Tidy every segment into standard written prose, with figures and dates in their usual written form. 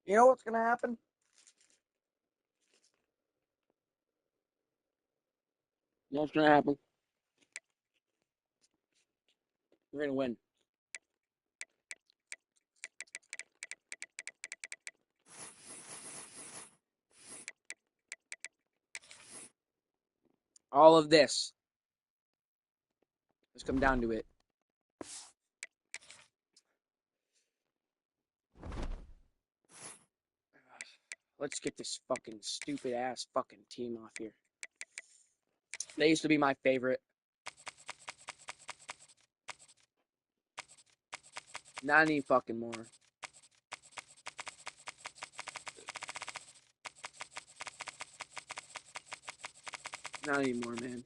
You know what's gonna happen? You know what's gonna happen? We're gonna win. All of this. Let's come down to it. Let's get this fucking stupid ass fucking team off here. They used to be my favorite. Not any fucking more. Not anymore, man.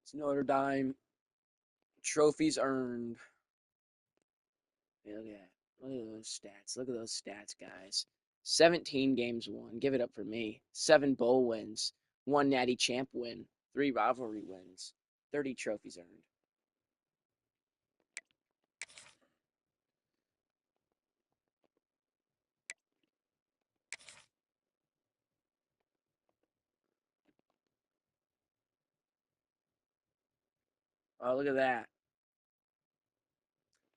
It's Notre Dame. Trophies earned. Hey, look at that. Look at those stats. Look at those stats, guys. 17 games won. Give it up for me. 7 bowl wins. 1 natty champ win. 3 rivalry wins. 30 trophies earned. Oh, look at that.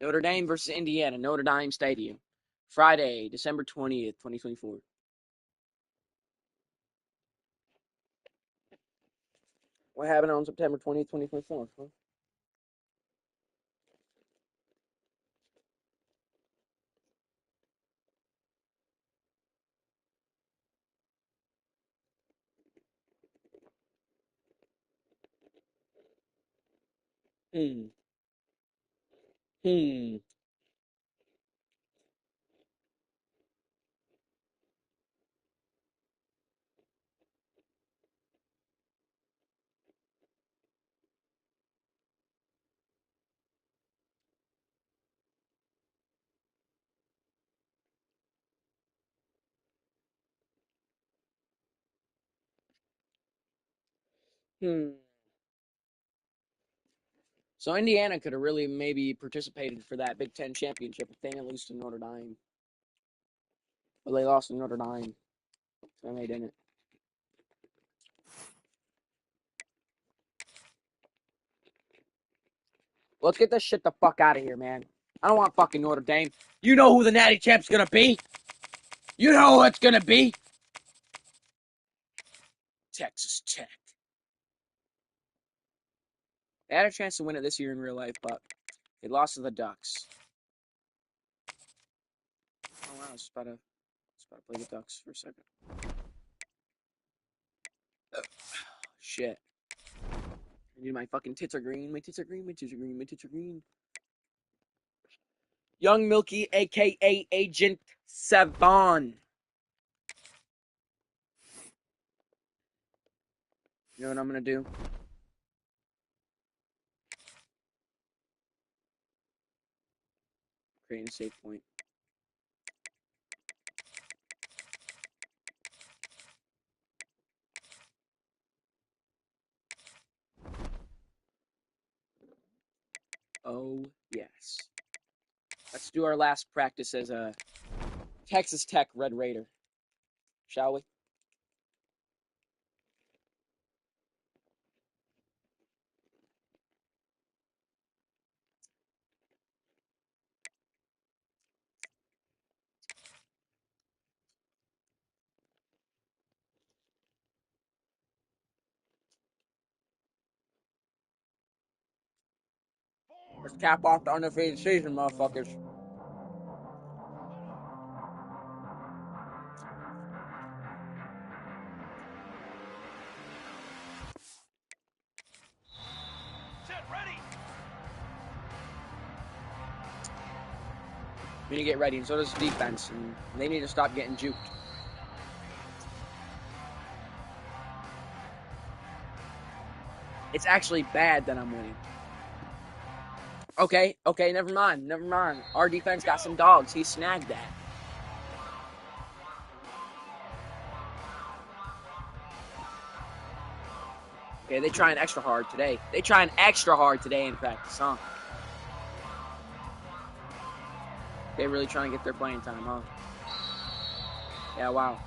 Notre Dame versus Indiana. Notre Dame Stadium. Friday, December 20th, 2024. What happened on September 20th, 2024? Huh? Hmm. Hmm. Hmm. So Indiana could have really maybe participated for that Big Ten championship if they didn't lose to Notre Dame. Well, they lost to Notre Dame, so they didn't. Let's get this shit the fuck out of here, man. I don't want fucking Notre Dame. You know who the natty champ's gonna be? You know who it's gonna be? Texas Tech. They had a chance to win it this year in real life, but they lost to the Ducks. Oh wow, I was about to play the Ducks for a second. Shit. My fucking tits are green. My tits are green. My tits are green. My tits are green. Young Milky, aka Agent 7. You know what I'm gonna do? Create a save point. Oh, yes. Let's do our last practice as a Texas Tech Red Raider. Shall we? Let's cap off the undefeated season, motherfuckers. Set, ready. We need to get ready, and so does the defense, and they need to stop getting juked. It's actually bad that I'm winning. Okay, never mind. Our defense got some dogs. He snagged that. Okay, they trying extra hard today. In practice, huh? They really trying to get their playing time, huh? Yeah, wow.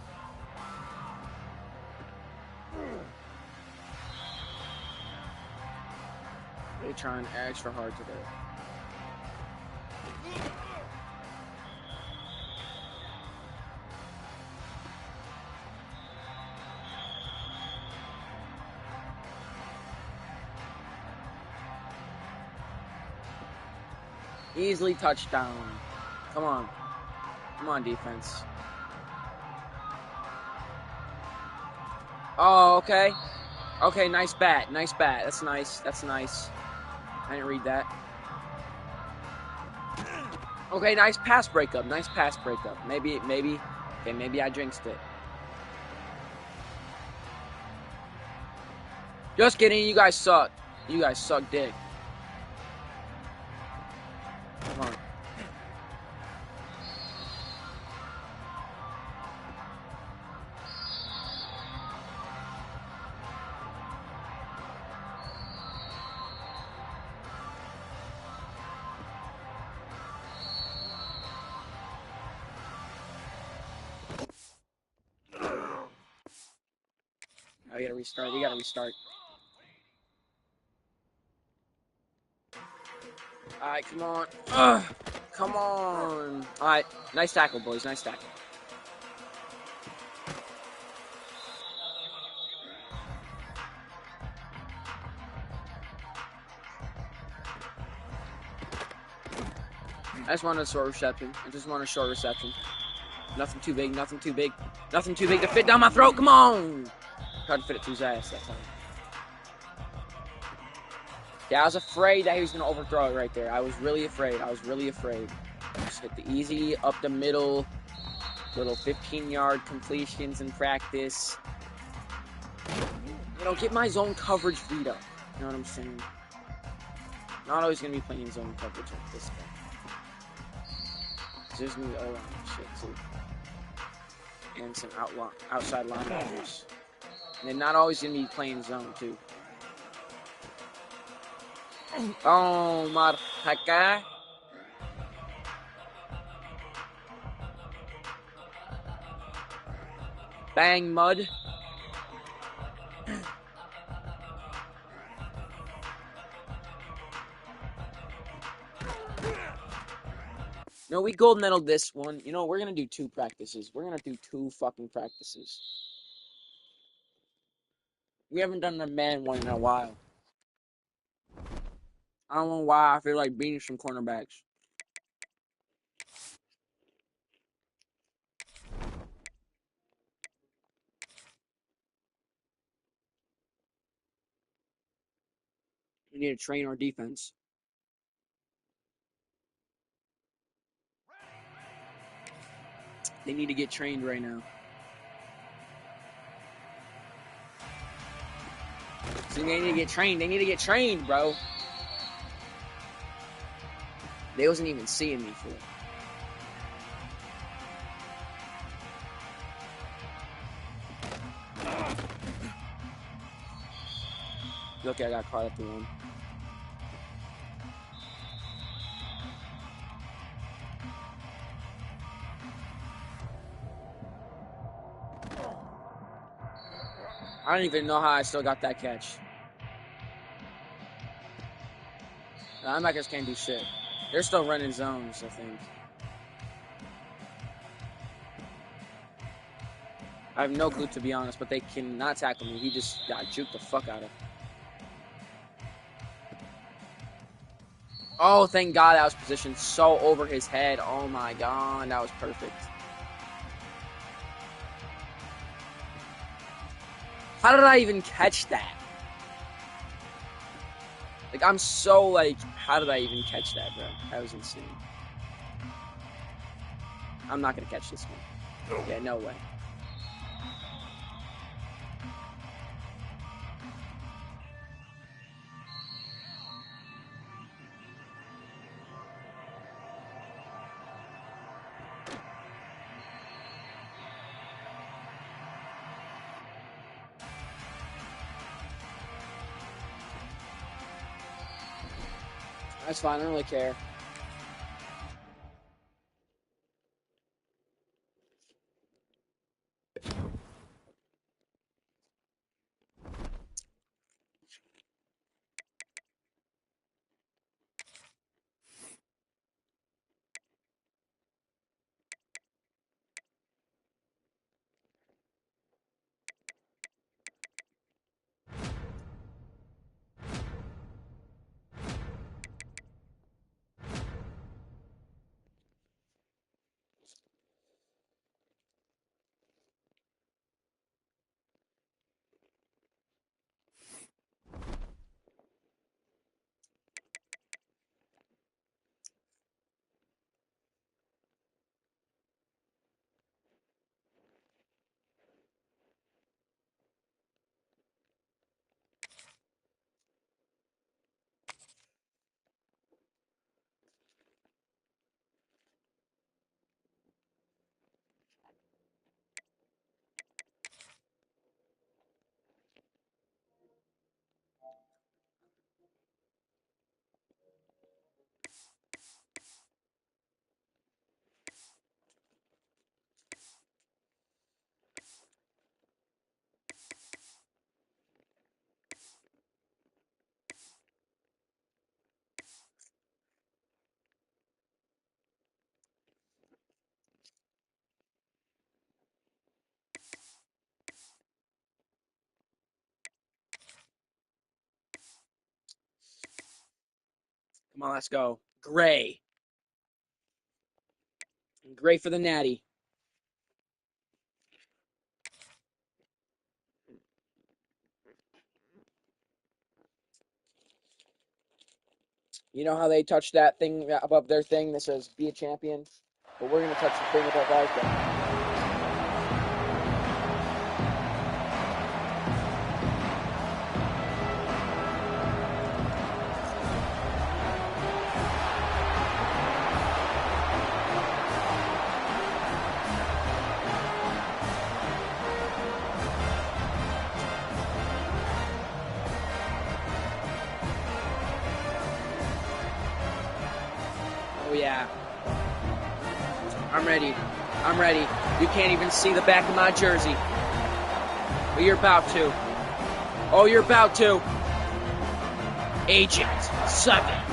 They trying extra hard today. Easily touchdown. Come on, defense. Oh, okay. Okay, nice bat. That's nice. I didn't read that. Okay, nice pass breakup. Maybe. Okay, maybe I jinxed it. Just kidding. You guys suck. Dick. Come on. We gotta restart. Alright, come on. Ugh, come on. Alright, nice tackle, boys. Nice tackle. I just want a short reception. Nothing too big. Nothing too big to fit down my throat. Come on. Tried to fit it through his ass that time. Yeah, I was afraid that he was going to overthrow it right there. I was really afraid. Just hit the easy, up the middle, little 15-yard completions in practice. You know, get my zone coverage beat up. You know what I'm saying? Not always going to be playing zone coverage like this guy. There's going to be O-line shit, too. And some outside linebackers. And they're not always going to be playing zone, too. Oh, Marjaca. Bang, mud. No, we gold medaled this one. You know, we're going to do 2 practices. We're going to do 2 fucking practices. We haven't done a man one in a while. I don't know why. I feel like beating some cornerbacks. We need to train our defense. They need to get trained right now. See, they need to get trained. Bro. They wasn't even seeing me for it. Look, I got caught up in one. I don't even know how I still got that catch. The linebackers can't do shit. They're still running zones, I think. I have no clue, to be honest, but they cannot tackle me. He just got juked the fuck out of. Oh, thank God that was positioned so over his head. Oh my God, that was perfect. How did I even catch that? Like, I'm so, like, how did I even catch that, bro? That was insane. I'm not gonna catch this one. Yeah, no way. That's fine. I don't really care. Come on, let's go. Gray. Gray for the natty. You know how they touch that thing above their thing that says "Be a champion"? But we're gonna touch the thing above our thing. Oh yeah. I'm ready. I'm ready. You can't even see the back of my jersey. But you're about to. Oh, you're about to. Agent 7.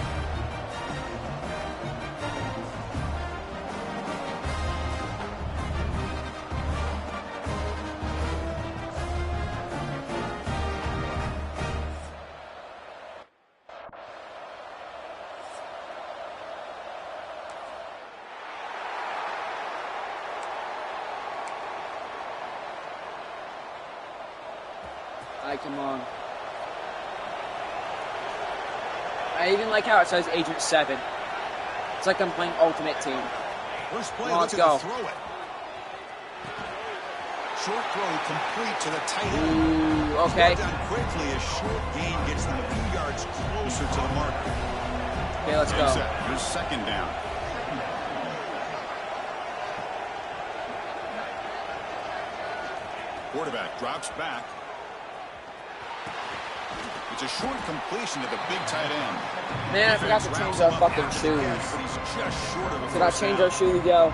Come on. I even like how it says Agent 7. It's like I'm playing Ultimate Team. First play, Come on, let's go. throw it. Short throw complete to the tight end. Ooh, okay. Down quickly as short gain gets them a few yards closer to the marker. Okay, let's go. Here's second down. Quarterback drops back. It's a short completion to the big tight end. Man, I forgot to change our fucking shoes. Did I change our shoes, yo?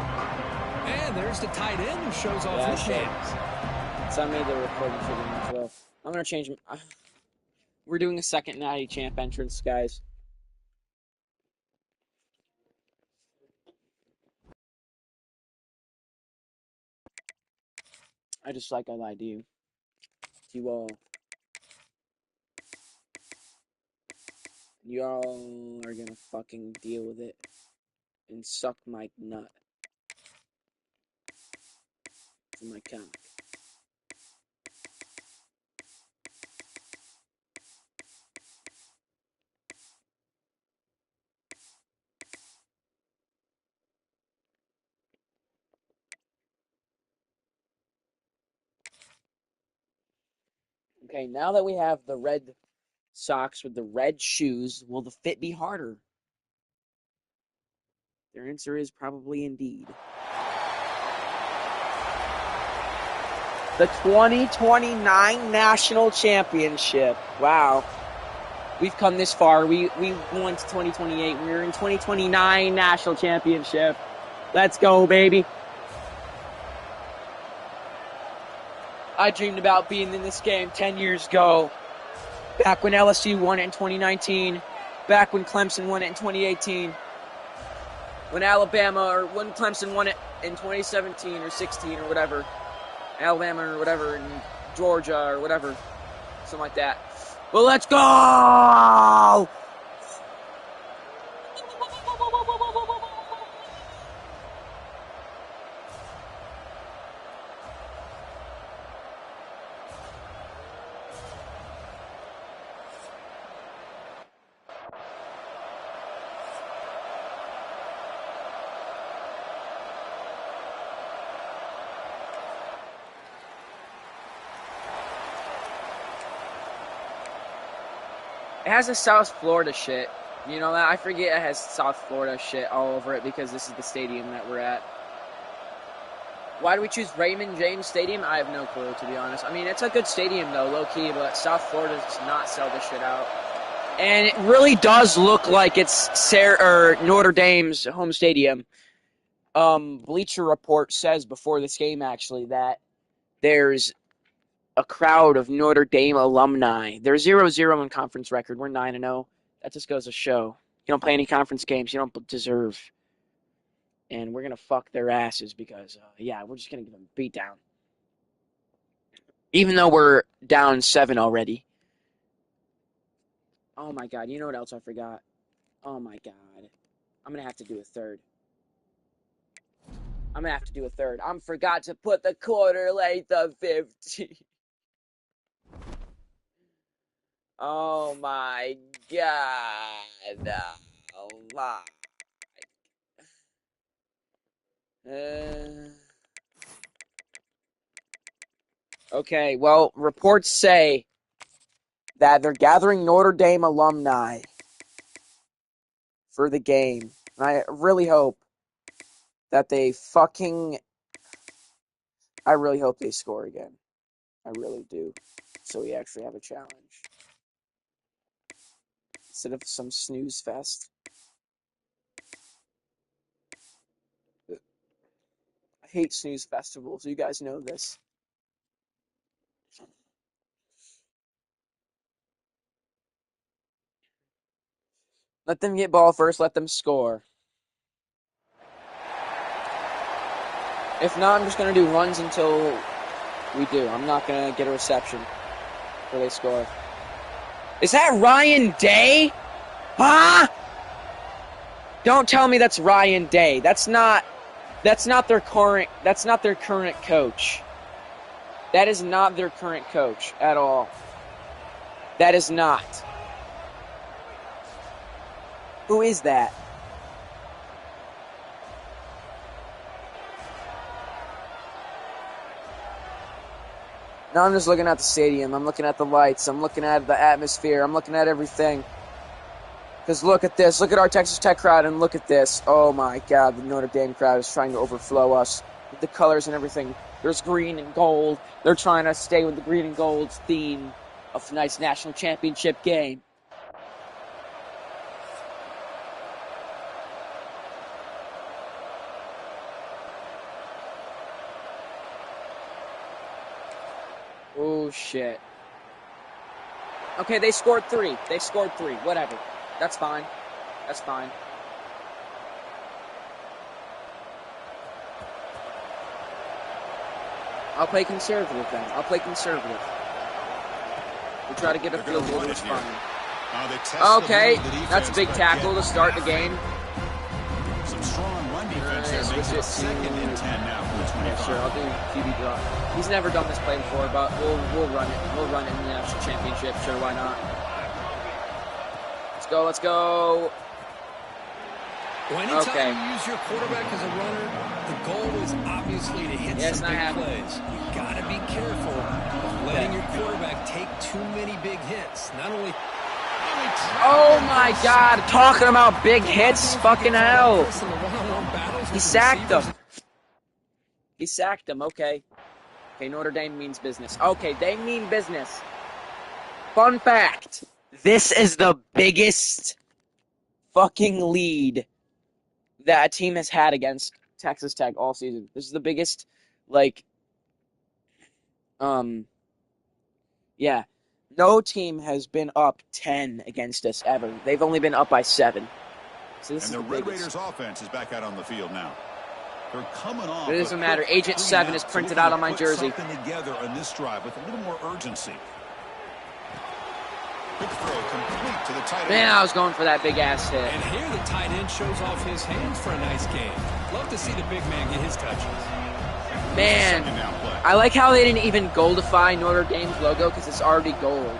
And there's the tight end who shows off his hands. So I made the recording for them as well. I'm gonna change them. We're doing a second natty champ entrance, guys. I lied to you. You all. Y'all are gonna fucking deal with it and suck my nut from my cock. Okay, now that we have the red socks with the red shoes, will the fit be harder? Their answer is probably indeed. The 2029 National Championship. Wow. We've come this far. We won to 2028. We're in 2029 national championship. Let's go, baby. I dreamed about being in this game 10 years ago. Back when LSU won it in 2019. Back when Clemson won it in 2018. When Clemson won it in 2017 or 16 or whatever. Alabama or whatever, and Georgia or whatever. Something like that. But let's go! It has a South Florida shit. You know that? I forget it has South Florida shit all over it because this is the stadium that we're at. Why do we choose Raymond James Stadium? I have no clue, to be honest. I mean, it's a good stadium, though, low-key, but South Florida does not sell this shit out. And it really does look like it's Notre Dame's home stadium. Bleacher Report says before this game, actually, that there's a crowd of Notre Dame alumni. They're 0-0 in conference record. We're 9-0. That just goes to show. You don't play any conference games, you don't deserve. And we're going to fuck their asses because, we're just going to give them a beat down. Even though we're down 7 already. Oh my god, you know what else I forgot? Oh my god. I'm going to have to do a third. I forgot to put the quarter length of 50. Oh my god. Oh my. Okay, well, reports say that they're gathering Notre Dame alumni for the game. And I really hope that they I really hope they score again. I really do. So we actually have a challenge. Instead of some snooze fest. I hate snooze festivals. You guys know this. Let them get ball first. Let them score. If not, I'm just going to do runs until we do. I'm not going to get a reception where they score. Is that Ryan Day? Huh? Don't tell me that's Ryan Day. That's not their current coach. That is not their current coach at all. That is not. Who is that? Now I'm just looking at the stadium. I'm looking at the lights. I'm looking at the atmosphere. I'm looking at everything. Because look at this. Look at our Texas Tech crowd and look at this. Oh my god, the Notre Dame crowd is trying to overflow us with the colors and everything. There's green and gold. They're trying to stay with the green and gold theme of tonight's national championship game. Oh, shit. Okay, they scored 3. Whatever. That's fine. I'll play conservative then. We'll try to get a field goal. It's fine. Okay, that's a big tackle to start the game. Some strong run defense there makes it 2nd and 10 now for the 25. Yeah, sure, I'll do QB draw. He's never done this play before, but we'll run it. We'll run it in the national championship. Sure, why not? Let's go. Anytime you use your quarterback as a runner, the goal is obviously to hit some big plays. You got to be careful of letting your quarterback take too many big hits. Not only... Oh my god, talking about big hits, fucking hell. He sacked him. Okay, Notre Dame means business. Okay, they mean business. Fun fact. This is the biggest fucking lead that a team has had against Texas Tech all season. This is the biggest, like, yeah. No team has been up 10 against us ever. They've only been up by 7. So this is the Red biggest. Raiders offense is back out on the field now. They're coming off. But it doesn't matter. Agent 7 is printed out on my jersey. Something together on this drive with a little more urgency. Quick throw complete to the tight end. Man, I was going for that big ass hit. And here the tight end shows off his hands for a nice game. Love to see the big man get his touches. Man, I like how they didn't even goldify Notre Dame's logo because it's already gold.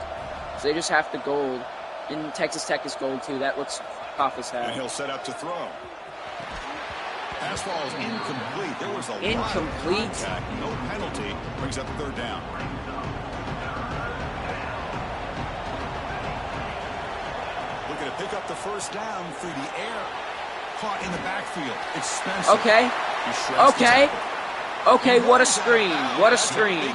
So they just have the gold. And Texas Tech is gold too. That looks tough as hell. And he'll set up to throw. Pass ball is incomplete. There was a lot of contact. No penalty. Brings up third down. Looking to pick up the first down through the air. Caught in the backfield. It's Spencer. Okay. Okay, what a screen. What a screen.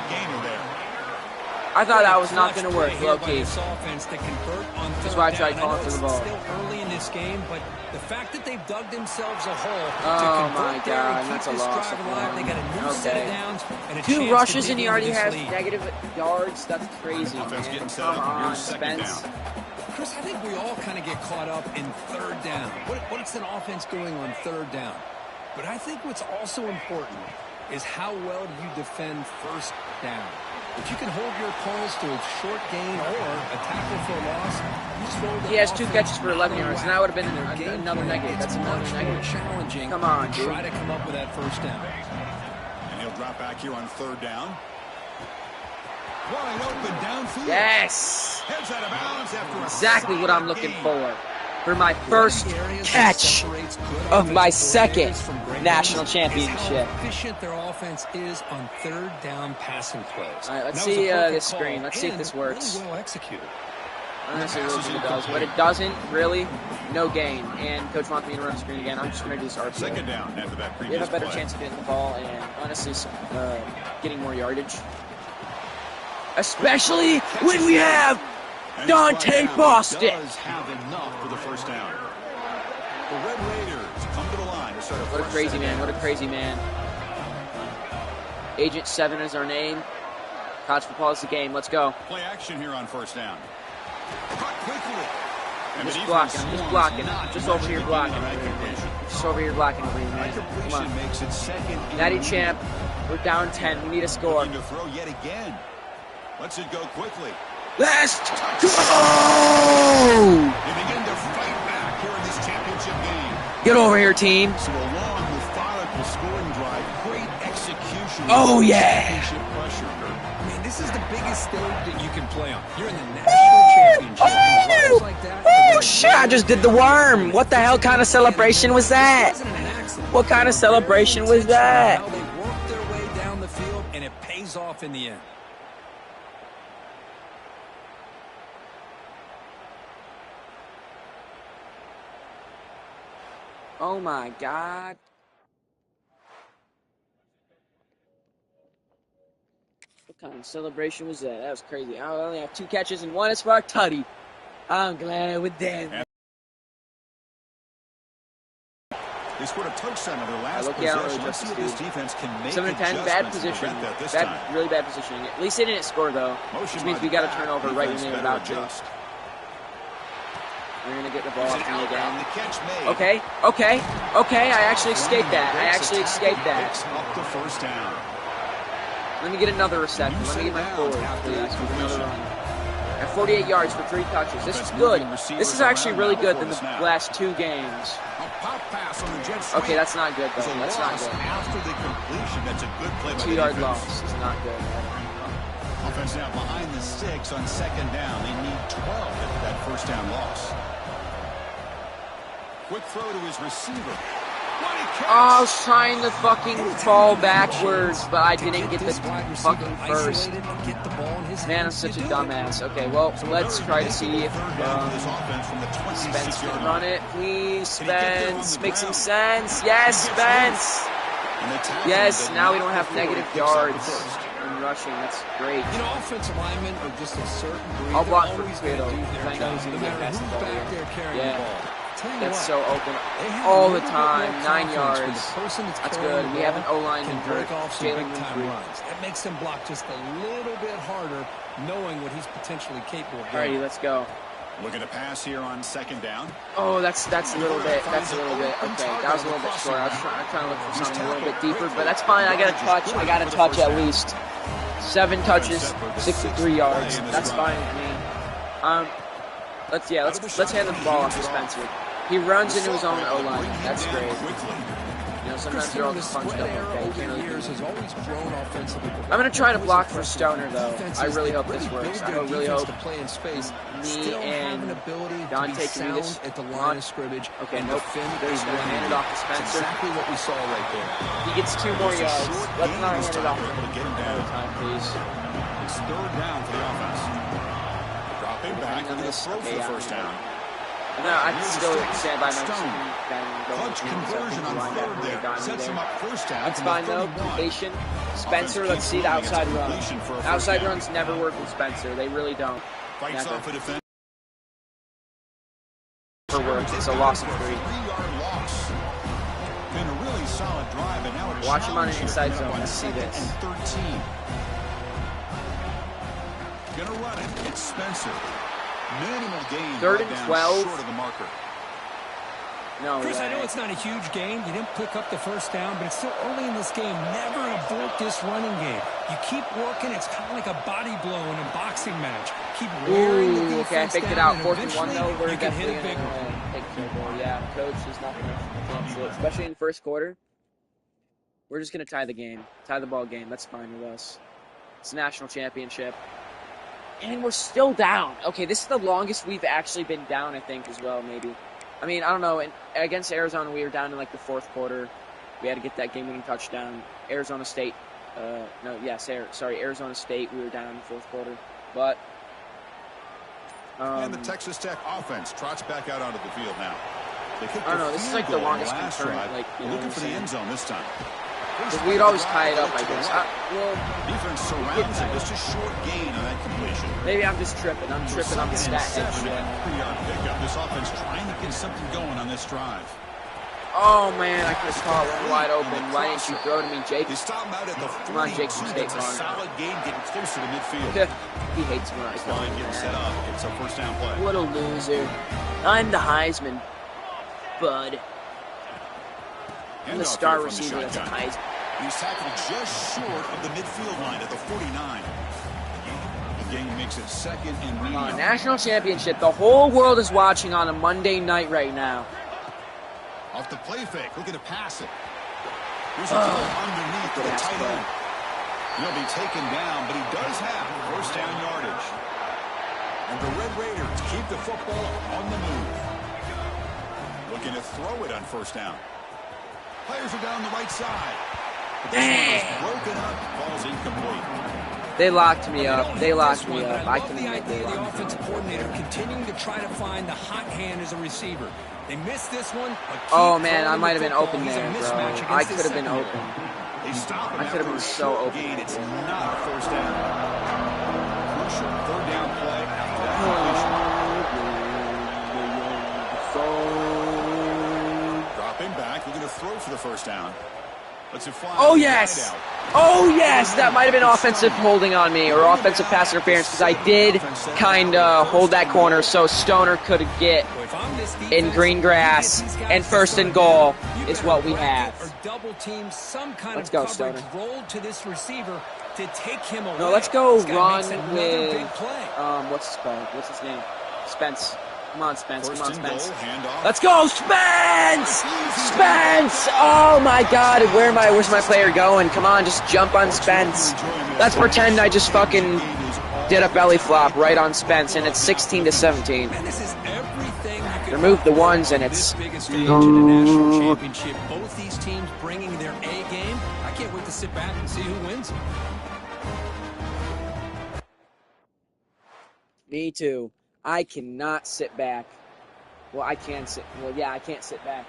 I thought that was not going to work, low-key. That's why I tried calling for the ball. Still early in this game, but the fact that they've dug themselves a hole oh my god, that's a loss. They got a new set of downs and a 2 rushes and he already has negative yards. That's crazy, man. Come on, Spence. Chris, I think we all kind of get caught up in third down. What's an offense doing on third down? But I think what's also important is how well do you defend first down. If you can hold your opponents to a short gain or a tackle for a loss, you just roll. He has 2 catches for 11 yards, and that would have been another negative. That's another negative. Challenging. Come on, dude. Try to come up with that first down. And he'll drop back here on third down. Wide open downfield. Yes. Heads out of bounds after exactly what I'm looking for my first catch of my second national championship. How efficient their offense is on third down passing plays. All right, let's see this screen. Let's see if this works. Really well executed. Honestly, it really does. But it doesn't, really, no gain. And Coach wants me to run a screen again. I'm just going to do this RTG. Second down after that previous We have a better play. chance of getting the ball and, honestly, getting more yardage. Especially when we have Dante Boston. Does have enough for the first down. The Red Raiders come to the line. What a crazy man. What a crazy man. Agent 7 is our name. College football is the game. Let's go. Play action here on first down. Caught quickly. I'm just blocking. I'm just blocking. I'm just over here blocking. Just over here blocking over here, man. Come on. Makes it second. Natty champ. We're down 10. We need a score. Looking to throw yet again. Lets it go quickly. Let's go! They begin to fight back here in this championship game. Get over here, team. So a long, methodical scoring drive. Great execution. Oh, yeah. Pressure. Man, this is the biggest stage that you can play on. You're in the national championship. Oh, like that, oh shit, I just did the worm. What the hell kind of celebration was that? What kind of celebration was that? How they work their way down the field, and it pays off in the end. Oh my god. What kind of celebration was that? That was crazy. I only have 2 catches and 1 is for our tutty. I'm glad with that. They scored a touchdown on their last Look out, possession. Let's see if this defense can make 7-10, bad adjustments to position. prevent that this time. Really bad positioning. At least they didn't score though, which means we got a turnover right when they were about to. We're going to get the ball off me again. Okay. I actually escaped that. Up the first down. Let me get another reception. Let me get my forward, please, with another run. At 48 yards for 3 touches. This is good. This is actually really good than the last 2 games. Okay, that's not good, though. That's not good. After the completion, that's a good play by the 2-yard defense. loss is not good. Offense now behind the 6 on second down. They need 12 after that first down loss. Quick throw to his receiver. Oh, I was trying to fucking fall backwards, but I didn't get the fucking first. Man, I'm such a dumbass. Okay, well, let's try to see if Spence can run it. Please, Spence. Make some sense. Yes, Spence. Yes, now we don't have negative yards in rushing. That's great. You know, offensive linemen are just a certain breed. I'll block for always Fredo, gonna do because their I know he's job, going to no get matter past the who's ball back here. there carrying Yeah. the ball. Tell you That's what, so open they have all a the little bit time. more 9 confidence when yards. the person that's That's carrying good. the We have an ball O-lineman can hurt. break off some Jalen big-time Winfrey. runs. That makes him block just a little bit harder, knowing what he's potentially capable of doing. Alrighty, let's go. Looking to pass here on second down. Oh, that's a little bit. That's a little bit. Okay, that was a little bit short. I was trying to look for something a little bit deeper, but that's fine. I got a touch. I got a touch at least. 7 touches, 63 yards. That's fine with me. Let's hand the ball off to Spencer. He runs into his own O-line. That's great. You know, sometimes they're all just punched up. Okay, you can't really do it. I'm gonna try to block for Stoner though. I really hope this works. I really hope me and Dante can do this. Okay, nope. There's gonna hand it off to Spencer. Exactly what we saw right there. He gets 2 more yards. Let's not hand it off to him another time, please. It's third down for the offense. Dropping back into the throw for the first down. No, I'd still stand by my decision. Clutch conversion on third there. Sets him up first down. That's fine though. Completion. Spencer, let's see the outside run. Outside runs never work with Spencer. They really don't. Fights Never. off a defense. Works. It's a loss of 3. 3-yard loss. Been a really solid drive, and now a Watch him on an challenge inside here, zone. on Let's see second this. and 13. Gonna run it. It's Spencer. Minimal gain. 3rd and down 12. Short of the marker. No Chris, way. I know it's not a huge gain. You didn't pick up the first down, but it's still early in this game. Never abort this running game. You keep working. It's kind of like a body blow in a boxing match. Keep wearing the defense okay, I picked it down, out. and 4th and 1 though. eventually We're you can definitely hit a big one. gonna take care of it. Yeah, coach is not gonna cancel it, especially in the first quarter. We're just gonna tie the game, tie the ball game. That's fine with us. It's a national championship, and we're still down. Okay, this is the longest we've actually been down, I think, as well. Maybe. I mean, I don't know. Against Arizona, we were down in like the 4th quarter. We had to get that game-winning touchdown. Arizona State. Arizona State. We were down in the 4th quarter, but. And the Texas Tech offense trots back out onto the field now. They kicked I don't know. This is like the longest last concurrent, drive, like, you know looking what for I'm the saying? end zone this time. We'd always tie it up, I guess. Defense surrounds it. It's just short gain on that completion. Maybe I'm just tripping. I'm tripping on the stat head. 3-yard pickup. This offense trying to get something going on this drive. Oh man, I could have caught one wide open. Why didn't you throw to me, Jake? They stop him out at the 42. Come on, Jake from State It's a Farm. solid gain getting closer to midfield. He hates when I This call line him getting that. set up. It's a first down play. What a loser. I'm the Heisman, bud. I'm the Handoff star here from the receiver that's a shotgun. Heisman. He's tackled just short of the midfield line at the 49. The game makes it 2nd and Come on, medium. national championship. The whole world is watching on a Monday night right now. Off the play fake, looking to pass it. Here's a throw underneath to the tight end. He'll be taken down, but he does have first down yardage. And the Red Raiders keep the football on the move. Looking to throw it on first down. Players are down the right side. But this one is broken up, falls incomplete. They locked me up. They locked me But up. I I love couldn't the make idea it. of the offensive coordinator continuing to try to find the hot hand as a receiver. They missed this one. But Oh man, I keep might have been throwing open the there, football. He's a bro. mismatch I against could his have been secondary. They open. stop him I could have after been a so short open. gain. It's not a first down. Crucial third down play after that completion. Dropping back, looking to throw for the first down. Let's fly. Oh yes! Oh yes! That might have been offensive holding on me or offensive pass interference because I did kind of hold that corner so Stoner could get in green grass and 1st and goal is what we have. Let's go, Stoner. No, let's go run with what's his called? What's his name? Spence. Come on, Spence. Come on, Spence. Let's go, Spence! Spence! Oh my God! Where's my player going? Come on, just jump on Spence. Let's pretend I just fucking did a belly flop right on Spence, and it's 16-17. Remove the ones, and it's. Biggest stage in the national championship. Both these teams bringing their A game. I can't wait to sit back and see who wins. Me too. I cannot sit back. Well, I can sit. Well, yeah, I can't sit back.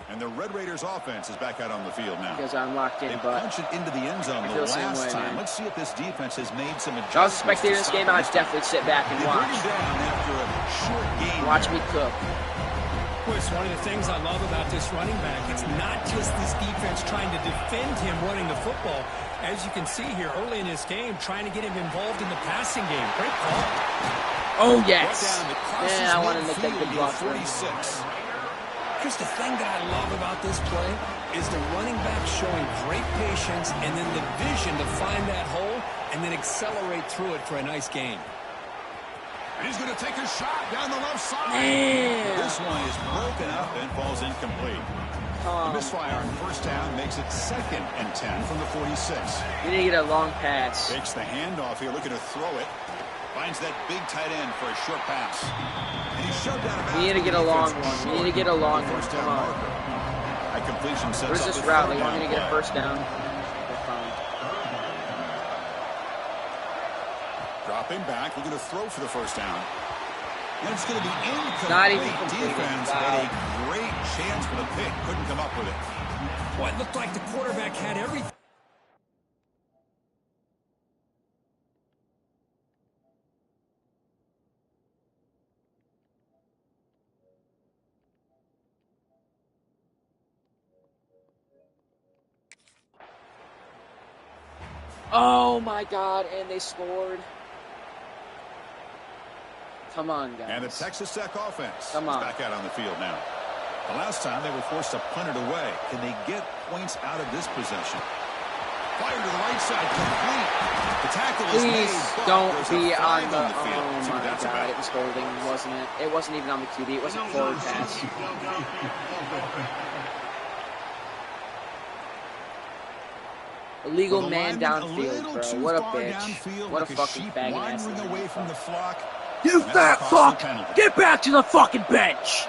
And the Red Raiders offense is back out on the field now. Because I'm locked in, They but punched it into the end zone the last time. Let's see if this defense has made some adjustments. if I was a spectator in this game, I'd definitely sit back and watch. After a short game Watch me cook. Well, it's one of the things I love about this running back. It's not just this defense trying to defend him running the football. As you can see here early in this game, trying to get him involved in the passing game. Great call. Oh, yes. Man, I want to make that good block. 46. Here's the thing that I love about this play is the running back showing great patience and then the vision to find that hole and then accelerate through it for a nice gain. And he's going to take a shot down the left side. Man. This one is broken up and falls incomplete. The misfire on first down makes it 2nd and 10 from the 46. We need to get a long pass. Takes the handoff here, looking to throw it. Finds that big tight end for a short pass. And he's shoved out of bounds. We need to get a long one. We need to get a long one. Come on. That completion sets Where's up this a route? They third want me to down get a play. first down. Okay, fine. Dropping back, looking to throw for the first down. And it's going to be incomplete. Not even completed. Defense had a great chance for the pick. Couldn't come up with it. Well, it looked like the quarterback had everything. Oh, my God. And they scored. Come on, guys. And the Texas Tech offense Come on. is back out on the field now. The last time they were forced to punt it away. Can they get points out of this possession? Fire to the right side, complete. The tackle is made. Please don't There's be a flag on the... the field. Oh, See what my that's God. about. It was holding, wasn't it? It wasn't even on the QB. It was a forward pass. Illegal Well, the man lineman a downfield, little bro. too What a far bitch. downfield, What a like a fucking sheep faggot ass. wandering away from the flock. You And that's fat a costly fuck! penalty. Get back to the fucking bench!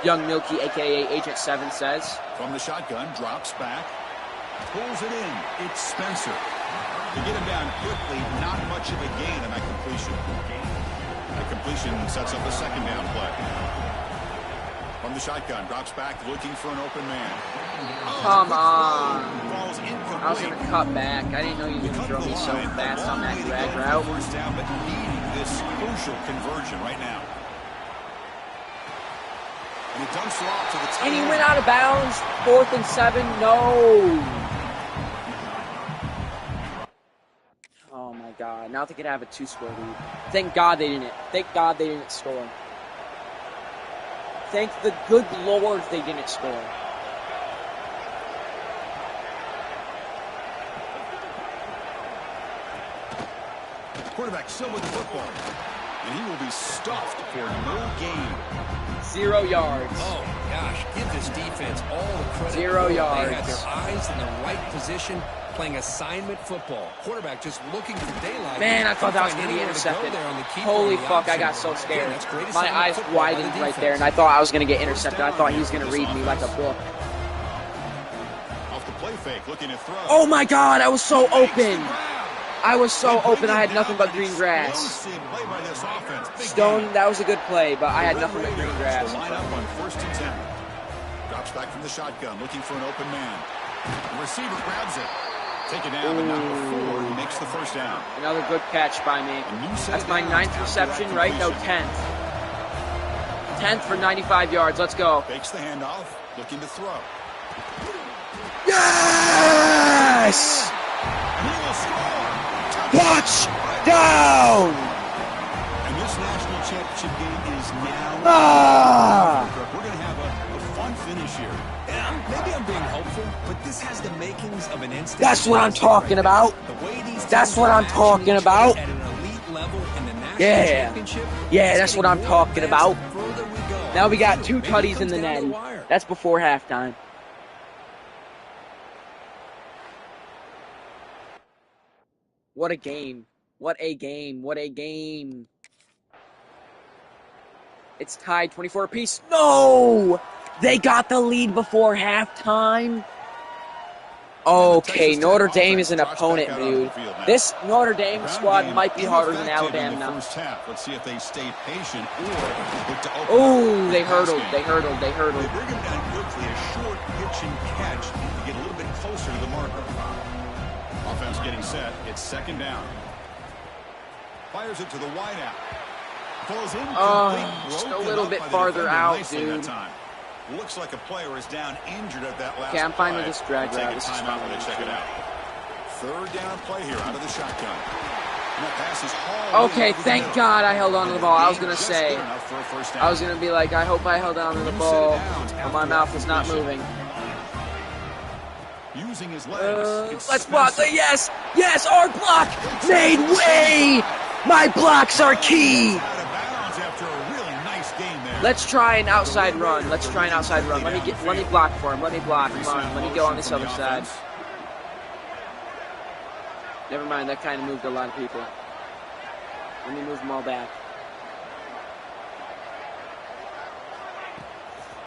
Young Milky, a.k.a. Agent 7, says. From the shotgun, drops back, pulls it in. It's Spencer. To get him down quickly, not much of a gain on that completion. That completion sets up a second down play. From the shotgun, drops back, looking for an open man. Come on. Falls incomplete. I was going to cut back. I didn't know you were going to throw me so fast on that drag route. First down, but needing this crucial conversion right now. And he dumps it off to the tight And he end. went out of bounds. 4th and 7. No. Oh, my God. Now they could have a 2-score lead. Thank God they didn't. Thank God they didn't score. Thank the good Lord they didn't score. Quarterback still with the football. And he will be stuffed for no gain. 0 yards. Oh, gosh, give this defense all the credit. 0 yards. They had their eyes in the right position, playing assignment football. Quarterback just looking for daylight. Man, I thought that was going to be intercepted. Holy fuck, I got so scared. My eyes widened right there, and I thought I was going to get intercepted. I thought he was going to read me like a book. Off the play fake, looking to throw. Oh my God, I was so open. I was so open, I had nothing but green grass. Stone, that was a good play, but I had nothing but green grass. Line up on 1st and 10. Drops back from the shotgun, looking for an open man. The receiver grabs it. Take it down, but not before he makes the first down. Another good catch by me. That's my 9th reception, right? No, 10th. 10th for 95 yards. Let's go. Fakes the handoff, looking to throw. Yes! And he will score. Touchdown! And this national championship game is now. We're going to have a fun finish here. Yeah, maybe I'm being hopeful, but this has the makings of an instant. That's what I'm talking about. That's what I'm talking about. At an elite level in the national Yeah. championship. Yeah, that's what I'm talking about. The further we go. Now we got 2 Maybe it tutties in comes the down to natty. wire. That's before halftime. What a game. What a game. What a game. It's tied 24 apiece. No! They got the lead before halftime. Okay, Notre Dame is an opponent, dude. This Notre Dame squad might be harder than Alabama now. Let's see if they stay patient or oh, they hurdled. They hurdled. They bring him down quickly, a short pitch and catch to get a little bit closer to the marker. Offense getting set. It's second down. Fires it to the wideout. Falls in. Just a little bit farther out, dude. Looks like a player is down injured at that last Okay, I'm fine play. with this drag route. This is fine. Check it out. Third down play here out of the shotgun. And that pass is hauled. Okay, thank God I held on to the ball. I was going to say, I was going to be like, I hope I held on to the ball, but my mouth is not moving. Using his legs. Let's block. Yes, yes, our block made way. My blocks are key. Let's try an outside run. Let's try an outside run. Let me block for him. Let me block. Come on. Let me go on this other side. Never mind. That kind of moved a lot of people. Let me move them all back.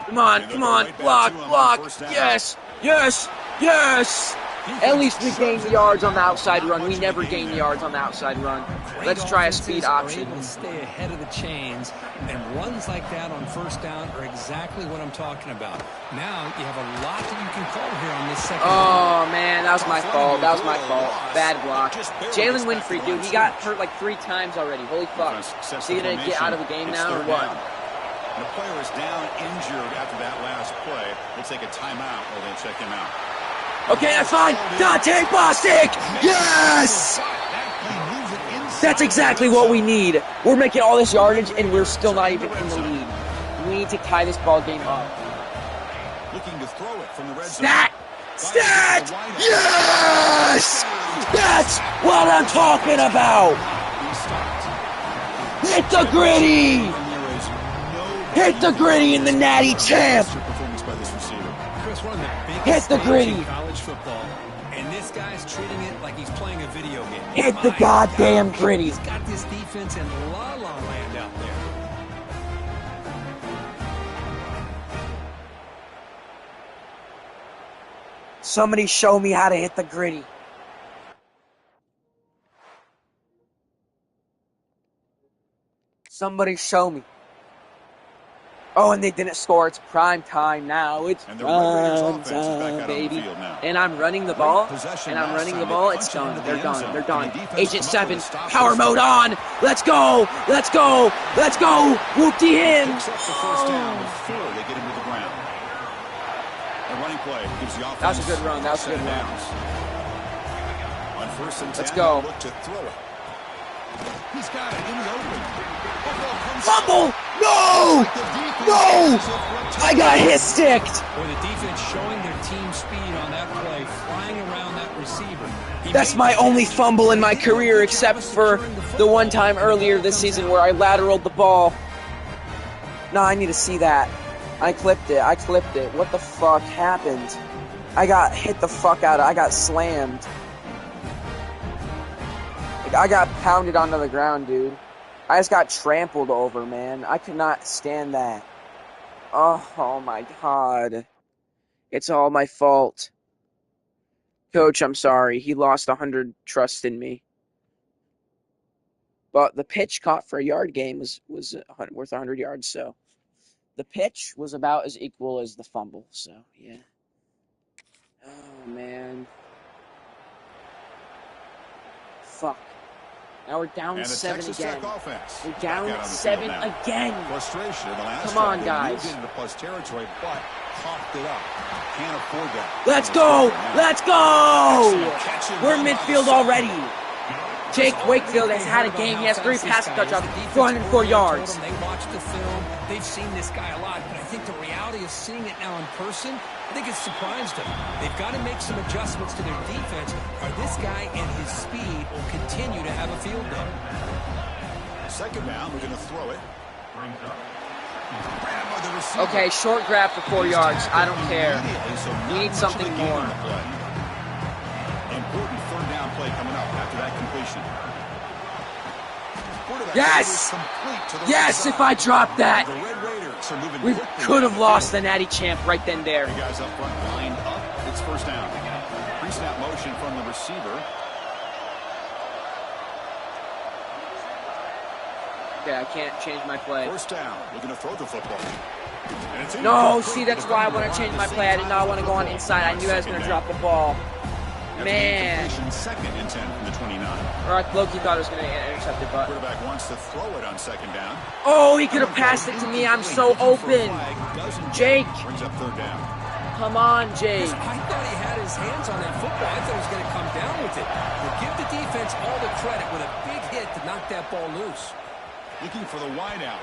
Come on. Come on. Block. Block. Yes. Yes. Yes. At least we gained yards on the outside run. We never gain yards on the outside run. Let's try a speed option. Able to stay ahead of the chains, and runs like that on first down are exactly what I'm talking about. Now you have a lot that you can call here on this second. Oh man, that was my fault. That was my fault. Bad block. Jalen Winfrey, dude, he got hurt like 3 times already. Holy fuck. Is he gonna get out of the game now or what? The player is down injured after that last play. We'll take a timeout while they check him out. Okay, that's fine. Dante Bostic! Yes! That's exactly what we need. We're making all this yardage, and we're still not even in the lead. We need to tie this ball game up. Looking to throw it from the red zone. Stat! Stat! Yes! That's what I'm talking about! Hit the gritty! Hit the gritty in the Natty Champ! Hit the gritty! College football, and this guy's treating it like he's playing a video game. Hit the goddamn gritty! He's got this defense in la la land out there. Somebody show me how to hit the gritty. Somebody show me. Oh, and they didn't score. It's prime time now. It's prime time, baby. And I'm running the ball. And I'm running the ball. It's done. They're done. They're done. Agent 7, power mode on. Let's go. Let's go. Let's go. Whoop-de him. That was a good run. That was a good run. Let's go. He's got it in the open. Fumble! No! No! I got hit sticked! Boy, the defense showing their team speed on that play, flying around that receiver. That's my only fumble in my career, except for the one time earlier this season where I lateraled the ball. No, I need to see that. I clipped it. I clipped it. What the fuck happened? I got hit the fuck out of. I got slammed. I got pounded onto the ground, dude. I just got trampled over, man. I could not stand that. Oh my God. It's all my fault. Coach, I'm sorry. He lost 100 trust in me. But the pitch caught for a yard game was worth 100 yards, so the pitch was about as equal as the fumble, so yeah. Oh, man. Fuck. Now we're down 7 again. We're down 7 again. Come on, guys. Let's go. Let's go. We're midfield already. Jake Wakefield has had a game. He has 3 passing touchdowns, 404 yards. They watch the film. They've seen this guy a lot, but I think the reality of seeing it now in person, I think it's surprised them. They've got to make some adjustments to their defense, or this guy and his speed will continue to have a field day. Second down, we're going to throw it. Okay, short grab for 4 yards. I don't care. We need something more. Important third down play coming up after that completion. Yes! Yes, if I dropped that, we could have lost the Natty Champ right then there. Guys up front lined up. It's first down. coming from the receiver. Okay, I can't change my play. First down, looking to throw the football. No, see, that's why I want to change my play. I did not want to go on inside. I knew I was going to drop the ball. Man. Second and 10 from the 29. Or Loki thought it was going to get intercepted, but... Quarterback wants to throw it on second down. Oh, he could have passed it to me. I'm so open. Jake. Brings up third down. Come on, Jake. I thought he had his hands on that football. I thought he was going to come down with it. But give the defense all the credit with a big hit to knock that ball loose. Looking for the wideout.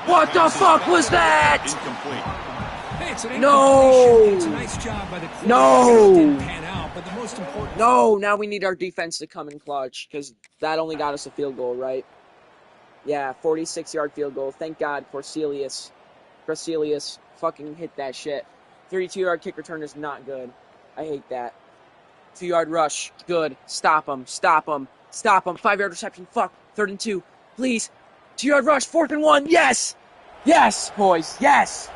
What the fuck was that? Incomplete. Hey, it's an No. It's a nice job by the quarterback. No. It didn't pan out, but the most important. No, now we need our defense to come in clutch because that only got us a field goal, right? Yeah, 46-yard field goal. Thank God Cornelius fucking hit that shit. 32-yard kick return is not good. I hate that. 2-yard rush. Good. Stop him. 5-yard reception. Fuck. 3rd and 2. Please. 2-yard rush. 4th and 1. Yes. Yes, boys. Yes.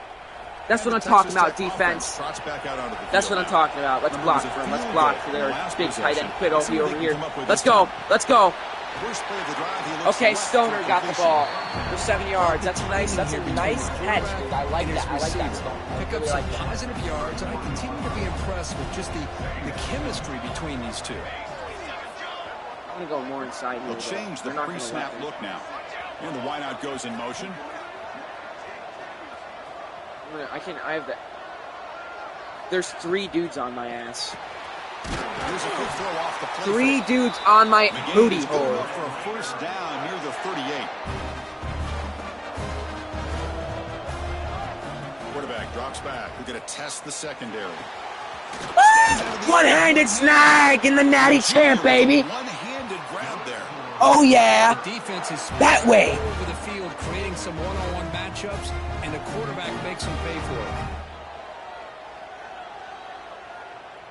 That's what I'm talking about, defense. That's what I'm talking about. Let's block for him. Let's block for their big tight end. Quit over here. Let's go. Okay, Stoner got the ball for 7 yards. That's nice. That's a nice catch, dude. I like that. I like that, Stoner. Pick up some positive yards, and I continue to be impressed with just the chemistry between these two. I'm going to go more inside here. We'll change the pre-snap look now. And the wideout goes in motion. I have that. There's 3 dudes on my ass. Here's a quick throw off the play. 3 dudes on my booty hole. For a first down near the 38. Quarterback drops back. We're going to test the secondary. One-handed snag in the natty champ, baby. One-handed grab there. Oh, yeah. The defense is that way. Over the field, creating some one-on-one matchups, and the quarterback makes them pay for it.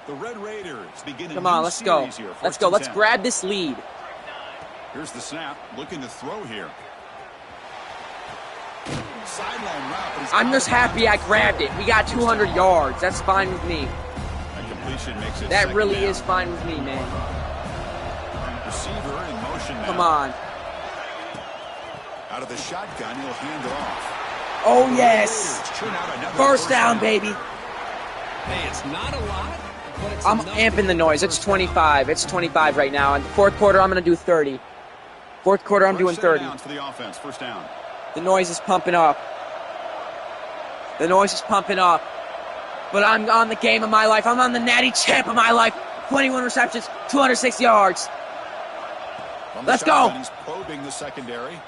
The Red Raiders begin. Come on, let's go. Let's go. Let's grab this lead. Here's the snap. Looking to throw here. Sideline route. I'm just happy I grabbed it. We got 200 yards. That's fine with me. That completion makes it. That really is fine with me, man. Receiver in motion now. Come on. Out of the shotgun, he'll hand it off. Oh, yes. First down, baby. Hey, it's not a lot. I'm amping the noise. It's 25. It's 25 right now. In the 4th quarter, I'm going to do 30. 4th quarter, I'm doing 30. For the offense. First down. The noise is pumping up. But I'm on the game of my life. I'm on the natty champ of my life. 21 receptions, 206 yards. Let's go. He's probing the secondary.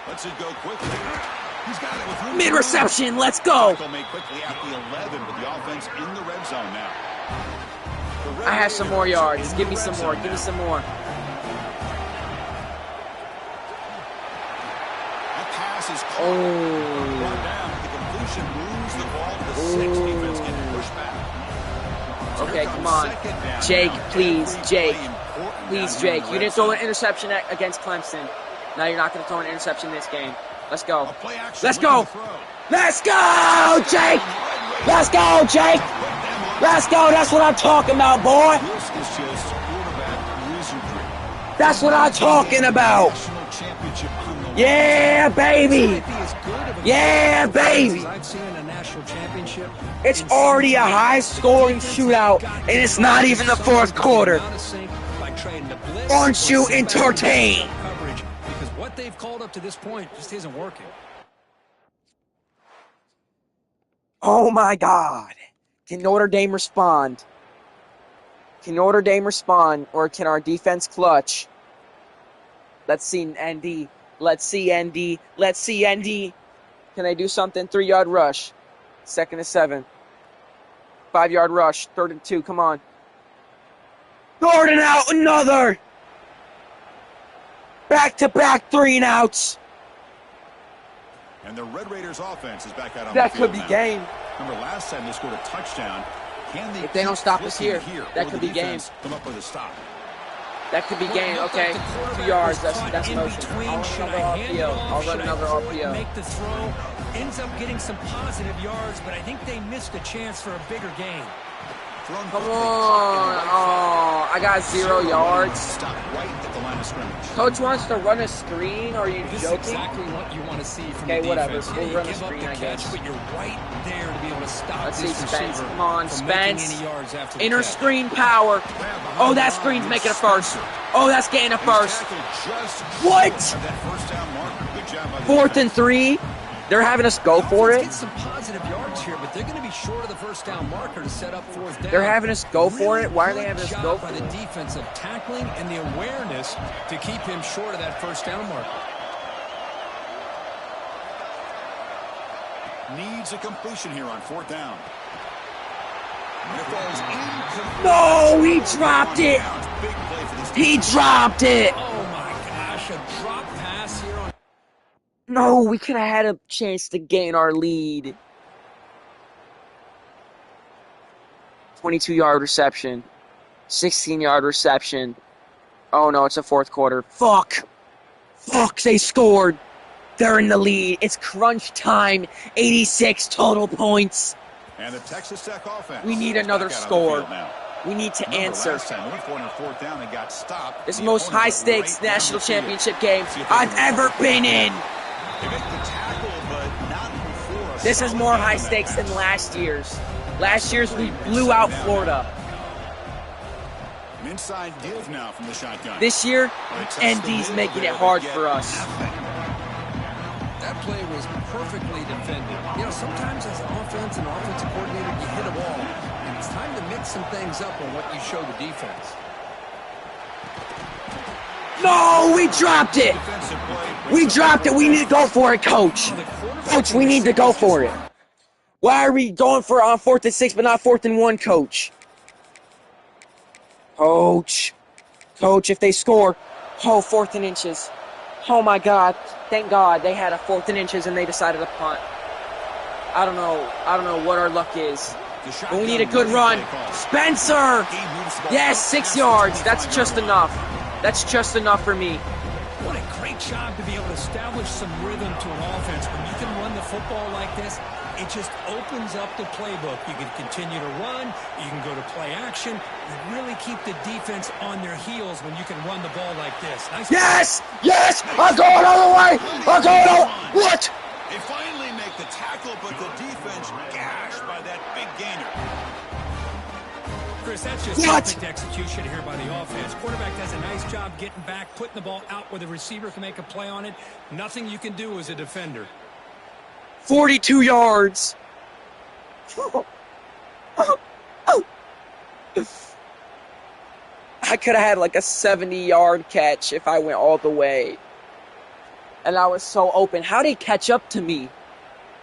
Lets it go quickly. He's got it with mid-reception. Let's go. Made quickly at the 11, but the offense in the red zone now. I have some more yards. Give me some more. Give me some more. That pass is caught. Brought down. The completion moves the ball to the 6. Defense getting pushed back. So okay, come on. Jake, please. Jake. Please, Jake. You didn't throw an interception against Clemson. Now you're not going to throw an interception this game. Let's go. Let's go. Let's go, Jake. Let's go, Jake. Let's go. That's what I'm talking about, boy. That's what I'm talking about. Yeah, baby. Yeah, baby. It's already a high-scoring shootout, and it's not even the 4th quarter. Aren't you entertained? Because what they've called up to this point just isn't working. Oh, my God. Can Notre Dame respond? Can Notre Dame respond, or can our defense clutch? Let's see, ND. Let's see, ND. Let's see, ND. Can they do something? 3-yard rush. 2nd and 7. 5-yard rush. 3rd and 2. Come on. Gordon out. Another. Back-to-back 3-and-outs. And the Red Raiders offense is back out on that the field could be now. game. Remember last time they scored a touchdown. If they don't stop us here, that could be game. Come up with a stop. That could be game. Okay, 2 yards. That's motion. I'll run another RPO. Make the throw. Ends up getting some positive yards, but I think they missed a chance for a bigger gain. Thrown Come quickly, on. Oh, I got 0 yards. Stop right at the line of scrimmage. Coach wants to run a screen. Are you This joking? is exactly what you want to see from Okay, the whatever. defense. We'll Yeah, run you a give up screen, the I catch, guess. but you're right there to be able to stop Let's this see, Spence. receiver Come on, from making Spence. any yards after the Inner catch. screen power. Oh, that screen's making a first. Oh, that's getting a first. What? Fourth and 3. They're having us go for it. Get some positive yards here, but they're going to be short of the first down marker to set up fourth down. They're having us go for it. Why are they having us go for it? By the defensive tackling and the awareness to keep him short of that first down marker. Needs a completion here on fourth down. No, he dropped it. He dropped it. Oh my gosh, a drop pass here on. No, we could have had a chance to gain our lead. 22-yard reception. 16-yard reception. Oh no, it's a fourth quarter. Fuck. Fuck, they scored. They're in the lead. It's crunch time. 86 total points. And the Texas Tech offense. We need another score. We need to answer. Last time, went for it on fourth down and got stopped. This is the most high-stakes national championship game I've ever been in. They make the tackle, but not before. This is more high stakes than last year's. Last year's we blew out Florida. An inside give now from the shotgun. This year, ND's making it hard for us. That play was perfectly defended. You know, sometimes as an offense and offensive coordinator, you hit a ball, and it's time to mix some things up on what you show the defense. No, we dropped it. We dropped it. We need to go for it, Coach. Coach, we need to go for it. Why are we going for it on 4th and 6, but not 4th and 1, Coach? Coach, if they score, 4th and inches. Oh my God! Thank God they had a 4th and inches and they decided to punt. I don't know what our luck is. But we need a good run. Spencer! Yes, 6 yards. That's just enough. That's just enough for me. What a great job to be able to establish some rhythm to an offense. When you can run the football like this, it just opens up the playbook. You can continue to run. You can go to play action. You really keep the defense on their heels when you can run the ball like this. Nice. Yes! Yes! I'm going all the way! I'm going all... What? They finally make the tackle, but the defense gashed by that big gainer. Chris, that's just perfect execution here by the offense. Quarterback does a nice job getting back, putting the ball out where the receiver can make a play on it. Nothing you can do as a defender. 42 yards. I could have had like a 70-yard catch if I went all the way. And I was so open. How did he catch up to me?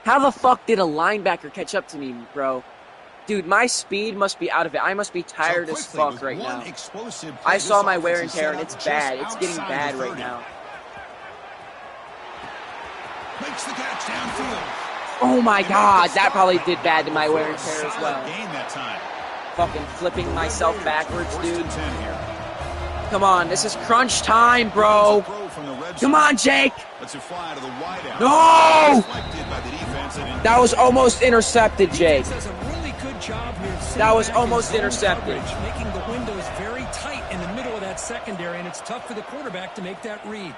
How the fuck did a linebacker catch up to me, bro? Dude, my speed must be out of it. I must be tired as fuck right now. I saw my wear and tear, and it's bad. It's getting bad right now. Makes the catch downfield. Oh my God, that probably did bad to my wear and tear as well. Fucking flipping myself backwards, dude. Come on, this is crunch time, bro. Come on, Jake. No! That was almost intercepted, Jake. That was almost intercepted. Making the windows very tight in the middle of that secondary, and it's tough for the quarterback to make that read.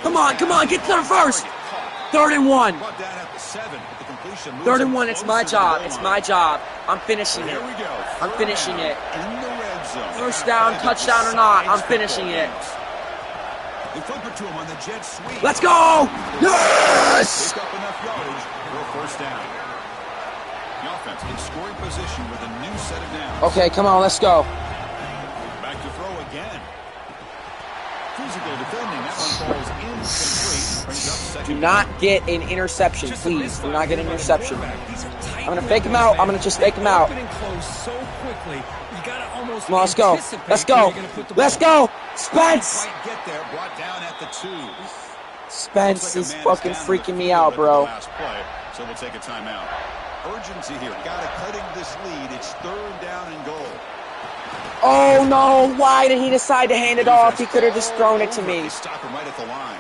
Come on, get to the first. 3rd and 1. 3rd and 1, it's my job. It's my job. I'm finishing it. I'm finishing it. First down, touchdown or not, I'm finishing it. Let's go! Yes! Okay, come on, let's go. Back to throw again. Physical defending, that one falls incomplete. Brings up second. Do not get an interception, please. Do not get an interception. I'm going to fake him out. I'm going to just fake him out. Come on, let's go. Let's go. Let's go. Spence! Spence is fucking freaking me out, bro. So we'll take a timeout. Urgency here. Got to cutting this lead. It's 3rd down and goal. Oh no, why did he decide to hand it off? He could have just thrown it to me. Stop him right at the line.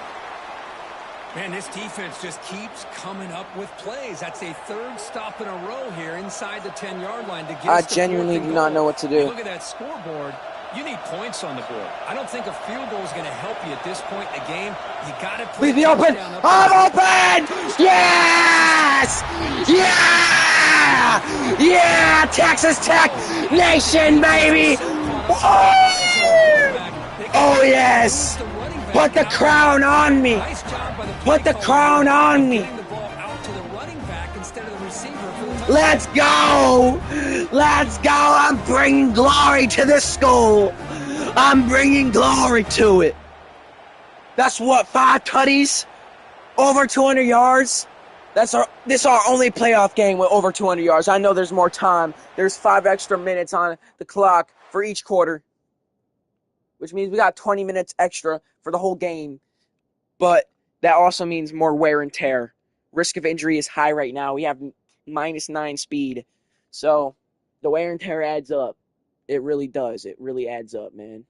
Man, this defense just keeps coming up with plays. That's a third stop in a row here inside the 10-yard line to get I us to genuinely do not know what to do. You look at that scoreboard. You need points on the board. I don't think a field goal is going to help you at this point in the game. You got to put Please be open. I'm open. Yes. Yeah. Yeah. Texas Tech Nation, baby. Oh, yes. Put the crown on me. Put the crown on me. Let's go. Let's go. I'm bringing glory to this school. I'm bringing glory to it. That's what, 5 tutties? Over 200 yards? This is our only playoff game with over 200 yards. I know there's more time. There's 5 extra minutes on the clock for each quarter, which means we got 20 minutes extra for the whole game. But that also means more wear and tear. Risk of injury is high right now. We have -9 speed. So the wear and tear adds up. It really does. It really adds up, man.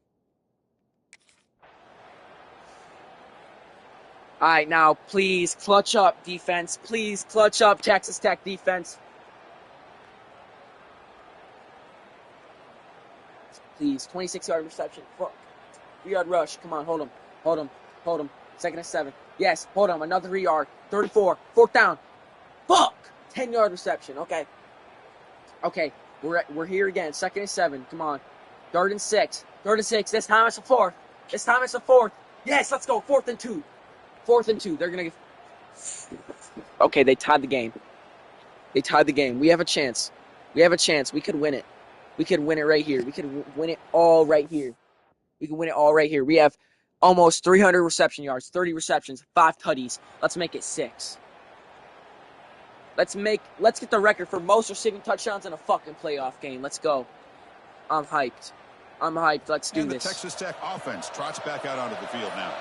All right, now please clutch up, defense. Please clutch up, Texas Tech defense. Please, 26-yard reception. 3-yard rush. Come on, hold him. Hold him. Hold him. 2nd and 7. Yes, hold him. Another 3-yard. 34. 4th down. Fuck! 10-yard reception. Okay. Okay, we're here again. 2nd and 7. Come on. 3rd and 6. 3rd and 6. This time it's a 4th. This time it's a 4th. Yes, let's go. 4th and 2. 4th and 2. They're going to get... Okay, they tied the game. They tied the game. We have a chance. We have a chance. We could win it. We could win it right here. We could win it all right here. We can win it all right here. We have almost 300 reception yards, 30 receptions, 5 tutties. Let's make it 6. Let's get the record for most receiving touchdowns in a fucking playoff game. Let's go. I'm hyped. I'm hyped. Let's do this. And the Texas Tech offense trots back out onto the field now.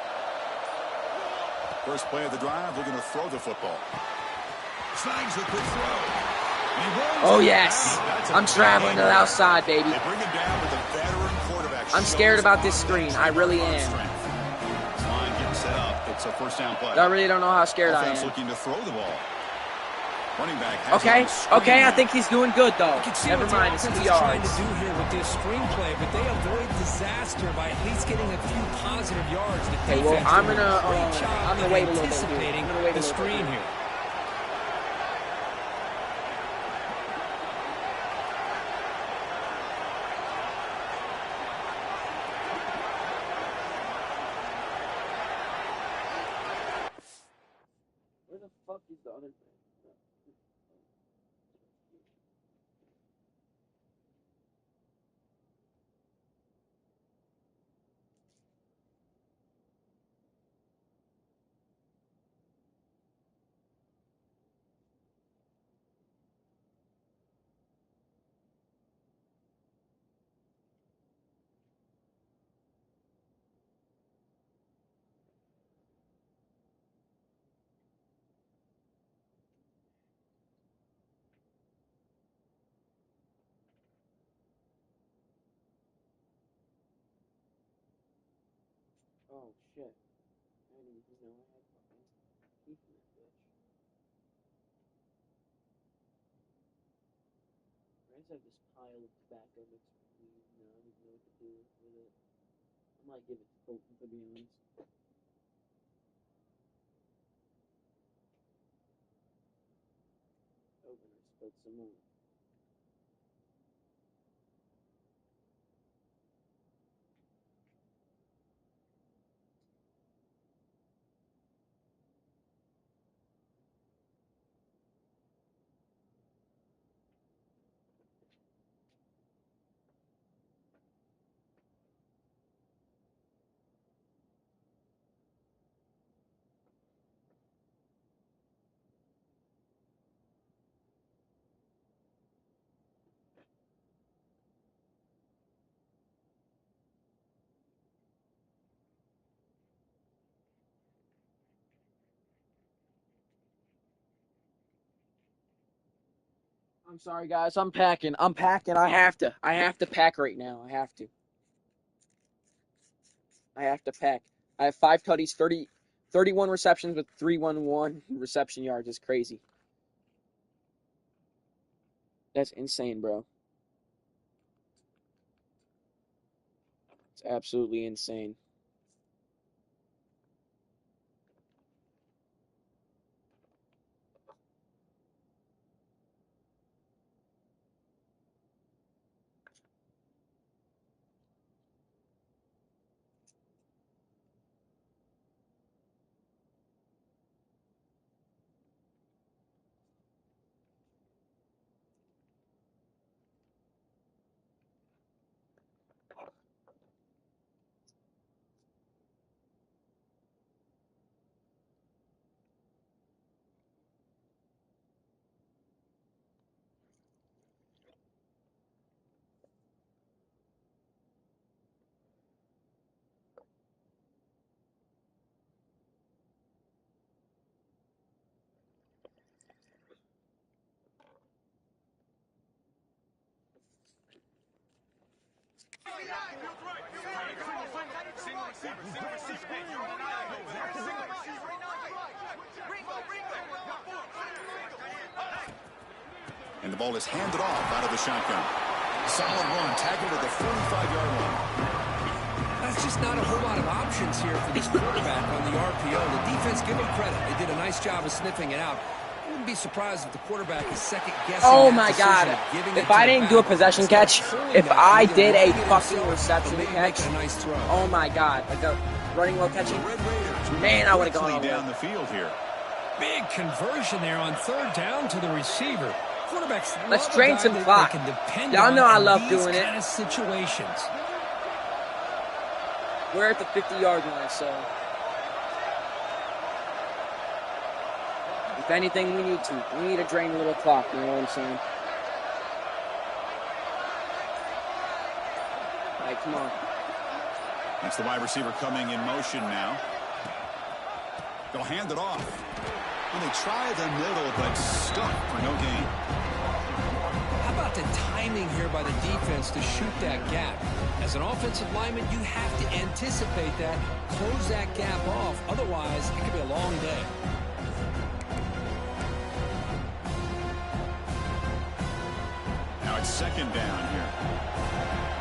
First play of the drive, we're going to throw the football. Snags a quick throw. Oh, yes. I'm traveling to the outside, baby. They bring him down with a veteran quarterback. I'm scared about this screen. I really am. Line getting set up. It's a first down play. I really don't know how scared I am. Looking to throw the ball. Running back Okay, I think he's doing good, though. Never mind, it's 2 yards. Trying to do here with this screenplay, but they avoid disaster by at least getting a few positive yards. Okay, well, I'm gonna wait a little bit here. I'm gonna wait the screen here. Where the fuck is the other thing? Oh, shit. I didn't even know I had fucking teeth in that bitch. I just have this pile of tobacco mixed with weed. No, I don't even know what to do with it. I might give it to Colton, to be honest. Oh, and I spilled some more. I'm sorry, guys. I'm packing. I have to pack right now. I have to pack. I have 5 tutties, 30 31 receptions with 311 reception yards is crazy. That's insane, bro. It's absolutely insane. And the ball is handed off out of the shotgun. Solid run, tackled at the 45-yard line. That's just not a whole lot of options here for this quarterback on the RPO. The defense, give them credit. They did a nice job of sniffing it out. I wouldn't be surprised if the quarterback is second-guessing Oh that my decision, God. giving If it to I the didn't do a back. possession catch, if I did a fucking reception catch, A nice throw. oh my God. Like a running well catching, The Red Raiders man, I would have gone all the down way. the field here. Big conversion there on third down to the receiver. Quarterbacks Let's love a drain guy some that clock. they can depend Y'all on know I in love these doing it. kind of situations. We're at the 50-yard line, so if anything, we need to drain a little clock, you know what I'm saying? All right, come on. That's the wide receiver coming in motion now. They'll hand it off. And they try the middle, but stuck for no gain. How about the timing here by the defense to shoot that gap? As an offensive lineman, you have to anticipate that, close that gap off. Otherwise, it could be a long day. Now it's second down here.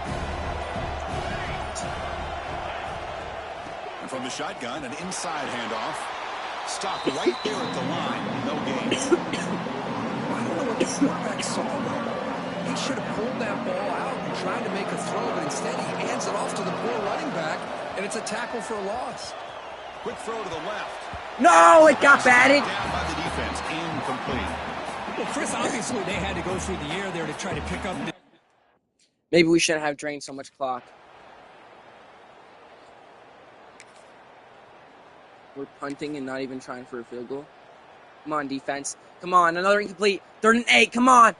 And from the shotgun, an inside handoff. Stop right there at the line. No gain. I don't know what the quarterback saw there. He should have pulled that ball out and tried to make a throw, but instead he hands it off to the poor running back, and it's a tackle for a loss. Quick throw to the left. No, it got batted. Down by the defense. Incomplete. Well, Chris, obviously they had to go through the air there to try to pick up. Maybe we shouldn't have drained so much clock. We're punting and not even trying for a field goal. Come on, defense. Come on, another incomplete. 3rd and 8, come on.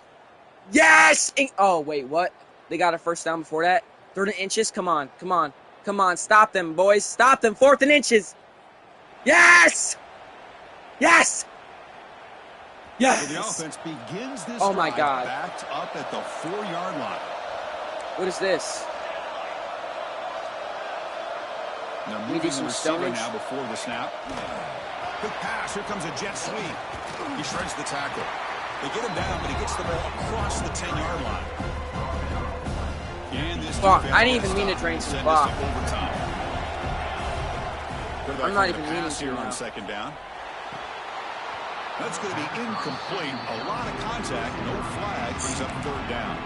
Yes! Oh, wait, what? They got a first down before that? 3rd and inches? Come on, come on. Come on, stop them, boys. Stop them. 4th and inches. Yes! Yes! Yes! So the offense begins this Oh, my drive God. backed up at the 4-yard line. What is this? They're We moving do the some receiver stonage. now before the snap. Quick pass. Here comes a jet sweep. He shreds the tackle. They get him down, but he gets the ball across the 10-yard line. And this Fuck, defense I didn't even gets mean to stopped drain and some send clock. us to overtime. I'm not even Quarterback meaning pass to here now. on second down. That's going to be incomplete. A lot of contact. No flag. Brings up 3rd down.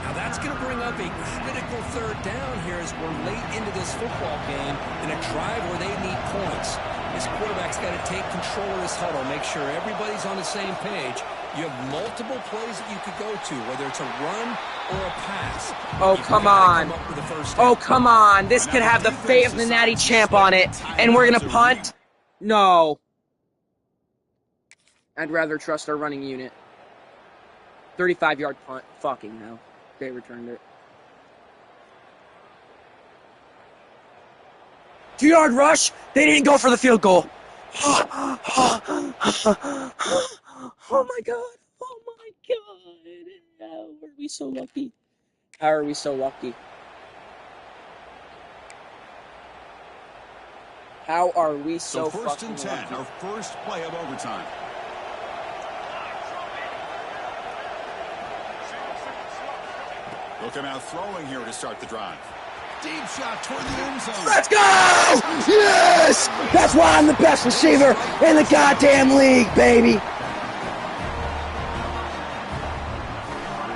Now that's going to bring up a critical 3rd down here as we're late into this football game in a drive where they need points. This quarterback's got to take control of this huddle, make sure everybody's on the same page. You have multiple plays that you could go to, whether it's a run or a pass. Oh, You've come gotta on. come up with a first Oh, down. come on. This could have the fate of the Natty Champ on it. And we're going to punt? No. I'd rather trust our running unit. 35-yard punt. Fucking hell. They returned it. 2-yard rush. They didn't go for the field goal. Oh my God. Oh my God. How are we so lucky? How are we so lucky? How are we So so first fucking and 10, lucky? our first play of overtime. Look him out throwing here to start the drive. Deep shot toward the end zone. Let's go! Yes! That's why I'm the best receiver in the goddamn league, baby.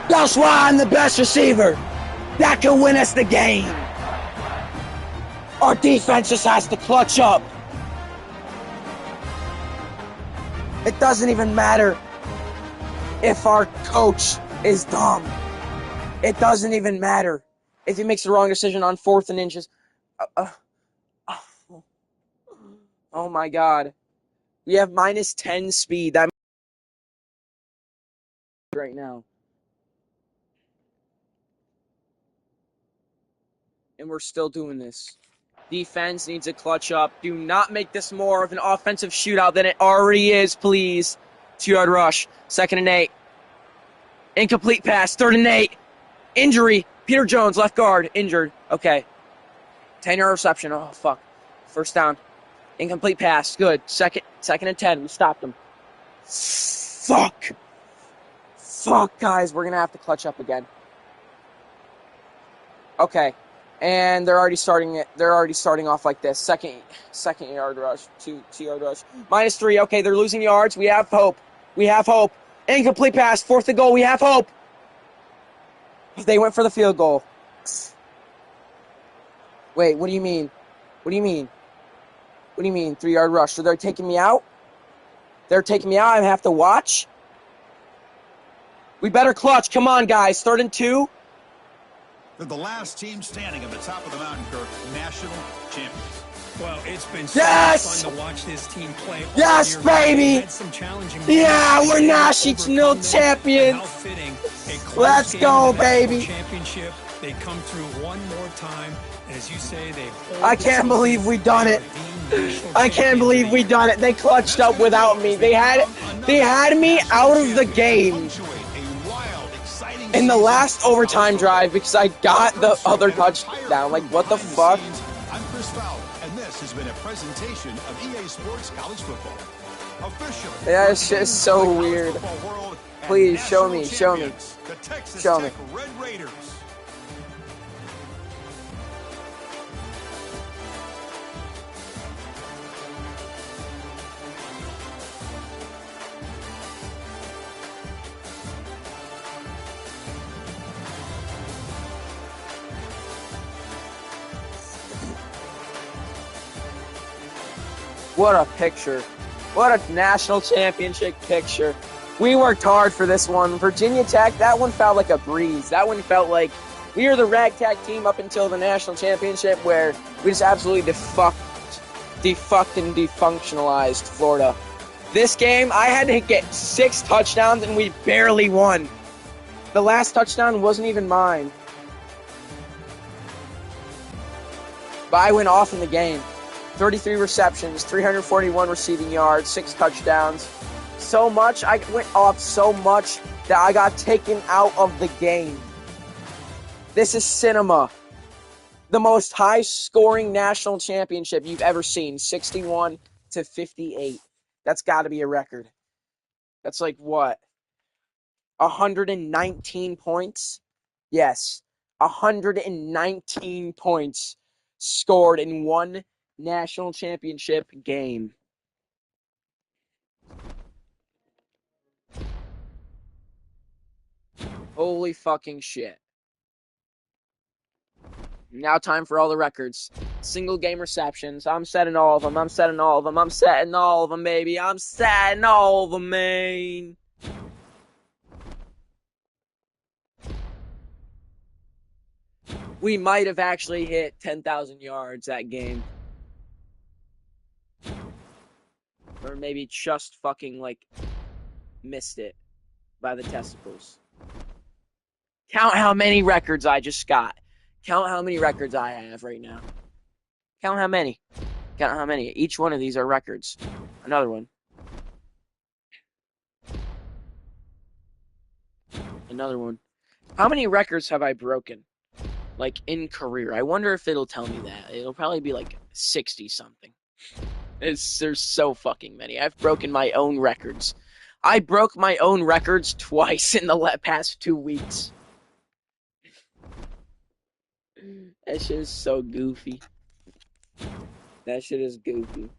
That's why I'm the best receiver. That can win us the game. Our defense just has to clutch up. It doesn't even matter if our coach is dumb. It doesn't even matter if he makes the wrong decision on 4th and inches. Oh my God. We have minus 10 speed. That right now. And we're still doing this. Defense needs to clutch up. Do not make this more of an offensive shootout than it already is, please. 2-yard rush. 2nd and 8. Incomplete pass. 3rd and 8. Injury. Peter Jones, left guard, injured. Okay. 10-yard reception. Oh, fuck. 1st down. Incomplete pass. Good. Second and 10. We stopped him. Fuck. Fuck, guys. We're going to have to clutch up again. Okay. And they're already starting it. They're already starting off like this. Second yard rush. 2-yard rush. -3. Okay, they're losing yards. We have hope. We have hope. Incomplete pass. 4th and goal. We have hope. They went for the field goal. Wait, what do you mean? What do you mean? What do you mean, 3-yard rush? So they're taking me out? They're taking me out? I have to watch? We better clutch. Come on, guys. 3rd and 2. They're the last team standing at the top of the mountain, Kirk. National champions. Well, it's been so Yes! fun to watch this team play. Yes, all year. baby! Had some challenging Yeah, games. we're They national overcome them. champions. How fitting. A close Let's game go, in the national baby. Championship. They come through one more time. As you say, they hold I the can't trophy. believe we done They it. are the national I can't champions believe of we the done it. They clutched up without me. They had me out of the game in the last overtime drive because I got the other touchdown. Like, what the fuck? I'm Chris Fowler, and this has been a presentation of EA Sports College Football. Officially, Yeah, it's just so college weird. football world and Please, show me, national show me. champions, the Texas Show me. Tech Red Raiders. What a picture. What a national championship picture. We worked hard for this one. Virginia Tech, that one felt like a breeze. That one felt like we were the ragtag team up until the national championship where we just absolutely defucked and defunctionalized Florida. This game, I had to get 6 touchdowns and we barely won. The last touchdown wasn't even mine. But I went off in the game. 33 receptions, 341 receiving yards, 6 touchdowns. So much, I went off so much that I got taken out of the game. This is cinema. The most high-scoring national championship you've ever seen, 61-58. That's got to be a record. That's like what? 119 points? Yes, 119 points scored in one national championship game. Holy fucking shit. Now time for all the records. Single game receptions. I'm setting all of them. I'm setting all of them. I'm setting all of them, baby. I'm setting all of them, man. We might have actually hit 10,000 yards that game. Or maybe just fucking, like, missed it by the testicles. Count how many records I just got. Count how many records I have right now. Count how many. Count how many. Each one of these are records. Another one. Another one. How many records have I broken? Like, in career? I wonder if it'll tell me that. It'll probably be like 60-something. There's so fucking many. I've broken my own records. I broke my own records twice in the past 2 weeks. That shit is so goofy. That shit is goofy.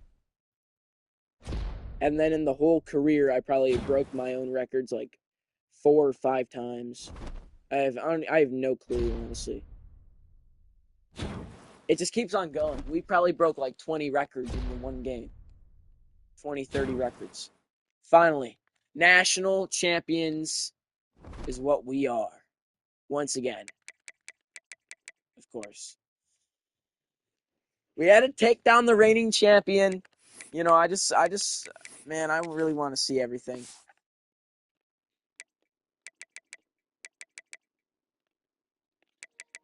And then in the whole career, I probably broke my own records like 4 or 5 times. I have no clue, honestly. It just keeps on going. We probably broke like 20 records in the one game. 20, 30 records. Finally, national champions is what we are. Once again. Of course. We had to take down the reigning champion. You know, man, I really want to see everything.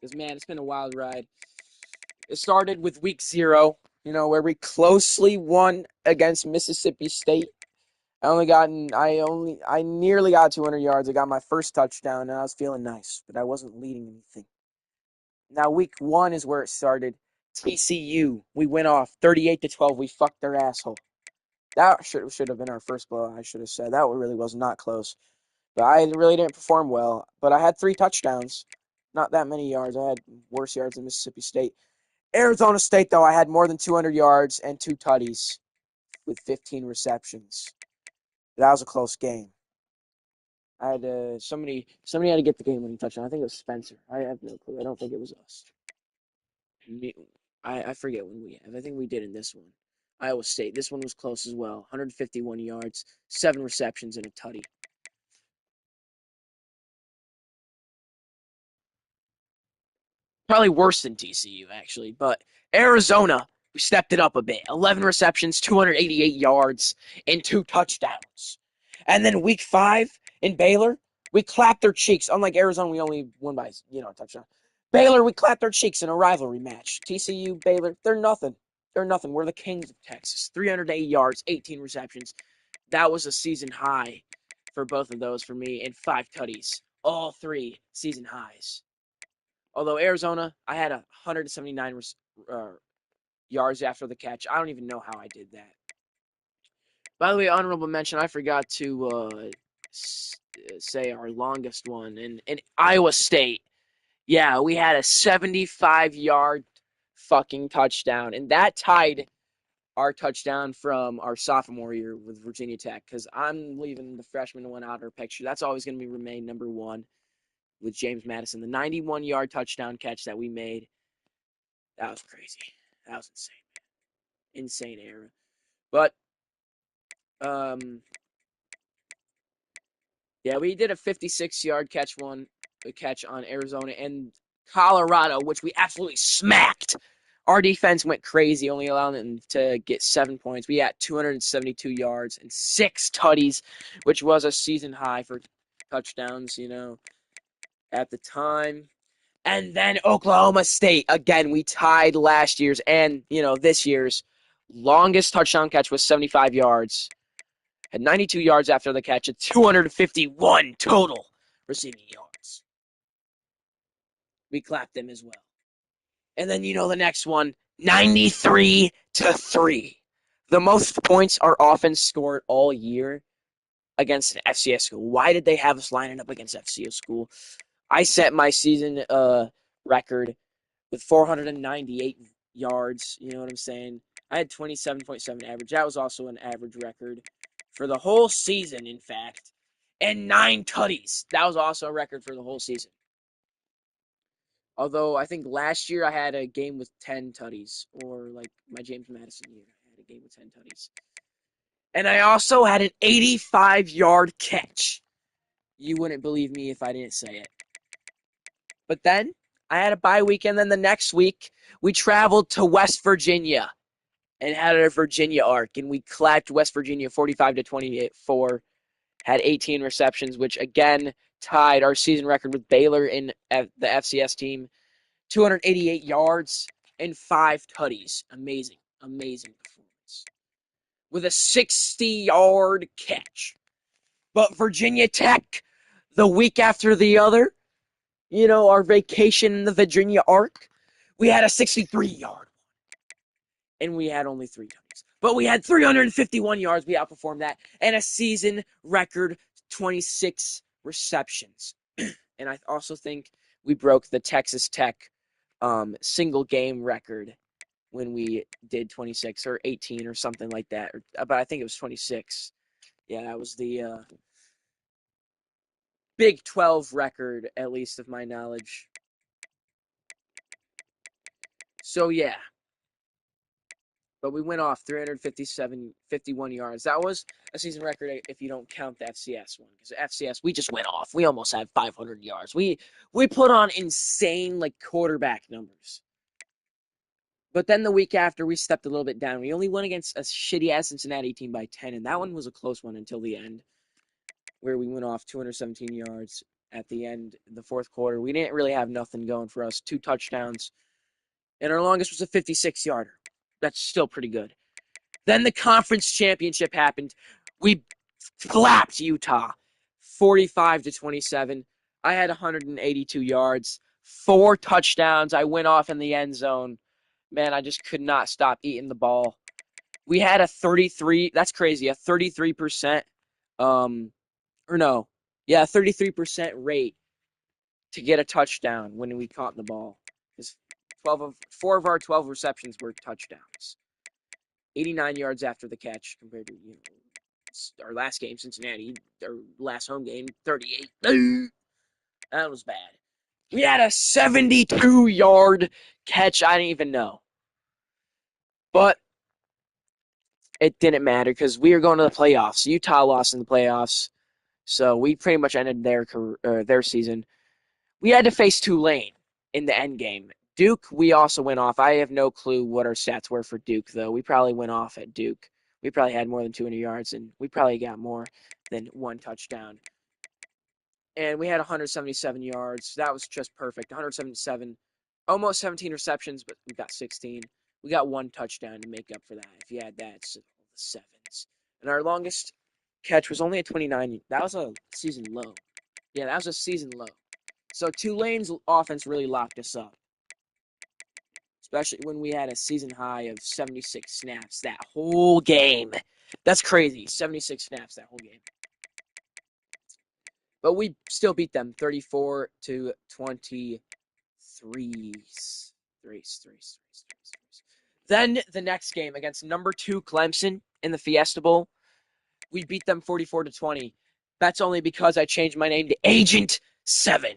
Because, man, it's been a wild ride. It started with week 0, you know, where we closely won against Mississippi State. I nearly got 200 yards. I got my first touchdown, and I was feeling nice, but I wasn't leading anything. Now, week 1 is where it started. TCU, we went off 38-12. We fucked their asshole. That should have been our first blow. I should have said that really was not close. But I really didn't perform well. But I had 3 touchdowns. Not that many yards. I had worse yards than Mississippi State. Arizona State, though, I had more than 200 yards and 2 tutties with 15 receptions. That was a close game. I had somebody had to get the game-winning touchdown. I think it was Spencer. I have no clue. I don't think it was us. I forget when we have. I think we did in this one. Iowa State. This one was close as well. 151 yards, 7 receptions, and a tutty. Probably worse than TCU, actually. But Arizona, we stepped it up a bit. 11 receptions, 288 yards, and 2 touchdowns. And then week 5 in Baylor, we clapped their cheeks. Unlike Arizona, we only won by, a touchdown. Baylor, we clapped their cheeks in a rivalry match. TCU, Baylor, they're nothing. They're nothing. We're the kings of Texas. 308 yards, 18 receptions. That was a season high for both of those for me, and 5 tutties. All 3 season highs. Although Arizona, I had 179 yards after the catch. I don't even know how I did that. By the way, honorable mention, I forgot to say our longest one. In Iowa State, yeah, we had a 75-yard fucking touchdown. And that tied our touchdown from our sophomore year with Virginia Tech. Because I'm leaving the freshman one out of our picture. That's always going to remain number 1. With James Madison, the 91-yard touchdown catch that we made. That was crazy. That was insane, man. Insane era. But, yeah, we did a 56-yard catch on Arizona and Colorado, which we absolutely smacked. Our defense went crazy, only allowing them to get 7 points. We had 272 yards and 6 tutties, which was a season high for touchdowns, at the time. And then Oklahoma State, again, we tied last year's and, this year's longest touchdown catch was 75 yards. Had 92 yards after the catch and 251 total receiving yards. We clapped them as well. And then, the next one, 93-3. The most points our offense scored all year against an FCS school. Why did they have us lining up against FCS school? I set my season record with 498 yards. You know what I'm saying? I had 27.7 average. That was also an average record for the whole season, in fact. And 9 tutties. That was also a record for the whole season. Although I think last year I had a game with 10 tutties. Or like my James Madison year, I had a game with 10 tutties. And I also had an 85-yard catch. You wouldn't believe me if I didn't say it. But then I had a bye week, and then the next week we traveled to West Virginia and had a Virginia arc, and we clapped West Virginia 45-24, had 18 receptions, which again tied our season record with Baylor in the FCS team, 288 yards and 5 tutties. Amazing performance. With a 60-yard catch. But Virginia Tech, the week after the other, our vacation in the Virginia arc, we had a 63-yard one. And we had only 3 tutties. But we had 351 yards. We outperformed that. And a season record 26 receptions. And I also think we broke the Texas Tech single game record when we did 26 or 18 or something like that. But I think it was 26. Yeah, that was the Big 12 record, at least of my knowledge. So, yeah. But we went off 51 yards. That was a season record if you don't count the FCS one. Because FCS, we just went off. We almost had 500 yards. We put on insane, quarterback numbers. But then the week after, we stepped a little bit down. We only won against a shitty-ass Cincinnati team by 10, and that one was a close one until the end, where we went off 217 yards at the end, the fourth quarter. We didn't really have nothing going for us. 2 touchdowns, and our longest was a 56-yarder. That's still pretty good. Then the conference championship happened. We flapped Utah 45-27. I had 182 yards, 4 touchdowns. I went off in the end zone. Man, I just could not stop eating the ball. We had a 33%, 33% rate to get a touchdown when we caught the ball. Because 4 of our 12 receptions were touchdowns. 89 yards after the catch compared to our last game, Cincinnati, our last home game, 38. That was bad. We had a 72-yard catch. I didn't even know. But it didn't matter because we were going to the playoffs. Utah lost in the playoffs, so we pretty much ended their season. We had to face Tulane in the end game. Duke, we also went off. I have no clue what our stats were for Duke, though. We probably went off at Duke. We probably had more than 200 yards, and we probably got more than 1 touchdown. And we had 177 yards. That was just perfect. 177, almost 17 receptions, but we got 16. We got 1 touchdown to make up for that. If you add that, it's the sevens. And our longest catch was only at 29. That was a season low. Yeah, that was a season low. So Tulane's offense really locked us up. Especially when we had a season high of 76 snaps that whole game. That's crazy. 76 snaps that whole game. But we still beat them 34-23. Then the next game against number 2 Clemson in the Fiesta Bowl, we beat them 44-20. That's only because I changed my name to Agent 7.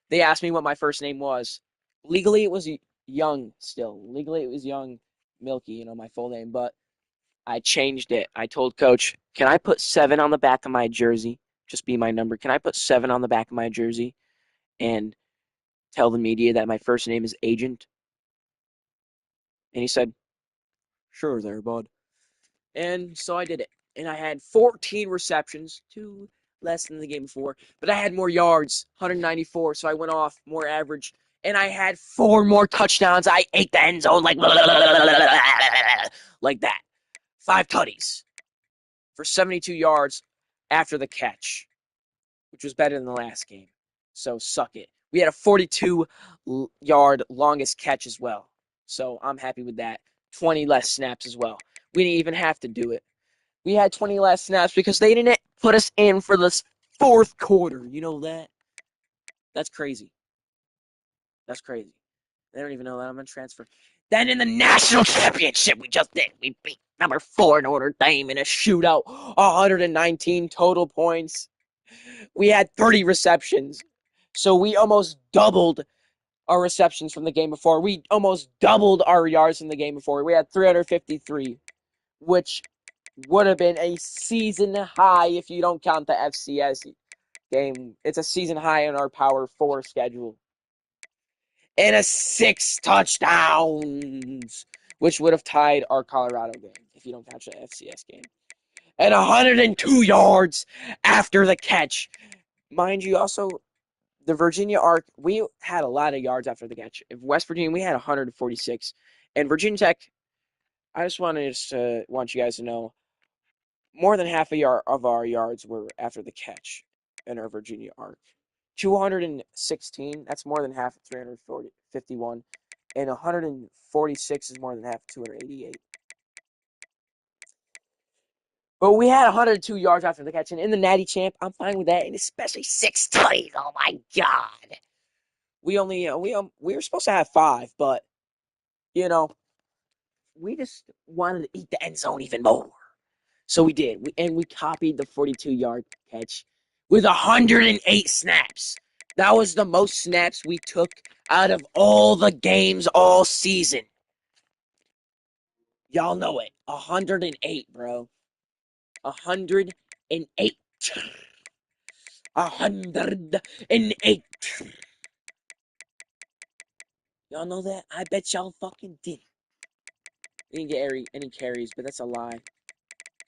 They asked me what my first name was. Legally, it was Young still. Legally, it was Young Milky, my full name. But I changed it. I told Coach, can I put 7 on the back of my jersey? Just be my number. Can I put 7 on the back of my jersey and tell the media that my first name is Agent? And he said, sure there, bud. And so I did it. And I had 14 receptions, 2 less than the game before. But I had more yards, 194, so I went off more average. And I had 4 more touchdowns. I ate the end zone like that. 5 tutties for 72 yards after the catch, which was better than the last game. So suck it. We had a 42-yard longest catch as well. So I'm happy with that. 20 less snaps as well. We didn't even have to do it. We had 20 less snaps because they didn't put us in for the 4th quarter. You know that? That's crazy. That's crazy. They don't even know that I'm on transfer. Then in the national championship we just did, we beat number 4 Notre Dame in a shootout. 119 total points. We had 30 receptions. So we almost doubled our receptions from the game before. We almost doubled our yards from the game before. We had 353, which would have been a season high if you don't count the FCS game. It's a season high in our Power 4 schedule. And a 6 touchdowns, which would have tied our Colorado game if you don't count the FCS game. And 102 yards after the catch. Mind you, also, the Virginia Arc, we had a lot of yards after the catch. West Virginia, we had 146. And Virginia Tech, I just want you guys to know, more than half of our yards were after the catch in our Virginia Arc. 216, that's more than half of 351. And 146 is more than half of 288. But we had 102 yards after the catch, and in the Natty Champ, I'm fine with that, and especially 6 tutties. Oh my god! We were supposed to have 5, but you know, we just wanted to eat the end zone even more. So we did. We copied the 42-yard catch with 108 snaps. That was the most snaps we took out of all the games all season. Y'all know it. 108, bro. 108. 108. Y'all know that? I bet y'all fucking did. We didn't get any carries, but that's a lie.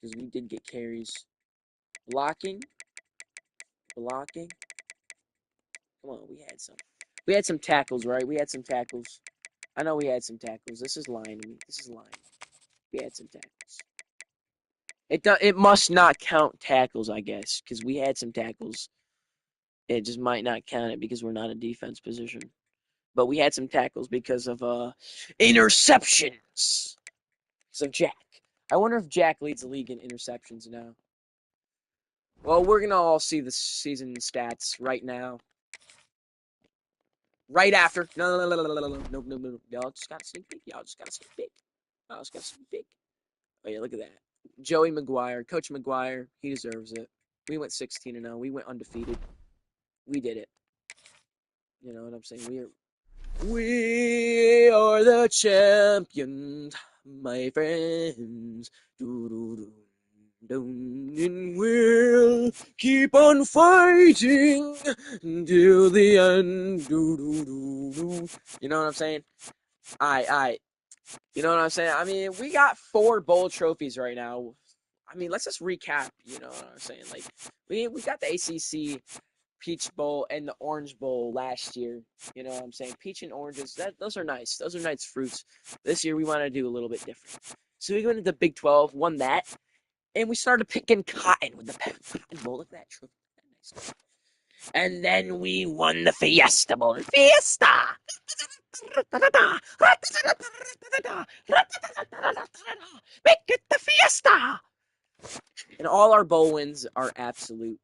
Because we did get carries. Blocking. Blocking. Come on, we had some. We had some tackles, right? We had some tackles. I know we had some tackles. This is lying to me. This is lying. We had some tackles. It must not count tackles, I guess, because we had some tackles. It just might not count it because we're not a defense position. But we had some tackles because of interceptions. So Jack. I wonder if Jack leads the league in interceptions now. Well, we're gonna all see the season stats right now. Right after. No. Y'all just got a sneak peek. Y'all just got a sneak peek. Oh yeah, look at that. Joey McGuire, Coach McGuire, he deserves it. We went 16-0. We went undefeated. We did it. You know what I'm saying? We are the champions, my friends. And we'll keep on fighting till the end. You know what I'm saying? Alright. You know what I'm saying? I mean, we got 4 bowl trophies right now. I mean, let's just recap. You know what I'm saying? Like, we got the ACC Peach Bowl and the Orange Bowl last year. You know what I'm saying? Peach and oranges, those are nice. Those are nice fruits. This year we want to do a little bit different. So we went into the Big 12, won that, and we started picking cotton with the Cotton Bowl. Look at that trophy. Nice. And then we won the Fiesta Bowl. Fiesta! Make it the Fiesta! And all our bowl wins are absolute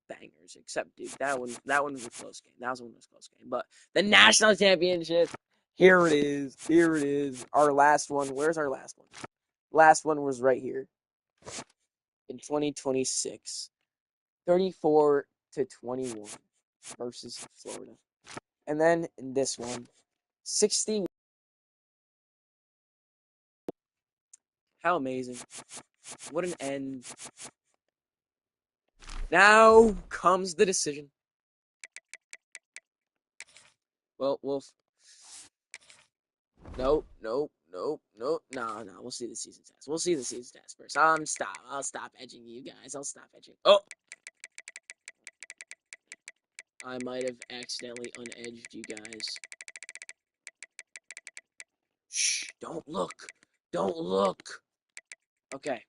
bangers, except Duke. That one was a close game. That was one was a close game. But the national championship, here it is. Here it is. Our last one. Where's our last one? Last one was right here. In 2026. 34-21 versus Florida. And then in this one, 60. How amazing. What an end. Now comes the decision. Well, Nope. No. We'll see the season test. We'll see the season test first. I'll stop edging you guys. I'll stop edging. Oh! I might have accidentally unedged you guys. Shh! Don't look! Don't look! Okay.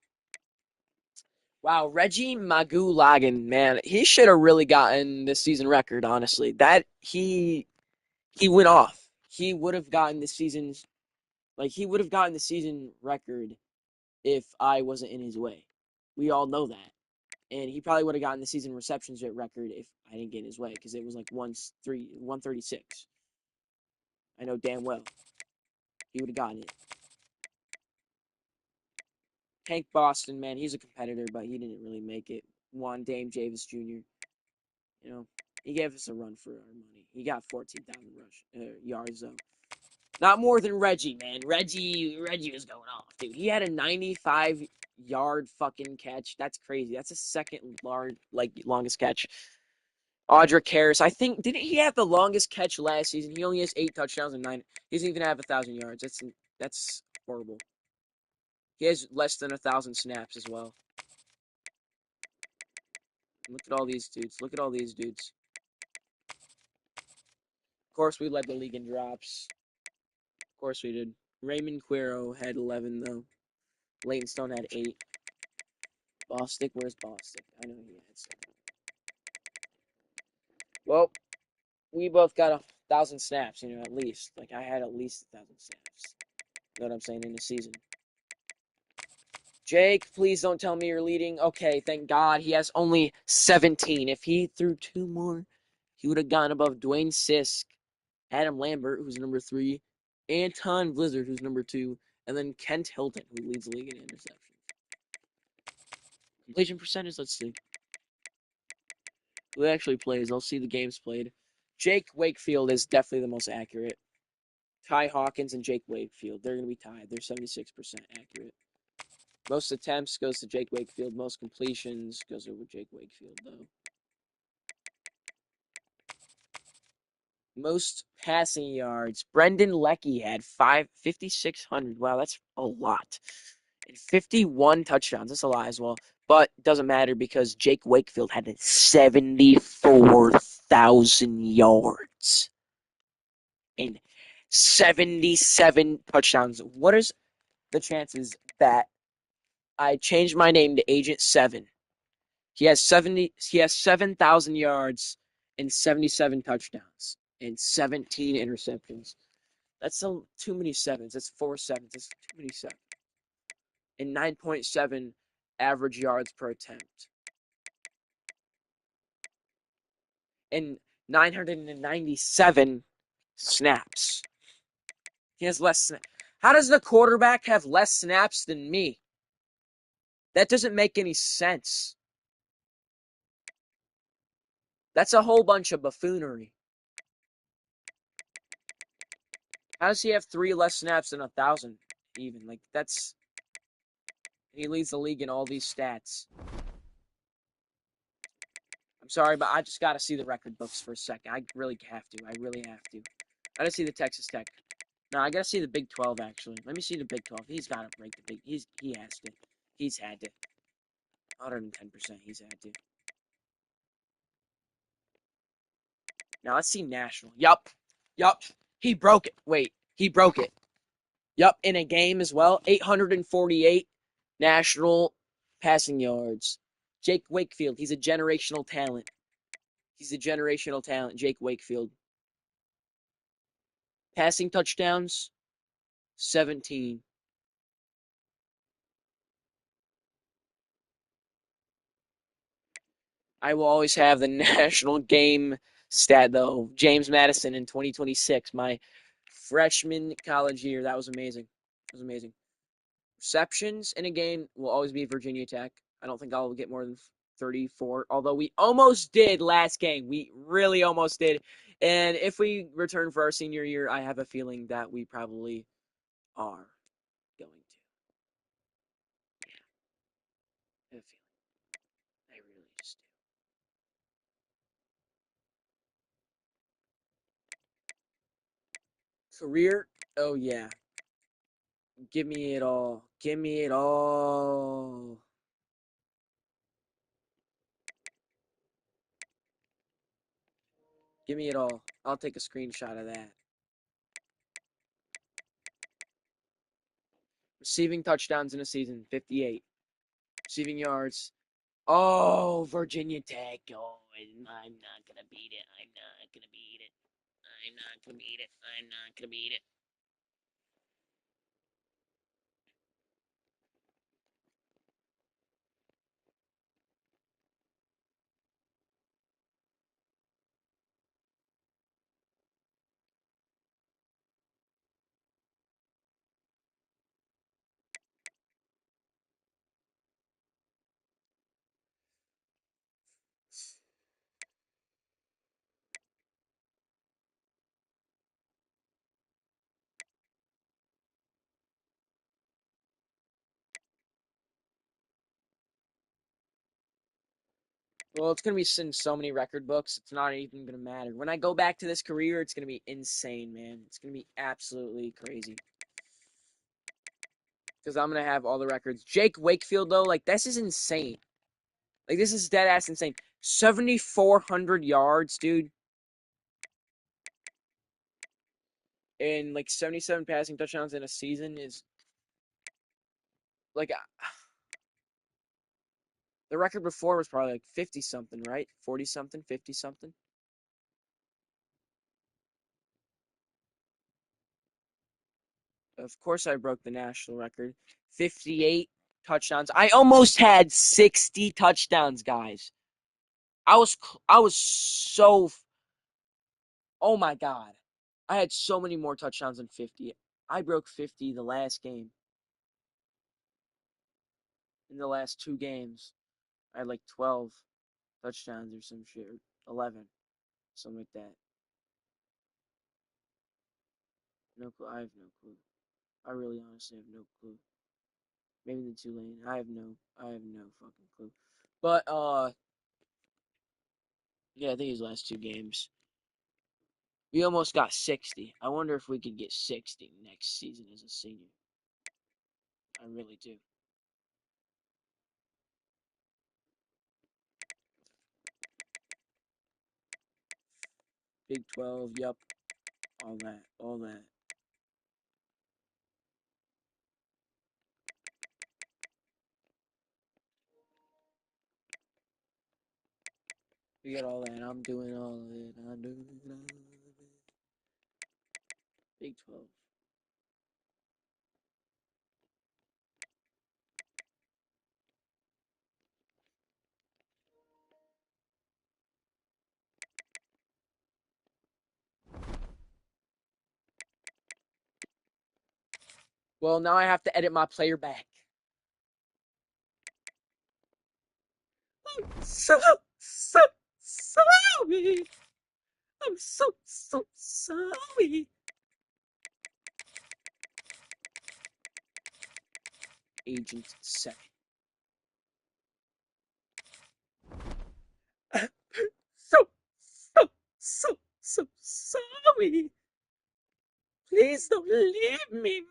Wow, Reggie Magulagan, man, he should have really gotten this season record, honestly. That he went off. He would have gotten the season record if I wasn't in his way. We all know that. And he probably would have gotten the season receptions rate record if I didn't get in his way, because it was like 136. I know damn well. He would have gotten it. Hank Boston, man, he's a competitor, but he didn't really make it. Won Dame Javis Jr. You know, he gave us a run for our money. He got 14,000 yards, though. Not more than Reggie, man. Reggie was going off, dude. He had a 95-yard fucking catch. That's crazy. That's a second longest catch. Audric Harris, I think, didn't he have the longest catch last season? He only has 8 touchdowns and 9. He doesn't even have 1,000 yards. That's horrible. He has less than 1,000 snaps as well. Look at all these dudes. Of course, we led the league in drops. Of course, we did. Raymond Quero had 11, though. Leighton Stone had 8. Bostic, where's Bostic? I know he had some. Well, we both got 1,000 snaps, at least. I had at least 1,000 snaps. You know what I'm saying? In a season. Jake, please don't tell me you're leading. Okay, thank God. He has only 17. If he threw 2 more, he would have gone above Dwayne Sisk, Adam Lambert, who's number 3, Anton Blizzard, who's number 2, and then Kent Hilton, who leads the league in interceptions. Completion percentage, let's see. Who actually plays? I'll see the games played. Jake Wakefield is definitely the most accurate. Ty Hawkins and Jake Wakefield, they're going to be tied. They're 76% accurate. Most attempts goes to Jake Wakefield. Most completions goes over Jake Wakefield, though. Most passing yards. Brendan Leckie had 5,600. Wow, that's a lot. And 51 touchdowns. That's a lot as well. But it doesn't matter because Jake Wakefield had 74,000 yards and 77 touchdowns. What is the chances that I changed my name to Agent 7? He has 7,000 yards and 77 touchdowns and 17 interceptions. That's too many sevens. That's 4 sevens. That's too many sevens. And 9.7 average yards per attempt. And 997 snaps. He has less snaps. How does the quarterback have less snaps than me? That doesn't make any sense. That's a whole bunch of buffoonery. How does he have 3 less snaps than 1,000 even? Like, that's... He leads the league in all these stats. I'm sorry, but I just got to see the record books for a second. I really have to. I really have to. I got to see the Texas Tech. No, I got to see the Big 12, actually. Let me see the Big 12. He's got to break the Big... He has to. He's had to. 110%. He's had to. Now, let's see national. Yup. He broke it. Wait. He broke it. Yup. In a game as well. 848 national passing yards. Jake Wakefield. He's a generational talent. Jake Wakefield. Passing touchdowns, 17. I will always have the national game stat, though. James Madison in 2026, my freshman college year. That was amazing. Receptions in a game will always be Virginia Tech. I don't think I'll get more than 34, although we almost did last game. We really almost did. And if we return for our senior year, I have a feeling that we probably are going to. Yeah, I have a feeling. I really just do. Career? Oh, yeah. Give me it all. Give me it all. Give me it all. I'll take a screenshot of that. Receiving touchdowns in a season, 58. Receiving yards. Oh, Virginia Tech. Oh, I'm not going to beat it. I'm not going to beat it. I'm not going to beat it. I'm not going to beat it. Well, it's going to be in so many record books, it's not even going to matter. When I go back to this career, it's going to be insane, man. It's going to be absolutely crazy. Because I'm going to have all the records. Jake Wakefield, though, like, this is insane. Like, this is dead-ass insane. 7,400 yards, dude. And, like, 77 passing touchdowns in a season is... Like, the record before was probably, like, 50-something, right? 40-something, 50-something. Of course I broke the national record. 58 touchdowns. I almost had 60 touchdowns, guys. I was so, oh my God. I had so many more touchdowns than 50. I broke 50 the last game. In the last 2 games, I had like 12 touchdowns or some shit, or 11, something like that. No clue. I have no clue. I really honestly have no clue. Maybe the Tulane. I have no fucking clue. But yeah, I think his last 2 games. We almost got 60. I wonder if we could get 60 next season as a senior. I really do. Big 12, yup. All that, all that. We got all that. I'm doing all of it. I'm doing all of it. Big 12. Well, now I have to edit my player back. I'm so sorry. I'm so sorry. Agent 7. So, sorry. Please don't leave me.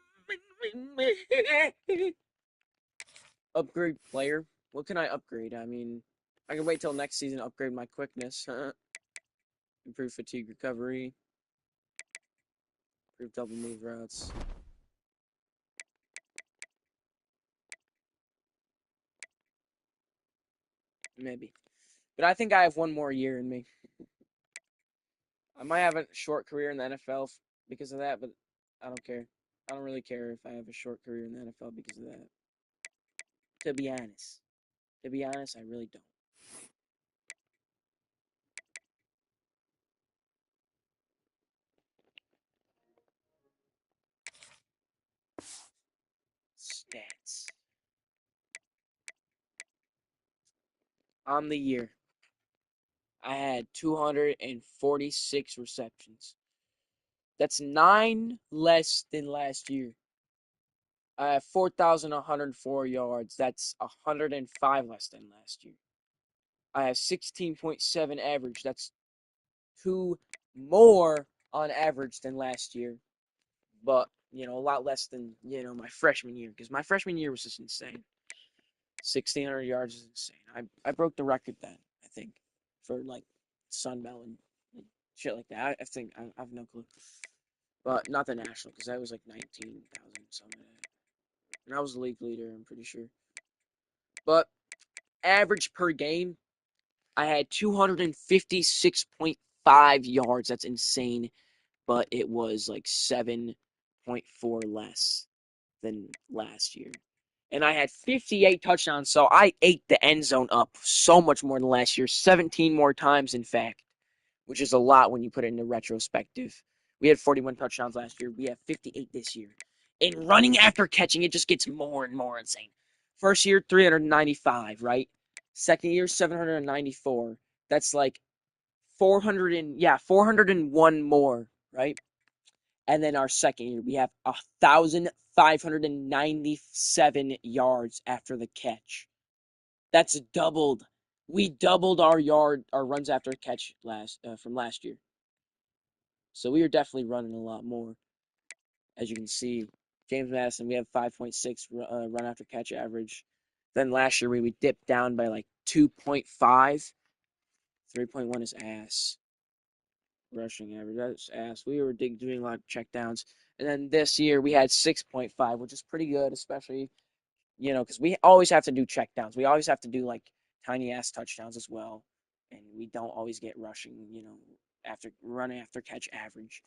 Upgrade player. What can I upgrade? I mean, I can wait till next season to upgrade my quickness. Improve fatigue recovery. Improve double move routes. Maybe. But I think I have 1 more year in me. I might have a short career in the NFL because of that, but I don't care. I don't really care if I have a short career in the NFL because of that. To be honest. To be honest, I really don't. Stats. On the year, I had 246 receptions. That's 9 less than last year. I have 4,104 yards. That's 105 less than last year. I have 16.7 average. That's 2 more on average than last year. But, a lot less than, my freshman year. Because my freshman year was just insane. 1,600 yards is insane. I broke the record then, I think, for, like, Sunbelt and shit like that. I think, I have no clue. But not the national, because that was like 19,000 something like that. And I was the league leader, I'm pretty sure. But average per game, I had 256.5 yards. That's insane. But it was like 7.4 less than last year. And I had 58 touchdowns, so I ate the end zone up so much more than last year. 17 more times, in fact, which is a lot when you put it into retrospective. We had 41 touchdowns last year. We have 58 this year. In running after catching, it just gets more and more insane. First year, 395, right? Second year, 794. That's like 401 more, right? And then our second year, we have 1,597 yards after the catch. That's doubled. We doubled our runs after catch from last year. So we are definitely running a lot more. As you can see, James Madison, we have 5.6 run after catch average. Then last year we dipped down by like 2.5. 3.1 is ass. Rushing average, that's ass. We were doing a lot of checkdowns. And then this year we had 6.5, which is pretty good, especially, because we always have to do checkdowns. We always have to do like tiny ass touchdowns as well. And we don't always get rushing, after running after catch average.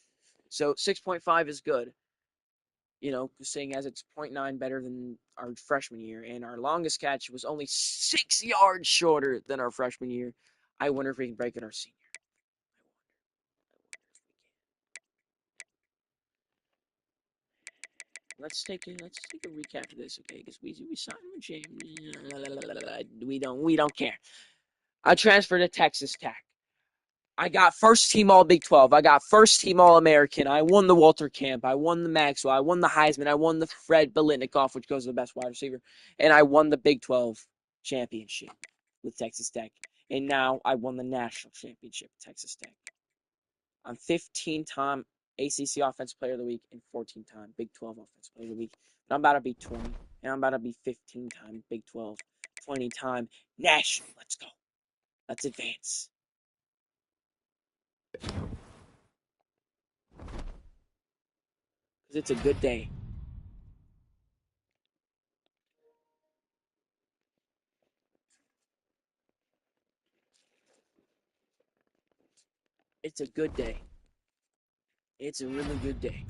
So 6.5 is good. seeing as it's 0.9 better than our freshman year, and our longest catch was only 6 yards shorter than our freshman year. I wonder if we can break it our senior. Let's take a recap of this, okay? Because we signed with James. We don't care. I transferred to Texas Tech. I got first team All Big 12. I got first team All American. I won the Walter Camp. I won the Maxwell. I won the Heisman. I won the Fred Biletnikoff, which goes to the best wide receiver. And I won the Big 12 championship with Texas Tech. And now I won the national championship with Texas Tech. I'm 15-time ACC Offensive Player of the Week and 14-time Big 12 Offensive Player of the Week. And I'm about to be 20. And I'm about to be 15-time Big 12, 20-time national. Let's go. Let's advance. Because it's a good day. It's a good day. It's a really good day.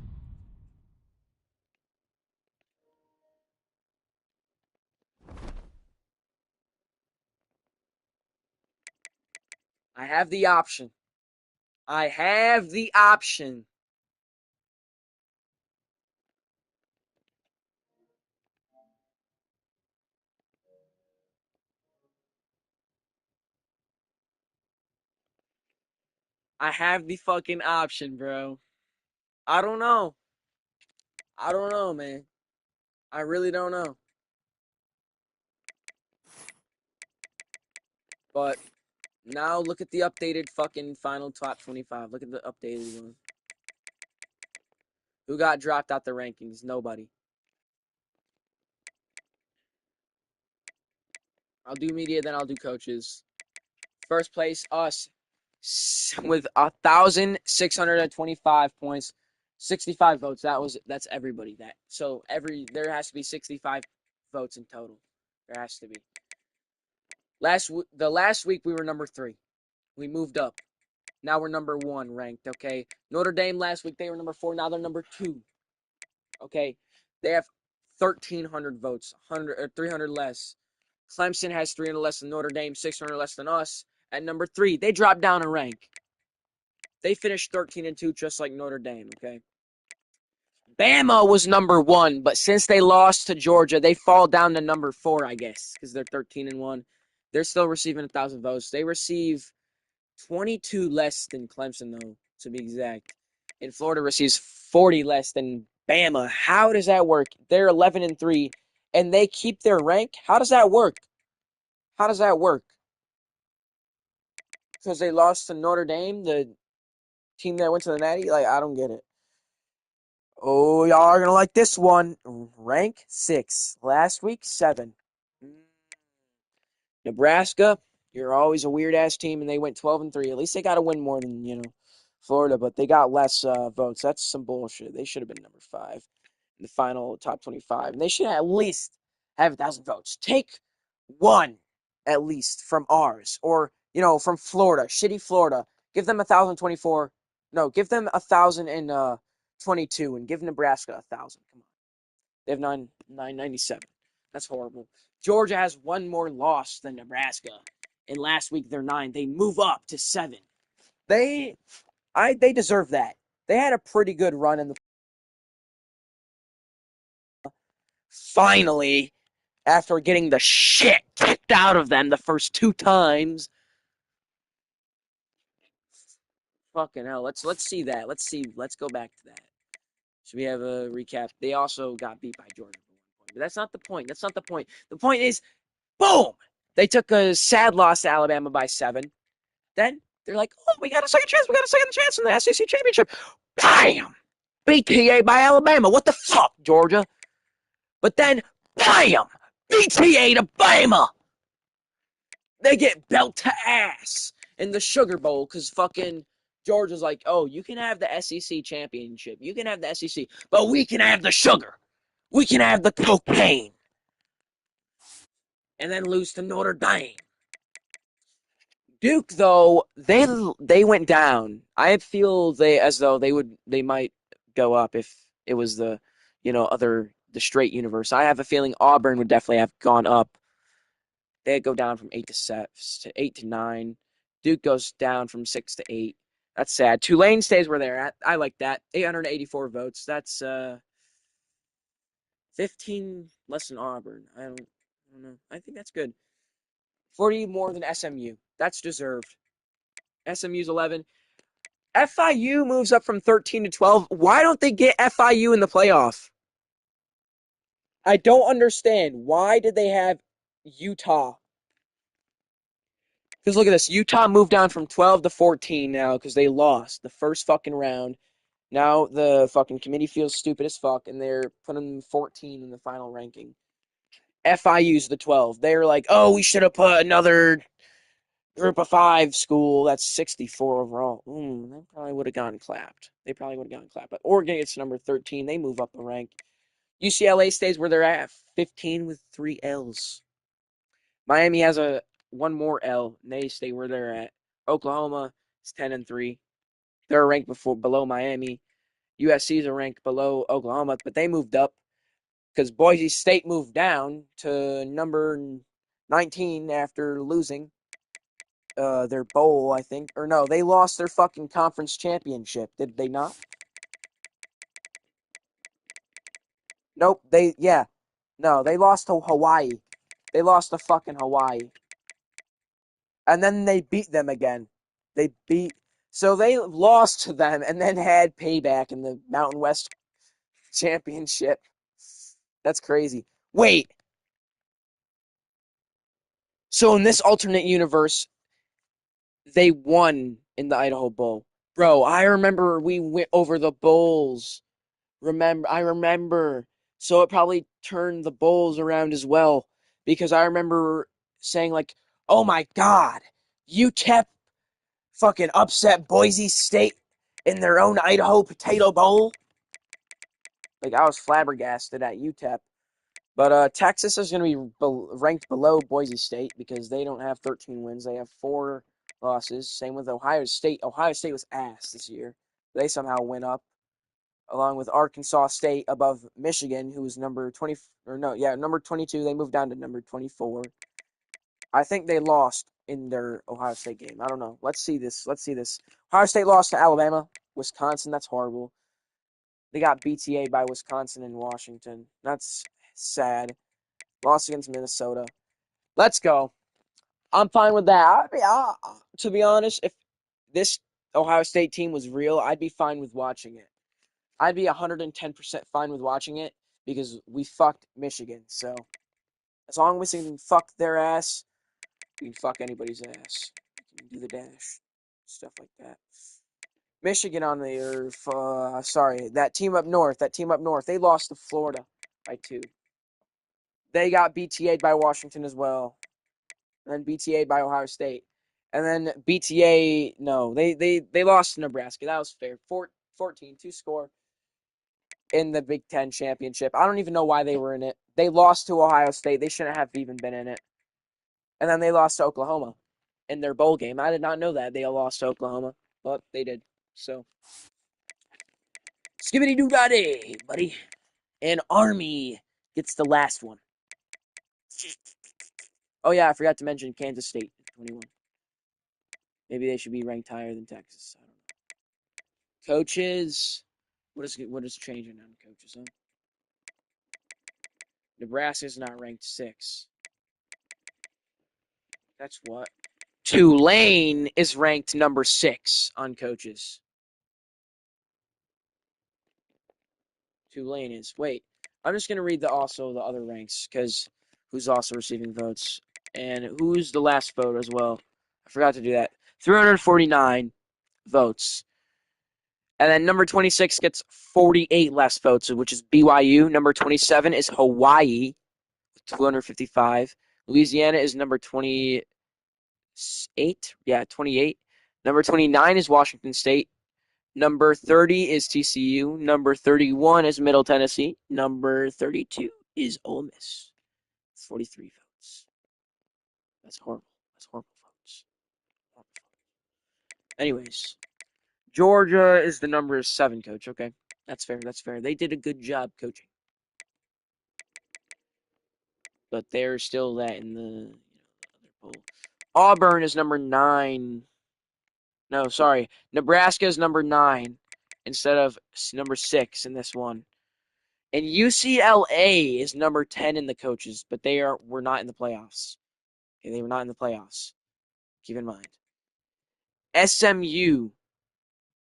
I have the option. I have the option. I have the fucking option, bro. I don't know. I don't know, man. I really don't know. But now look at the updated fucking final top 25. Look at the updated one. Who got dropped out the rankings? Nobody. I'll do media, then I'll do coaches. First place, us, with 1,625 points, 65 votes. That's everybody. There has to be 65 votes in total. There has to be. The last week we were number 3. We moved up. Now we're number 1 ranked. Okay. Notre Dame last week they were number 4. Now they're number 2. Okay. They have 1,300 votes, 300 less. Clemson has 300 less than Notre Dame, 600 less than us. At number 3, they dropped down a rank. They finished 13-2, just like Notre Dame. Okay. Bama was number 1, but since they lost to Georgia, they fall down to number 4, I guess, because they're 13-1. They're still receiving 1,000 votes. They receive 22 less than Clemson, though, to be exact. And Florida receives 40 less than Bama. How does that work? They're 11-3, and they keep their rank. How does that work? How does that work? Because they lost to Notre Dame, the team that went to the Natty? Like, I don't get it. Oh, y'all are going to like this one. Rank 6. Last week, 7. Nebraska, you're always a weird-ass team, and they went 12-3. At least they got to win more than, Florida, but they got less votes. That's some bullshit. They should have been number 5 in the final top 25. And they should at least have 1,000 votes. Take one, at least, from ours. Or, from Florida. Shitty Florida. Give them 1,024. No, give them 1,022 and give Nebraska 1,000. Come on. They have 997. That's horrible. Georgia has one more loss than Nebraska. And last week they're 9. They move up to 7. They deserve that. They had a pretty good run in the finally after getting the shit kicked out of them the first 2 times. Fucking hell. Let's see that. Let's go back to that. Should we have a recap? They also got beat by Georgia for 1 point. But that's not the point. That's not the point. The point is, boom! They took a sad loss to Alabama by 7. Then they're like, oh, we got a second chance. We got a second chance in the SEC championship. Bam! BTA by Alabama. What the fuck, Georgia? But then, bam! BTA to Bama! They get belt to ass in the Sugar Bowl because fucking Georgia's like, oh, you can have the SEC championship. You can have the SEC, but we can have the sugar. We can have the cocaine. And then lose to Notre Dame. Duke, though, they went down. I feel they might go up if it was the the straight universe. I have a feeling Auburn would definitely have gone up. They'd go down from 8 to 9. Duke goes down from 6 to 8. That's sad. Tulane stays where they're at. I like that. 884 votes. That's 15 less than Auburn. I don't know. I think that's good. 40 more than SMU. That's deserved. SMU's 11. FIU moves up from 13 to 12. Why don't they get FIU in the playoff? I don't understand. Why did they have Utah? Because look at this. Utah moved down from 12 to 14 now because they lost the first fucking round. Now the fucking committee feels stupid as fuck, and they're putting them 14 in the final ranking. FIU's the 12. They're like, oh, we should have put another group of 5 school. That's 64 overall. They probably would have gotten clapped. But Oregon gets number 13. They move up a rank. UCLA stays where they're at, 15 with 3 L's. Miami has one more L, and they stay where they're at. Oklahoma is 10 and 3. They're ranked below Miami. USC is a rank below Oklahoma, but they moved up because Boise State moved down to number 19 after losing their bowl, I think. Or no, they lost their fucking conference championship. Did they not? Nope. No, they lost to Hawaii. They lost to fucking Hawaii. And then they beat them again. So they lost to them and then had payback in the Mountain West Championship. That's crazy. Wait. So in this alternate universe, they won in the Idaho Bowl. Bro, I remember we went over the bowls. I remember. So it probably turned the bowls around as well. Because I remember saying like, oh my God, UTEP fucking upset Boise State in their own Idaho Potato Bowl. Like, I was flabbergasted at UTEP. But Texas is going to be ranked below Boise State because they don't have 13 wins. They have 4 losses. Same with Ohio State. Ohio State was ass this year. They somehow went up, along with Arkansas State above Michigan, who was number 22. They moved down to number 24. I think they lost in their Ohio State game. I don't know. Let's see this. Ohio State lost to Alabama. Wisconsin, that's horrible. They got BTA by Wisconsin and Washington. That's sad. Lost against Minnesota. Let's go. I'm fine with that. To be honest, if this Ohio State team was real, I'd be fine with watching it. I'd be 110% fine with watching it because we fucked Michigan. So as long as we can fuck their ass, we can fuck anybody's ass. We can do the dash. Stuff like that. Michigan on the that team up north. They lost to Florida by 2. They got BTA'd by Washington as well. And then BTA'd by Ohio State. And then they lost to Nebraska. That was fair. 14, 2 score in the Big Ten championship. I don't even know why they were in it. They lost to Ohio State. They shouldn't have even been in it. And then they lost to Oklahoma in their bowl game. I did not know that they all lost to Oklahoma, but they did. So, skibbity doo dah day, buddy. And Army gets the last one. Oh yeah, I forgot to mention Kansas State 21. Maybe they should be ranked higher than Texas. I don't know. Coaches. What is changing on coaches? Huh? Nebraska's not ranked 6. That's what. Tulane is ranked number 6 on coaches. Tulane is. Wait, I'm just gonna read the other ranks because who's also receiving votes and who's the last vote as well. I forgot to do that. 349 votes. And then number 26 gets 48 less votes, which is BYU. Number 27 is Hawaii with 255. Louisiana is number 28. Yeah, 28. Number 29 is Washington State. Number 30 is TCU. Number 31 is Middle Tennessee. Number 32 is Ole Miss. 43 votes. That's horrible. That's horrible votes. Anyways, Georgia is the number 7 coach. Okay, that's fair. They did a good job coaching. but they're still that in the other poll. Auburn is number 9. No, sorry. Nebraska is number 9 instead of number 6 in this one. And UCLA is number 10 in the coaches, but were not in the playoffs. Okay, they were not in the playoffs. Keep in mind. SMU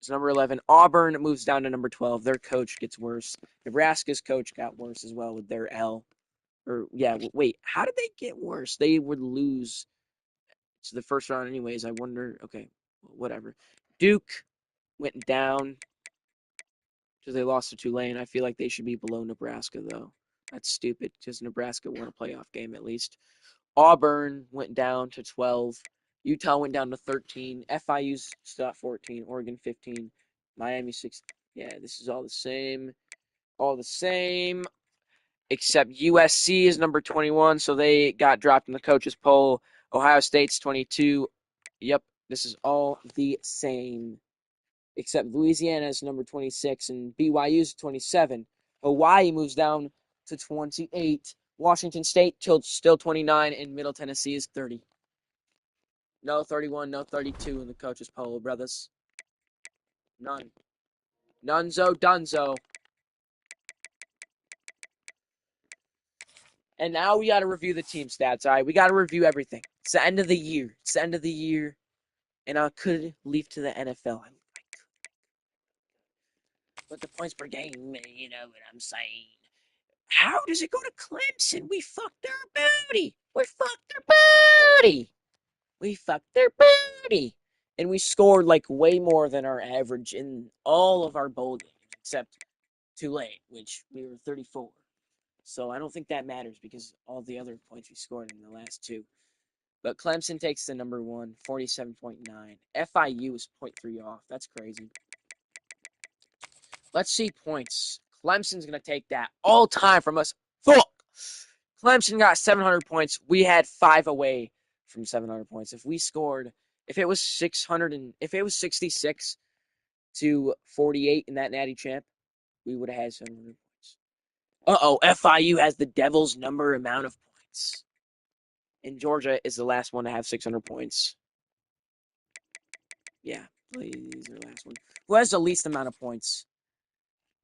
is number 11. Auburn moves down to number 12. Their coach gets worse. Nebraska's coach got worse as well with their L. Or, yeah, wait. How did they get worse? They would lose to the first round anyways. I wonder. Okay, whatever. Duke went down because they lost to Tulane. I feel like they should be below Nebraska, though. That's stupid because Nebraska won a playoff game at least. Auburn went down to 12. Utah went down to 13. FIU's still at 14. Oregon 15. Miami 6. Yeah, this is all the same. All the same. Except USC is number 21, so they got dropped in the coaches poll. Ohio State's 22. Yep, this is all the same. Except Louisiana is number 26 and BYU's 27. Hawaii moves down to 28. Washington State still 29, and Middle Tennessee is 30. No 31, no 32 in the coaches poll, brothers. None. Nunzo Dunzo. And now we got to review the team stats, all right? We got to review everything. It's the end of the year. It's the end of the year. And I could leave to the NFL. But the points per game, you know what I'm saying. How does it go to Clemson? We fucked their booty. We fucked their booty. We fucked their booty. And we scored like way more than our average in all of our bowl games, except Tulane, which we were 34. So I don't think that matters because all the other points we scored in the last two. But Clemson takes the number 1, 47.9. FIU is 0.3 off. That's crazy. Let's see points. Clemson's going to take that all time from us. Fuck! Clemson got 700 points. We had 5 away from 700 points. If it was 66 to 48 in that natty champ, we would have had 700 points. Uh-oh, FIU has the devil's amount of points. And Georgia is the last one to have 600 points. Yeah, please, their last one. Who has the least amount of points?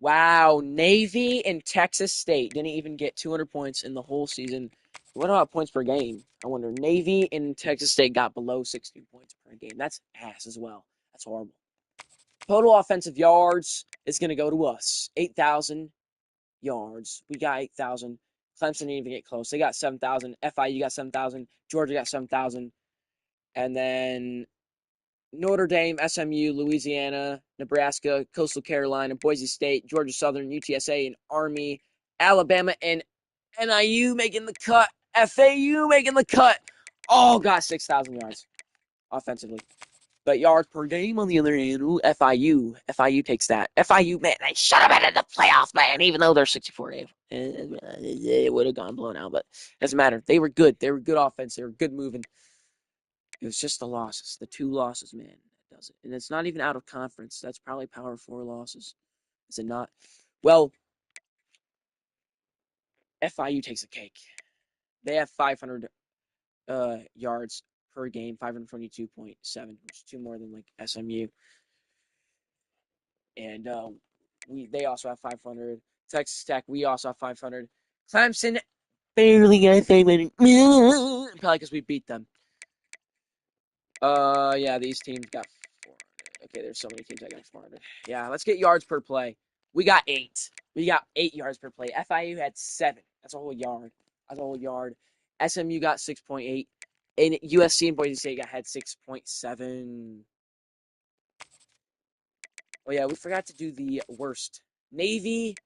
Wow, Navy and Texas State didn't even get 200 points in the whole season. What about points per game? I wonder. Navy and Texas State got below 60 points per game. That's ass as well. That's horrible. Total offensive yards is going to go to us. 8,000 yards. We got 8,000. Clemson didn't even get close. They got 7,000. FIU got 7,000. Georgia got 7,000. And then Notre Dame, SMU, Louisiana, Nebraska, Coastal Carolina, Boise State, Georgia Southern, UTSA, and Army, Alabama, and NIU making the cut. FAU making the cut. All got 6,000 yards offensively. But yards per game, on the other hand, FIU takes that. FIU, man, they should have been in the playoffs, man, even though they're 64. It would have gone blown out, but it doesn't matter. They were good. They were good offense. They were good moving. It was just the losses. The 2 losses, man, that does it. And it's not even out of conference. That's probably Power 4 losses. Is it not? Well, FIU takes a cake. They have 500 yards per game, 522.7, which is 2 more than like SMU. And they also have 500. Texas Tech, we also have 500. Clemson barely got 500. Probably because we beat them. Yeah, these teams got 400. Okay, there's so many teams that got 400. Yeah, let's get yards per play. We got 8. We got 8 yards per play. FIU had 7. That's a whole yard. That's a whole yard. SMU got 6.8. And USC and Boise State had 6.7. Oh, yeah, we forgot to do the worst. Navy,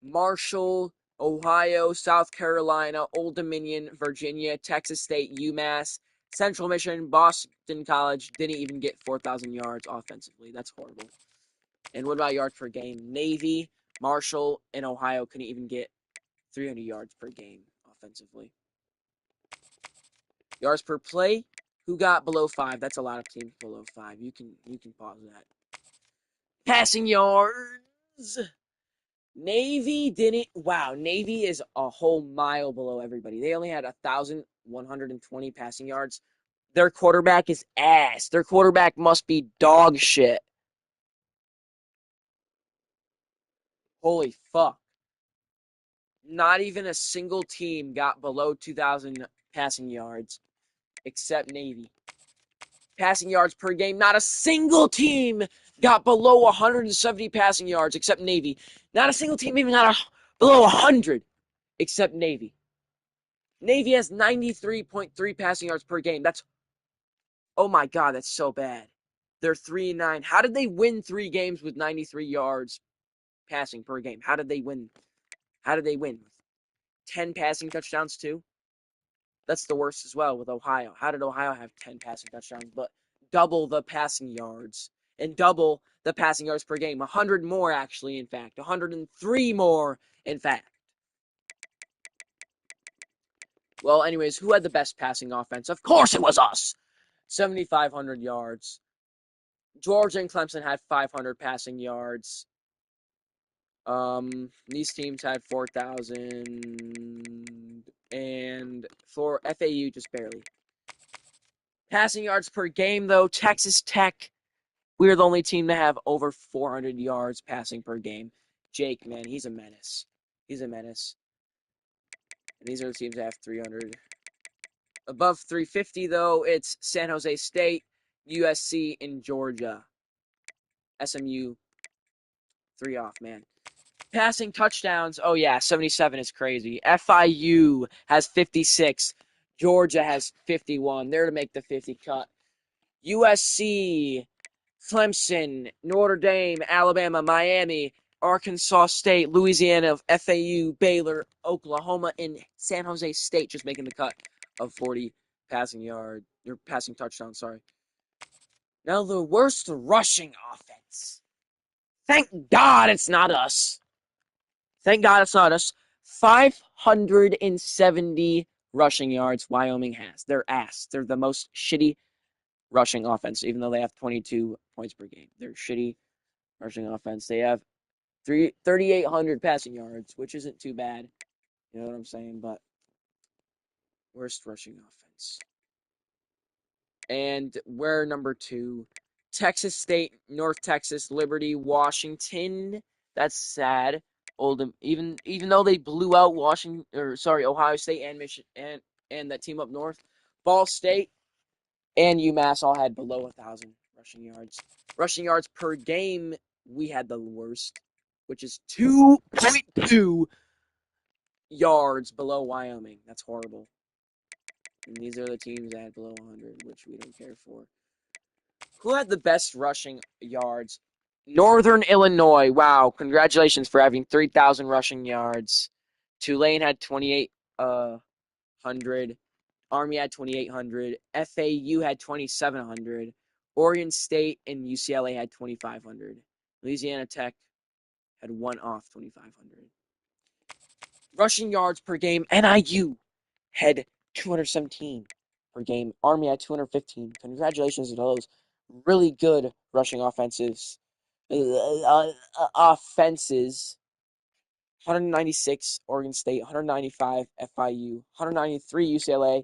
Marshall, Ohio, South Carolina, Old Dominion, Virginia, Texas State, UMass, Central Michigan, Boston College didn't even get 4,000 yards offensively. That's horrible. And what about yards per game? Navy, Marshall, and Ohio couldn't even get 300 yards per game offensively. Yards per play, who got below 5? That's a lot of teams below 5. You can pause that. Passing yards. Navy didn't. Wow, Navy is a whole mile below everybody. They only had 1,120 passing yards. Their quarterback is ass. Their quarterback must be dog shit. Holy fuck. Not even a single team got below 2,000 passing yards except Navy. Passing yards per game, not a single team got below 170 passing yards except Navy. Not a single team even got below 100 except Navy. Navy has 93.3 passing yards per game. Oh my god, that's so bad. They're 3-9. How did they win 3 games with 93 yards passing per game? How did they win? 10 passing touchdowns too? That's the worst as well with Ohio. How did Ohio have 10 passing touchdowns, but double the passing yards and double the passing yards per game? 100 more, actually, in fact. 103 more, in fact. Well, anyways, who had the best passing offense? Of course it was us! 7,500 yards. Georgia and Clemson had 500 passing yards. These teams had 4,000, and for FAU, just barely. Passing yards per game, though, Texas Tech, we're the only team to have over 400 yards passing per game. Jake, man, he's a menace. He's a menace. And these are the teams that have 300. Above 350, though, it's San Jose State, USC, and Georgia. SMU, 3 off, man. Passing touchdowns, oh yeah, 77 is crazy. FIU has 56. Georgia has 51. They're to make the 50 cut. USC, Clemson, Notre Dame, Alabama, Miami, Arkansas State, Louisiana, FAU, Baylor, Oklahoma, and San Jose State just making the cut of 40 passing touchdowns, sorry. Now the worst rushing offense. Thank God it's not us. Thank God it's not us. 570 rushing yards Wyoming has. They're ass. They're the most shitty rushing offense, even though they have 22 points per game. They're shitty rushing offense. They have 3,800 passing yards, which isn't too bad. You know what I'm saying? But worst rushing offense. And we're number 2. Texas State, North Texas, Liberty, Washington. That's sad. Even though they blew out Ohio State and Michigan and that team up north, Ball State and UMass all had below 1,000 rushing yards. Rushing yards per game, we had the worst, which is 2.2 yards below Wyoming. That's horrible. And these are the teams that had below 100, which we don't care for. Who had the best rushing yards? Northern Illinois. Wow, congratulations for having 3,000 rushing yards. Tulane had 2,800. Army had 2,800. FAU had 2,700. Oregon State and UCLA had 2,500. Louisiana Tech had 1 off 2,500. Rushing yards per game, NIU had 217 per game. Army had 215. Congratulations to those really good rushing offenses. 196 Oregon State, 195 FIU, 193 UCLA,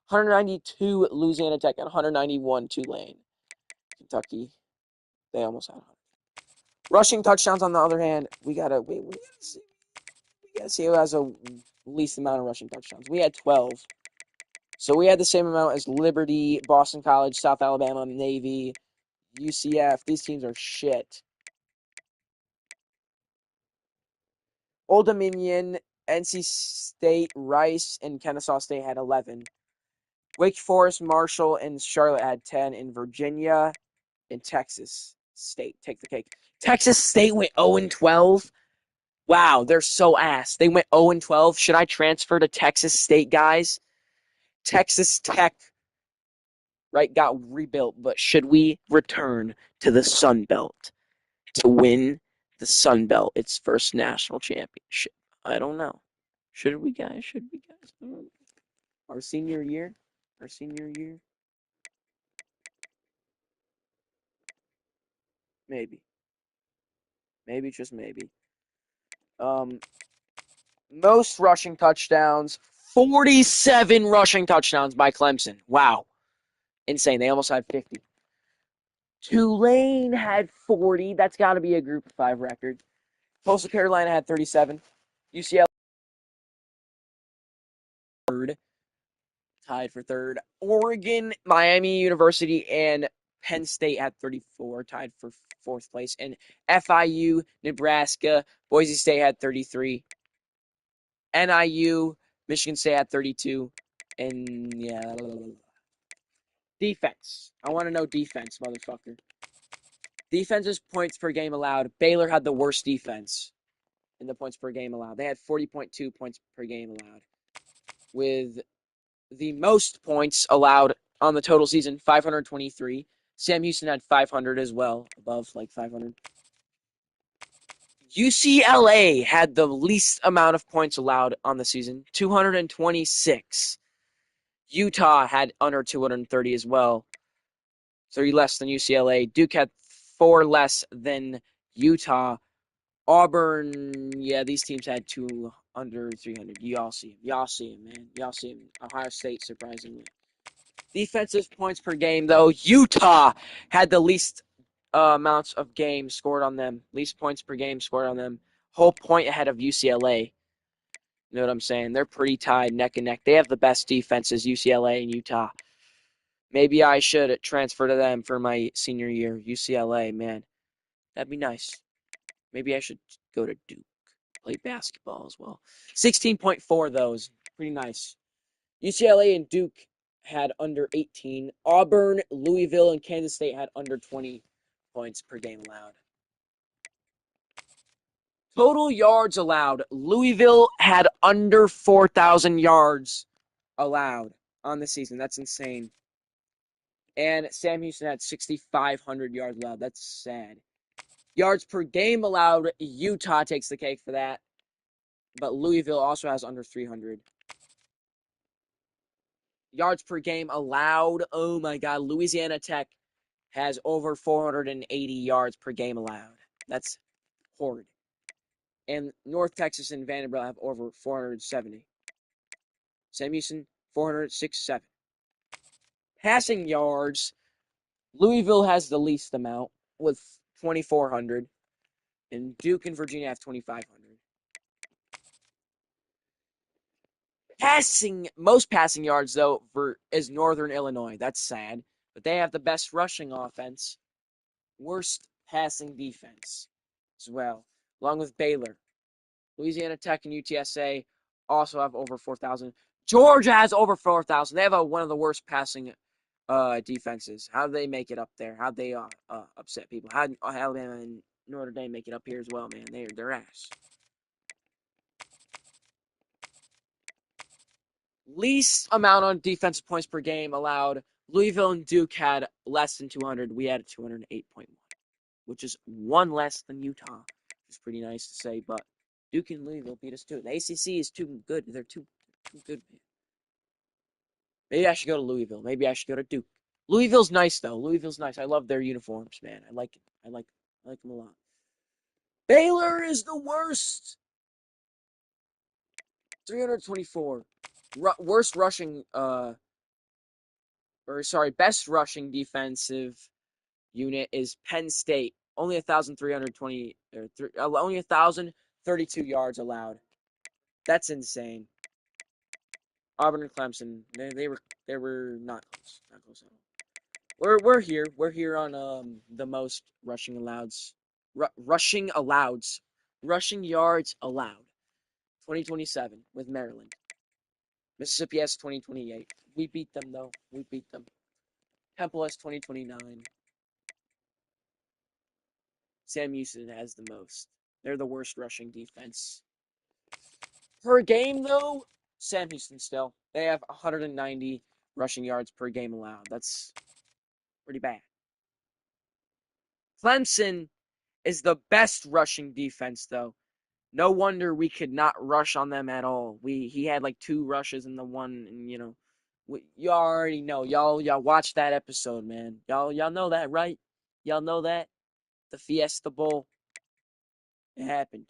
192 Louisiana Tech, and 191 Tulane. Kentucky, they almost had 100. Rushing touchdowns, on the other hand, we gotta see who has the least amount of rushing touchdowns. We had 12. So we had the same amount as Liberty, Boston College, South Alabama, Navy, UCF. These teams are shit. Old Dominion, NC State, Rice, and Kennesaw State had 11. Wake Forest, Marshall, and Charlotte had 10. And Virginia and Texas State take the cake. Texas State went 0-12. Wow, they're so ass. They went 0-12. Should I transfer to Texas State, guys? Texas Tech, right, got rebuilt, but should we return to the Sun Belt to win the Sun Belt its first national championship? I don't know. Should we, guys? Our senior year? Maybe. Maybe, just maybe. Most rushing touchdowns, 47 rushing touchdowns by Clemson. Wow. Insane. They almost had 50. Tulane had 40. That's got to be a Group of 5 record. Coastal Carolina had 37. UCLA third, tied for third. Oregon, Miami University, and Penn State had 34, tied for fourth place. And FIU, Nebraska, Boise State had 33. NIU, Michigan State had 32. And yeah. Defense. I want to know defense, motherfucker. Defense's points per game allowed. Baylor had the worst defense in the points per game allowed. They had 40.2 points per game allowed. With the most points allowed on the total season, 523. Sam Houston had 500 as well, above like 500. UCLA had the least amount of points allowed on the season, 226. Utah had under 230 as well, 3 less than UCLA. Duke had 4 less than Utah. Auburn, yeah, these teams had 2 under 300. Y'all see him. Y'all see him, man. Y'all see him. Ohio State, surprisingly. Defensive points per game, though. Utah had the least amounts of games scored on them. Least points per game scored on them. Whole point ahead of UCLA. You know what I'm saying? They're pretty tied neck and neck. They have the best defenses, UCLA and Utah. Maybe I should transfer to them for my senior year. UCLA, man. That'd be nice. Maybe I should go to Duke. Play basketball as well. 16.4, though, is pretty nice. UCLA and Duke had under 18. Auburn, Louisville, and Kansas State had under 20 points per game allowed. Total yards allowed. Louisville had under 4,000 yards allowed on the season. That's insane. And Sam Houston had 6,500 yards allowed. That's sad. Yards per game allowed. Utah takes the cake for that. But Louisville also has under 300. Yards per game allowed. Oh my God. Louisiana Tech has over 480 yards per game allowed. That's horrid. And North Texas and Vanderbilt have over 470. Sam Houston, 406.7. Passing yards, Louisville has the least amount with 2,400. And Duke and Virginia have 2,500. Most passing yards, though, is Northern Illinois. That's sad. But they have the best rushing offense. Worst passing defense as well, along with Baylor. Louisiana Tech and UTSA also have over 4,000. Georgia has over 4,000. They have one of the worst passing defenses. How do they make it up there? How do they upset people? How did Alabama and Notre Dame make it up here as well, man? They're ass. Least amount on defensive points per game allowed. Louisville and Duke had less than 200. We had 208.1, which is 1 less than Utah. It's pretty nice to say, but Duke and Louisville beat us too. The ACC is too good. They're too good, man. Maybe I should go to Louisville. Maybe I should go to Duke. Louisville's nice, though. Louisville's nice. I love their uniforms, man. I like it. I like them a lot. Baylor is the worst. 324. Worst rushing, best rushing defensive unit is Penn State. Only 1,320, only 1,032 yards allowed. That's insane. Auburn and Clemson, they were not close. Not close at all. We're here. We're here on the most rushing allows. Rushing yards allowed. 2027 with Maryland. Mississippi has 2028. We beat them though. We beat them. Temple has 2029. Sam Houston has the most. They're the worst rushing defense. Per game though, Sam Houston still. They have 190 rushing yards per game allowed. That's pretty bad. Clemson is the best rushing defense though. No wonder we could not rush on them at all. He had like 2 rushes in the one, and you already know. Y'all watch that episode, man. Y'all know that, right? Y'all know that the Fiesta Bowl. It happened.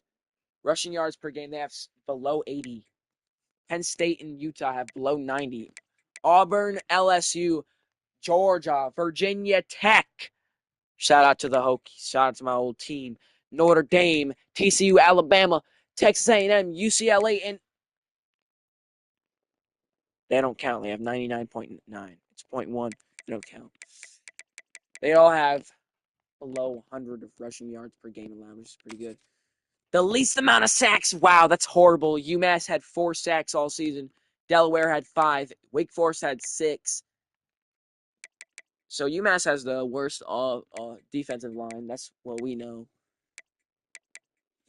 Rushing yards per game, they have below 80. Penn State and Utah have below 90. Auburn, LSU, Georgia, Virginia Tech. Shout out to the Hokies. Shout out to my old team. Notre Dame, TCU, Alabama, Texas A&M, UCLA, and they don't count. They have 99.9. It's 0.1. They don't count. They all have below 100 of rushing yards per game allowed, which is pretty good. The least amount of sacks. Wow, that's horrible. UMass had 4 sacks all season. Delaware had 5. Wake Forest had 6. So UMass has the worst defensive line. That's what we know.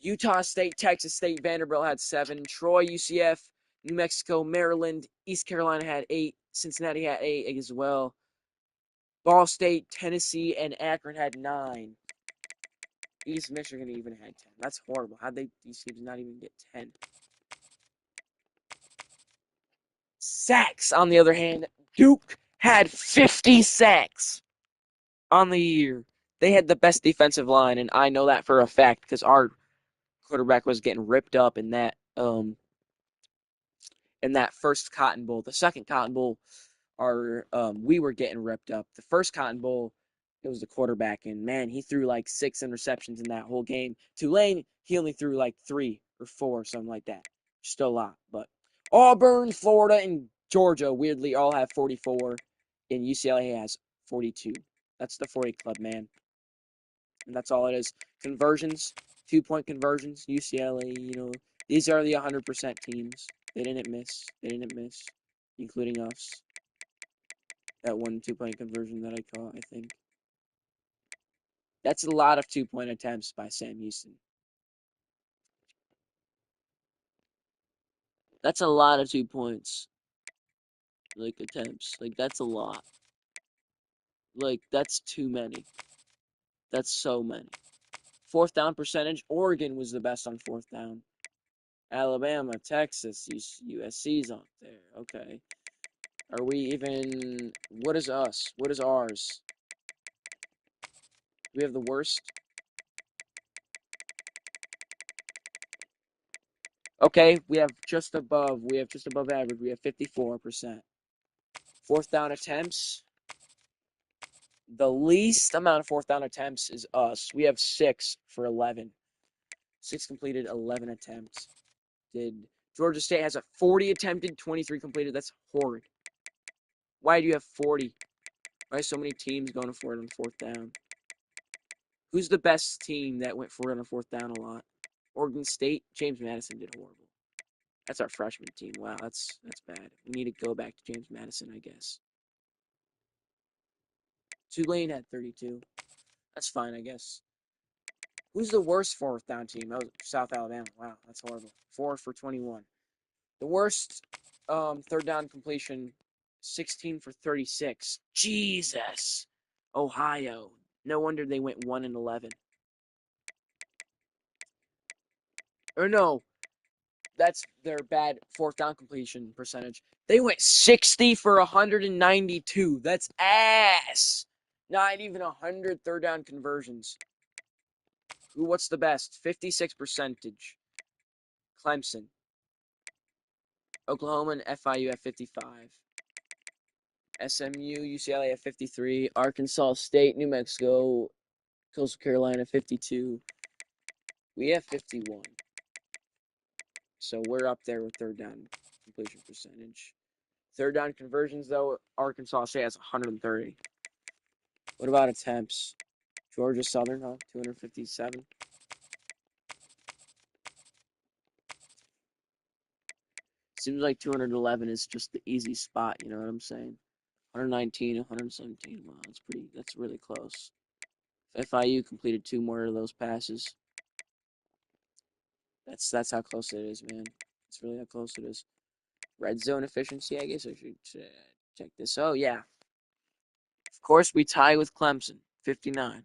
Utah State, Texas State, Vanderbilt had 7. Troy, UCF, New Mexico, Maryland, East Carolina had 8. Cincinnati had 8 as well. Ball State, Tennessee, and Akron had 9. East Michigan even had 10. That's horrible. How'd these teams not even get 10? Sacks, on the other hand, Duke had 50 sacks on the year. They had the best defensive line, and I know that for a fact because our quarterback was getting ripped up in that first Cotton Bowl. The second Cotton Bowl, we were getting ripped up. The first Cotton Bowl, it was the quarterback, and man, he threw like 6 interceptions in that whole game. Tulane, he only threw like 3 or 4, something like that. Still a lot, but Auburn, Florida, and Georgia weirdly all have 44, and UCLA has 42. That's the 40 club, man. And that's all it is. Conversions, 2-point conversions, UCLA, these are the 100% teams. They didn't miss. They didn't miss, including us. That one 2-point conversion that I caught, I think. That's a lot of 2-point attempts by Sam Houston. That's a lot of 2 points. Attempts. That's a lot. That's too many. That's so many. 4th down percentage, Oregon was the best on 4th down. Alabama, Texas, USC's up there. Okay. Are we even... What is us? What is ours? We have the worst? Okay, we have just above average. We have 54%. 4th down attempts. The least amount of 4th down attempts is us. We have 6 for 11. 6 completed, 11 attempts. Georgia State has a 40 attempted, 23 completed. That's horrid. Why do you have 40? Why are so many teams going for it on 4th down? Who's the best team that went for it on 4th down a lot? Oregon State. James Madison did horrible. That's our freshman team. Wow, that's bad. We need to go back to James Madison, I guess. Tulane had 32. That's fine, I guess. Who's the worst 4th down team? Oh, South Alabama. Wow, that's horrible. 4 for 21. The worst 3rd down completion, 16 for 36. Jesus. Ohio. No wonder they went 1-11. Or no, that's their bad 4th down completion percentage. They went 60 for 192. That's ass. Not even 100 3rd down conversions. What's the best? 56 percentage. Clemson. Oklahoma and FIU at 55. SMU, UCLA at 53. Arkansas State, New Mexico, Coastal Carolina 52. We have 51. So we're up there with 3rd down completion percentage. 3rd down conversions, though, Arkansas State has 130. What about attempts? Georgia Southern, huh? 257. Seems like 211 is just the easy spot, you know what I'm saying? 119, 117. Wow, that's really close. If FIU completed 2 more of those passes, that's how close it is, man. It's really how close it is. Red zone efficiency, I guess I should check this. Oh, yeah. Of course, we tie with Clemson, 59.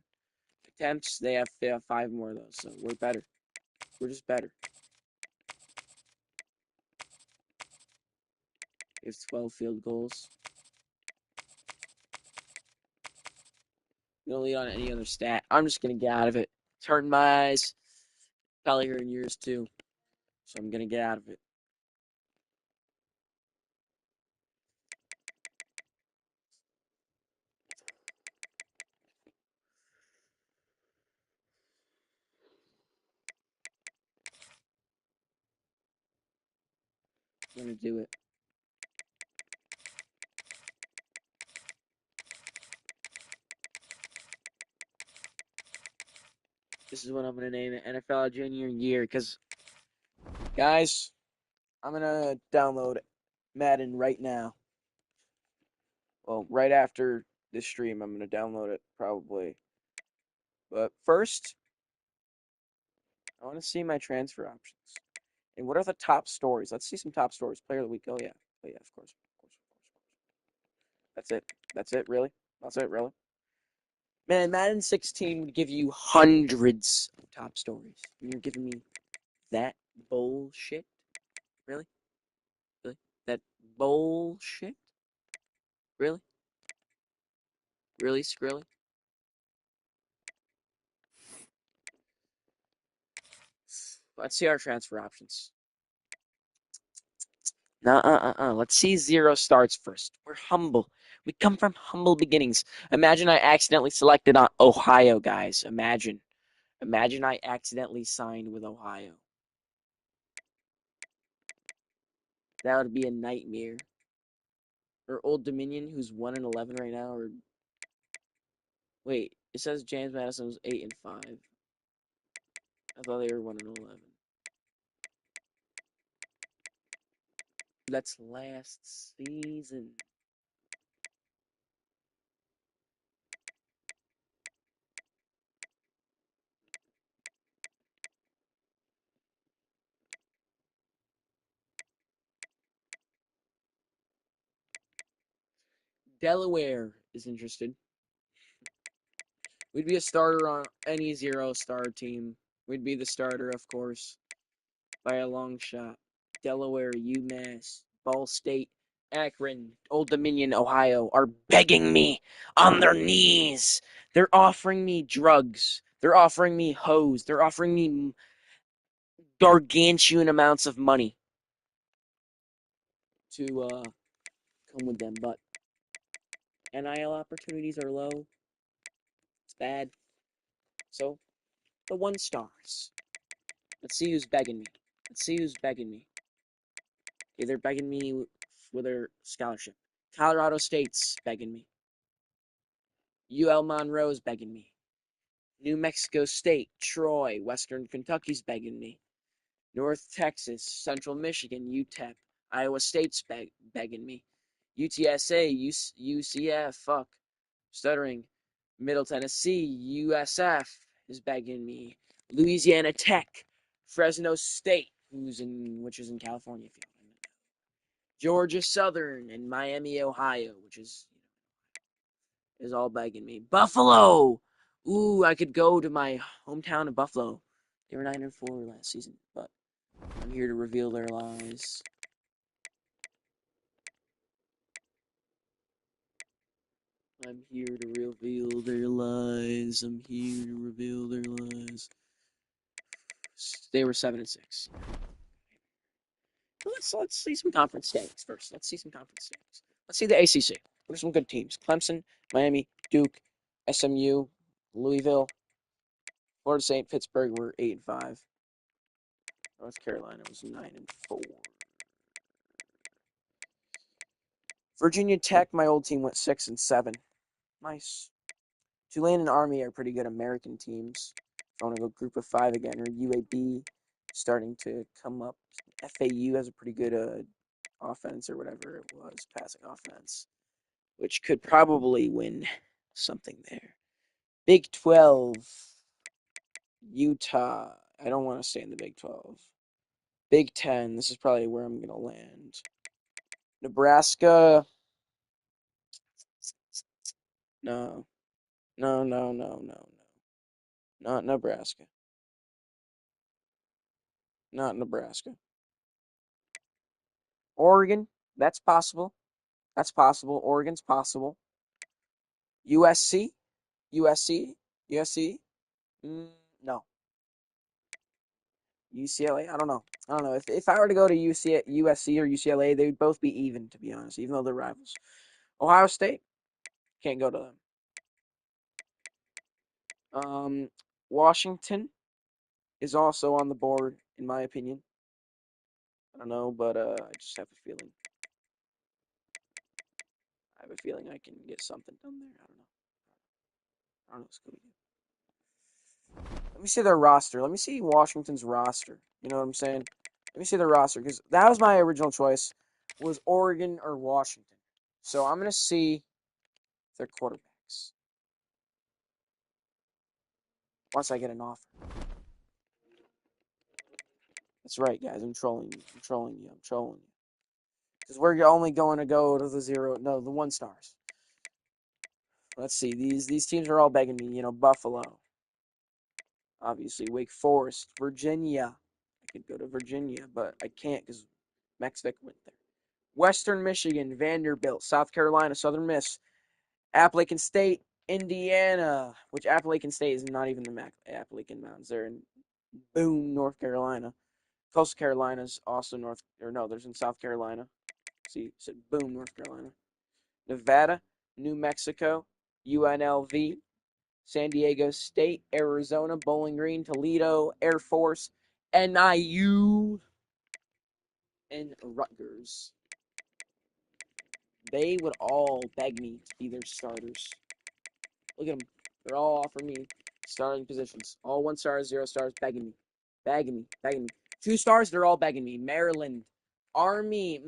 Attempts, they have 5 more of those, so we're better. We're just better. We have 12 field goals. We don't lead on any other stat. I'm just going to get out of it. Turn my eyes. Probably here in years too. So I'm gonna get out of it. I'm gonna do it. This is what I'm gonna name it, NFL Junior Year, because guys, I'm gonna download Madden right now. Well, right after this stream, I'm gonna download it probably. But first, I want to see my transfer options. And what are the top stories? Let's see some top stories. Player of the week. Oh yeah, of course, of course, of course. That's it. That's it. Really? That's it. Really? Man, Madden 16 would give you hundreds of top stories. And you're giving me that bullshit? Really? Really? That bullshit? Really? Really, Skrilly? Let's see our transfer options. Let's see 0 starts first. We're humble. We come from humble beginnings. Imagine I accidentally selected on Ohio, guys. Imagine. Imagine I accidentally signed with Ohio. That would be a nightmare. Or Old Dominion, who's 1-11 right now, or wait, it says James Madison was 8-5. I thought they were 1-11. That's last season. Delaware is interested. We'd be a starter on any 0-star team. We'd be the starter, of course, by a long shot. Delaware, UMass, Ball State, Akron, Old Dominion, Ohio are begging me on their knees. They're offering me drugs. They're offering me hoes. They're offering me gargantuan amounts of money to come with them. But NIL opportunities are low. It's bad. So, the 1-stars. Let's see who's begging me. Let's see who's begging me. Okay, they're begging me with their scholarship. Colorado State's begging me. UL Monroe's begging me. New Mexico State, Troy, Western Kentucky's begging me. North Texas, Central Michigan, UTEP, Iowa State's begging me. UTSA, UCF, fuck, stuttering. Middle Tennessee, USF is begging me. Louisiana Tech, Fresno State, which is in California, if you don't know. Georgia Southern and Miami, Ohio, which is all begging me. Buffalo! Ooh, I could go to my hometown of Buffalo. They were 9-4 last season, but I'm here to reveal their lies. I'm here to reveal their lies. I'm here to reveal their lies. They were 7-6. Let's see some conference standings first. Let's see some conference standings. Let's see the ACC. What are some good teams? Clemson, Miami, Duke, SMU, Louisville, Florida State, Pittsburgh were 8-5. North Carolina was 9-4. Virginia Tech, my old team, went 6-7. Nice. Tulane and Army are pretty good American teams. If I want to go group of 5 again, or UAB starting to come up. FAU has a pretty good offense, or whatever it was, passing offense, which could probably win something there. Big 12, Utah. I don't want to stay in the Big 12. Big 10, this is probably where I'm going to land. Nebraska. No. No, no, no, no, no. Not Nebraska. Not Nebraska. Oregon, that's possible. That's possible. Oregon's possible. USC? USC? USC? No. UCLA. I don't know. If I were to go to USC or UCLA, they would both be even, to be honest, even though they're rivals. Ohio State, can't go to them. Washington is also on the board, in my opinion. I don't know, but I just have a feeling. I have a feeling I can get something done there. I don't know. I don't know what's going to do. Let me see their roster. Let me see Washington's roster. You know what I'm saying? Let me see their roster, because that was my original choice, was Oregon or Washington. So I'm going to see their quarterbacks once I get an offer. That's right, guys. I'm trolling you. Because we're only going to go to the 1 stars. Let's see. These teams are all begging me. Buffalo. Obviously, Wake Forest. Virginia. I could go to Virginia, but I can't because Max Vick went there. Western Michigan. Vanderbilt. South Carolina. Southern Miss. Appalachian State. Indiana. Which Appalachian State is not even the Appalachian Mountains. They're in Boone, North Carolina. Coastal Carolina's also there's in South Carolina. See, it said Boone, North Carolina. Nevada, New Mexico, UNLV, San Diego State, Arizona, Bowling Green, Toledo, Air Force, NIU, and Rutgers. They would all beg me to be their starters. Look at them. They're all offering me starting positions. All 1 stars, 0 stars, begging me. 2 stars, they're all begging me. Maryland, Army,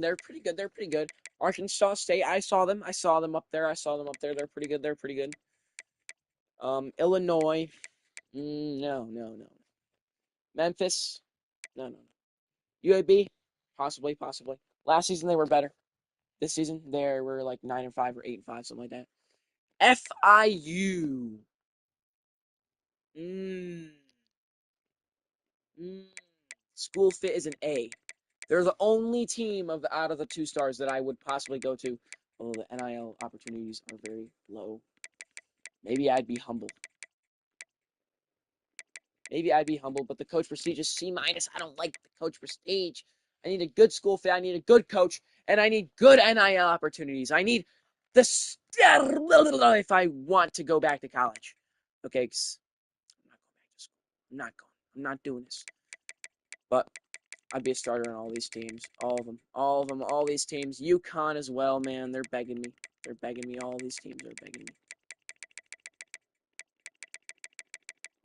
they're pretty good. Arkansas State, I saw them up there. They're pretty good. Illinois, no. Memphis, no. UAB, possibly. Last season they were better. This season they were like 9-5 or 8-5, something like that. FIU. School fit is an A. They're the only team out of the 2 stars that I would possibly go to, although the NIL opportunities are very low. Maybe I'd be humble. But the coach prestige is C-. I don't like the coach prestige. I need a good school fit. I need a good coach, and I need good NIL opportunities. I need if I want to go back to college. Okay, 'cause I'm not going back to school. I'm not doing this. But I'd be a starter on all these teams. All of them. All these teams. UConn as well, man. They're begging me. All these teams are begging me.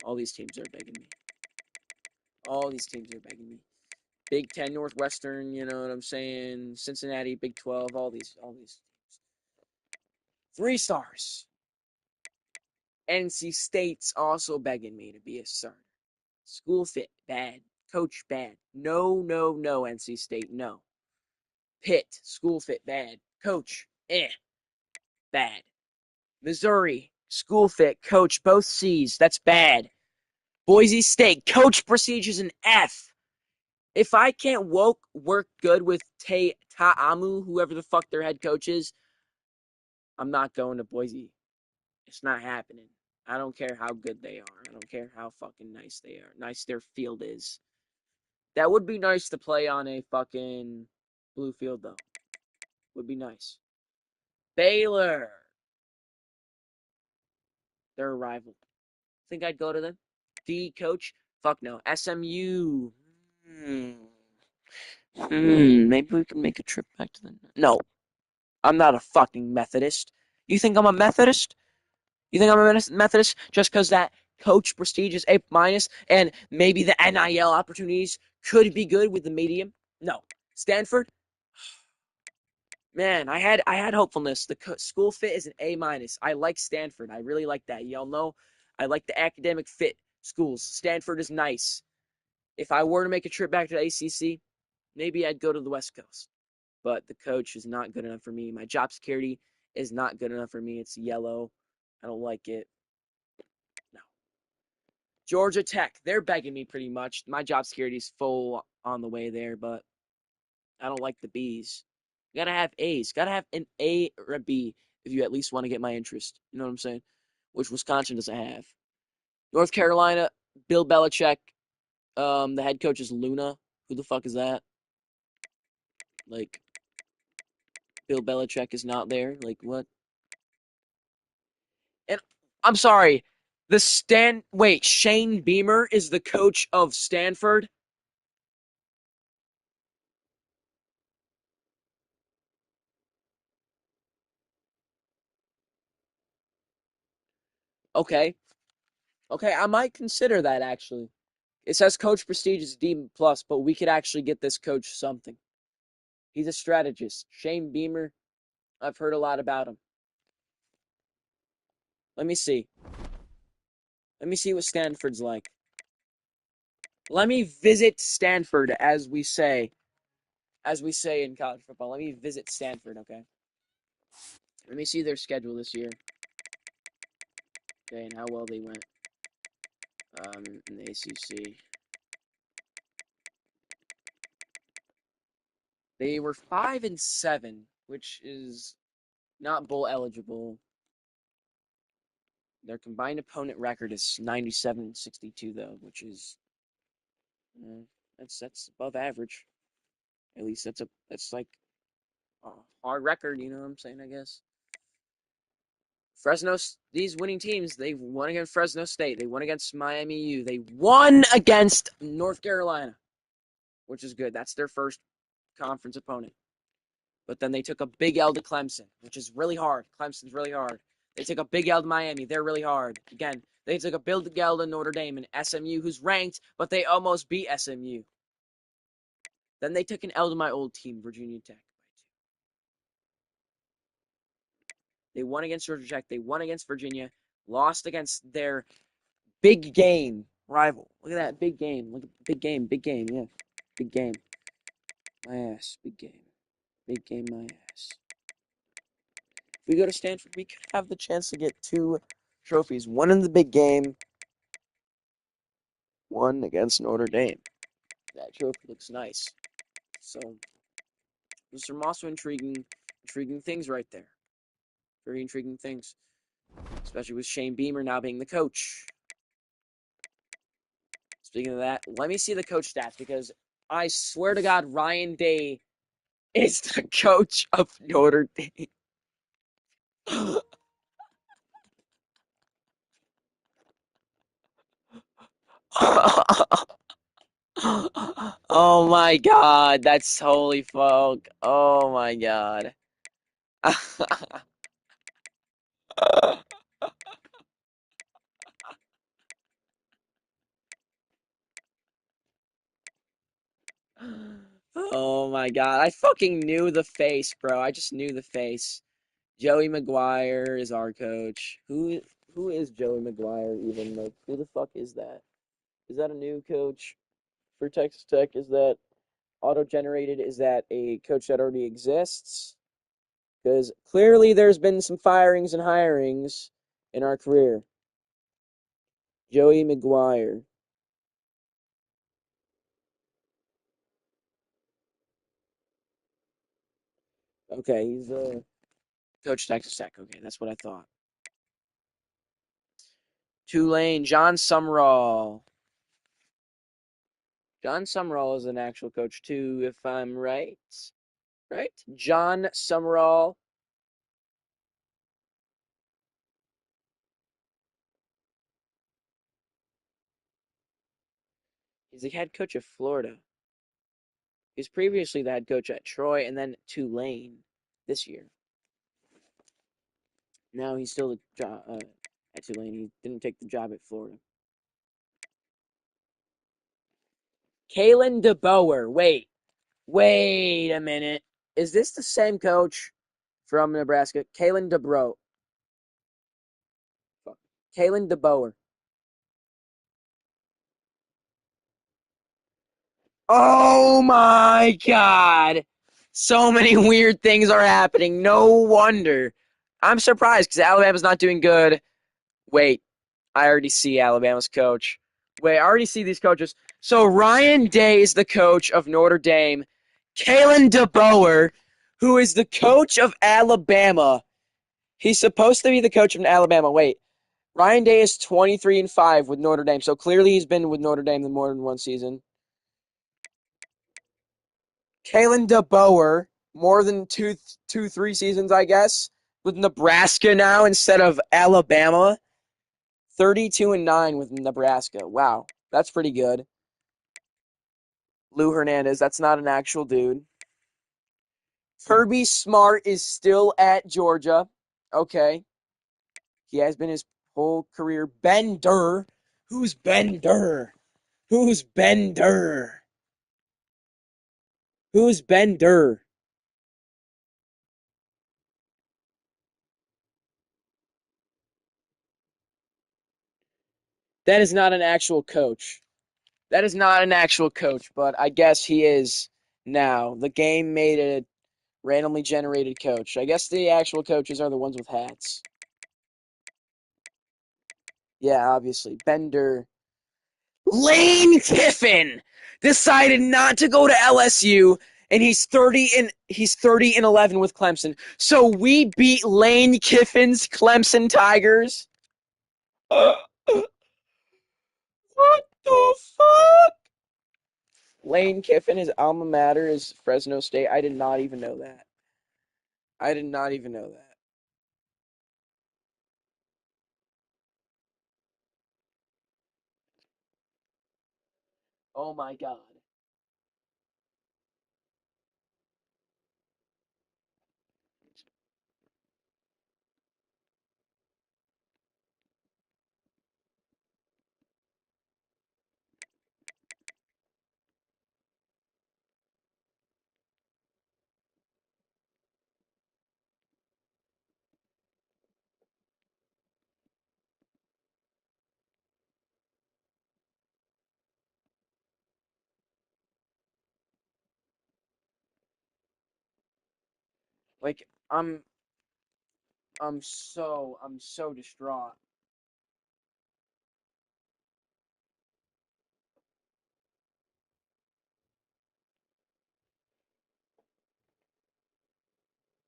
All these teams are begging me. Big 10 Northwestern, you know what I'm saying? Cincinnati, Big 12, all these teams. 3 stars. NC State's also begging me to be a starter. School fit, bad. Coach, bad. No, NC State, no. Pitt, school fit, bad. Coach, bad. Missouri, school fit, coach, both C's. That's bad. Boise State, coach prestige is an F. If I can't work good with Ta'amu, whoever the fuck their head coach is, I'm not going to Boise. It's not happening. I don't care how good they are. I don't care how fucking nice they are. Nice their field is. That would be nice to play on a fucking blue field, though. Would be nice. Baylor. They're a rival. Think I'd go to them? D coach? Fuck no. SMU. Maybe we can make a trip back to the... No. I'm not a fucking Methodist. You think I'm a Methodist? You think I'm a Methodist just because that coach prestige is A minus and maybe the NIL opportunities could be good with the medium? No. Stanford? Man, I had hopefulness. The school fit is an A minus. I like Stanford. I really like that. Y'all know I like the academic fit schools. Stanford is nice. If I were to make a trip back to the ACC, maybe I'd go to the West Coast. But the coach is not good enough for me. My job security is not good enough for me. It's yellow. I don't like it. No. Georgia Tech, they're begging me pretty much. My job security is full on the way there, but I don't like the B's. You gotta have A's. Gotta have an A or a B if you at least want to get my interest. You know what I'm saying? Which Wisconsin doesn't have. North Carolina, Bill Belichick. The head coach is Luna. Who the fuck is that? Like, Bill Belichick is not there. Like, what? And I'm sorry. Wait, Shane Beamer is the coach of Stanford? Okay. Okay, I might consider that actually. It says coach prestige is D plus, but we could actually get this coach something. He's a strategist. Shane Beamer, I've heard a lot about him. Let me see. Let me see what Stanford's like. Let me visit Stanford, as we say in college football. Let me visit Stanford, okay? Let me see their schedule this year. Okay, and how well they went in the ACC. They were 5-7, which is not bowl eligible. Their combined opponent record is 97-62 though, which is that's above average. At least that's like a hard record, you know what I'm saying, I guess. Fresno, these winning teams, they won against Fresno State. They won against Miami U. They won against North Carolina, which is good. That's their first conference opponent. But then they took a big L to Clemson, which is really hard. Clemson's really hard. They took a big L to Miami. They're really hard. Again, they took a big L to Notre Dame and SMU, who's ranked, but they almost beat SMU. Then they took an L to my old team, Virginia Tech. They won against Georgia Tech. They won against Virginia. Lost against their big game rival. Look at that. Big game. Look at big game. Big game. Yeah. Big game. My ass. Big game. Big game, my ass. If we go to Stanford, we could have the chance to get 2 trophies. One in the big game. One against Notre Dame. That trophy looks nice. So, there's some also intriguing things right there. Very intriguing things. Especially with Shane Beamer now being the coach. Speaking of that, let me see the coach stats because I swear to God, Ryan Day is the coach of Notre Dame. Oh my God, that's holy fuck. Oh my God. Oh my God, I fucking knew the face, bro. I just knew the face. Joey McGuire is our coach. Who is Joey McGuire even? Like, who the fuck is that? Is that a new coach for Texas Tech? Is that auto-generated? Is that a coach that already exists? Because clearly there's been some firings and hirings in our career. Joey McGuire. Okay, he's coach Texas Tech. Okay, that's what I thought. Tulane, John Sumrall. John Sumrall is an actual coach too, if I'm right. Right? John Sumrall. He's the head coach of Florida. He was previously the head coach at Troy and then Tulane this year. Now he's still at Tulane. He didn't take the job at Florida. Kalen DeBoer. Wait a minute. Is this the same coach from Nebraska? Kalen DeBoer. Oh my God. So many weird things are happening. No wonder. I'm surprised because Alabama's not doing good. Wait, I already see Alabama's coach. Wait, I already see these coaches. So Ryan Day is the coach of Notre Dame. Kalen DeBoer, who is the coach of Alabama. He's supposed to be the coach of Alabama. Wait. Ryan Day is 23-5 with Notre Dame, so clearly he's been with Notre Dame more than one season. Kalen DeBoer, more than two, 3 seasons, I guess, with Nebraska now instead of Alabama. 32-9 with Nebraska. Wow, that's pretty good. Lou Hernandez, that's not an actual dude. Kirby Smart is still at Georgia. Okay. He has been his whole career. Bender. Who's Bender? Who's Bender? Who's Bender? That is not an actual coach. That is not an actual coach, but I guess he is now. The game made a randomly generated coach. I guess the actual coaches are the ones with hats. Yeah, obviously. Bender. Lane Kiffin decided not to go to LSU, and he's 30-11 with Clemson. So we beat Lane Kiffin's Clemson Tigers. What the fuck? Lane Kiffin, his alma mater is Fresno State. I did not even know that. I did not even know that. Oh my god. Like I'm so distraught.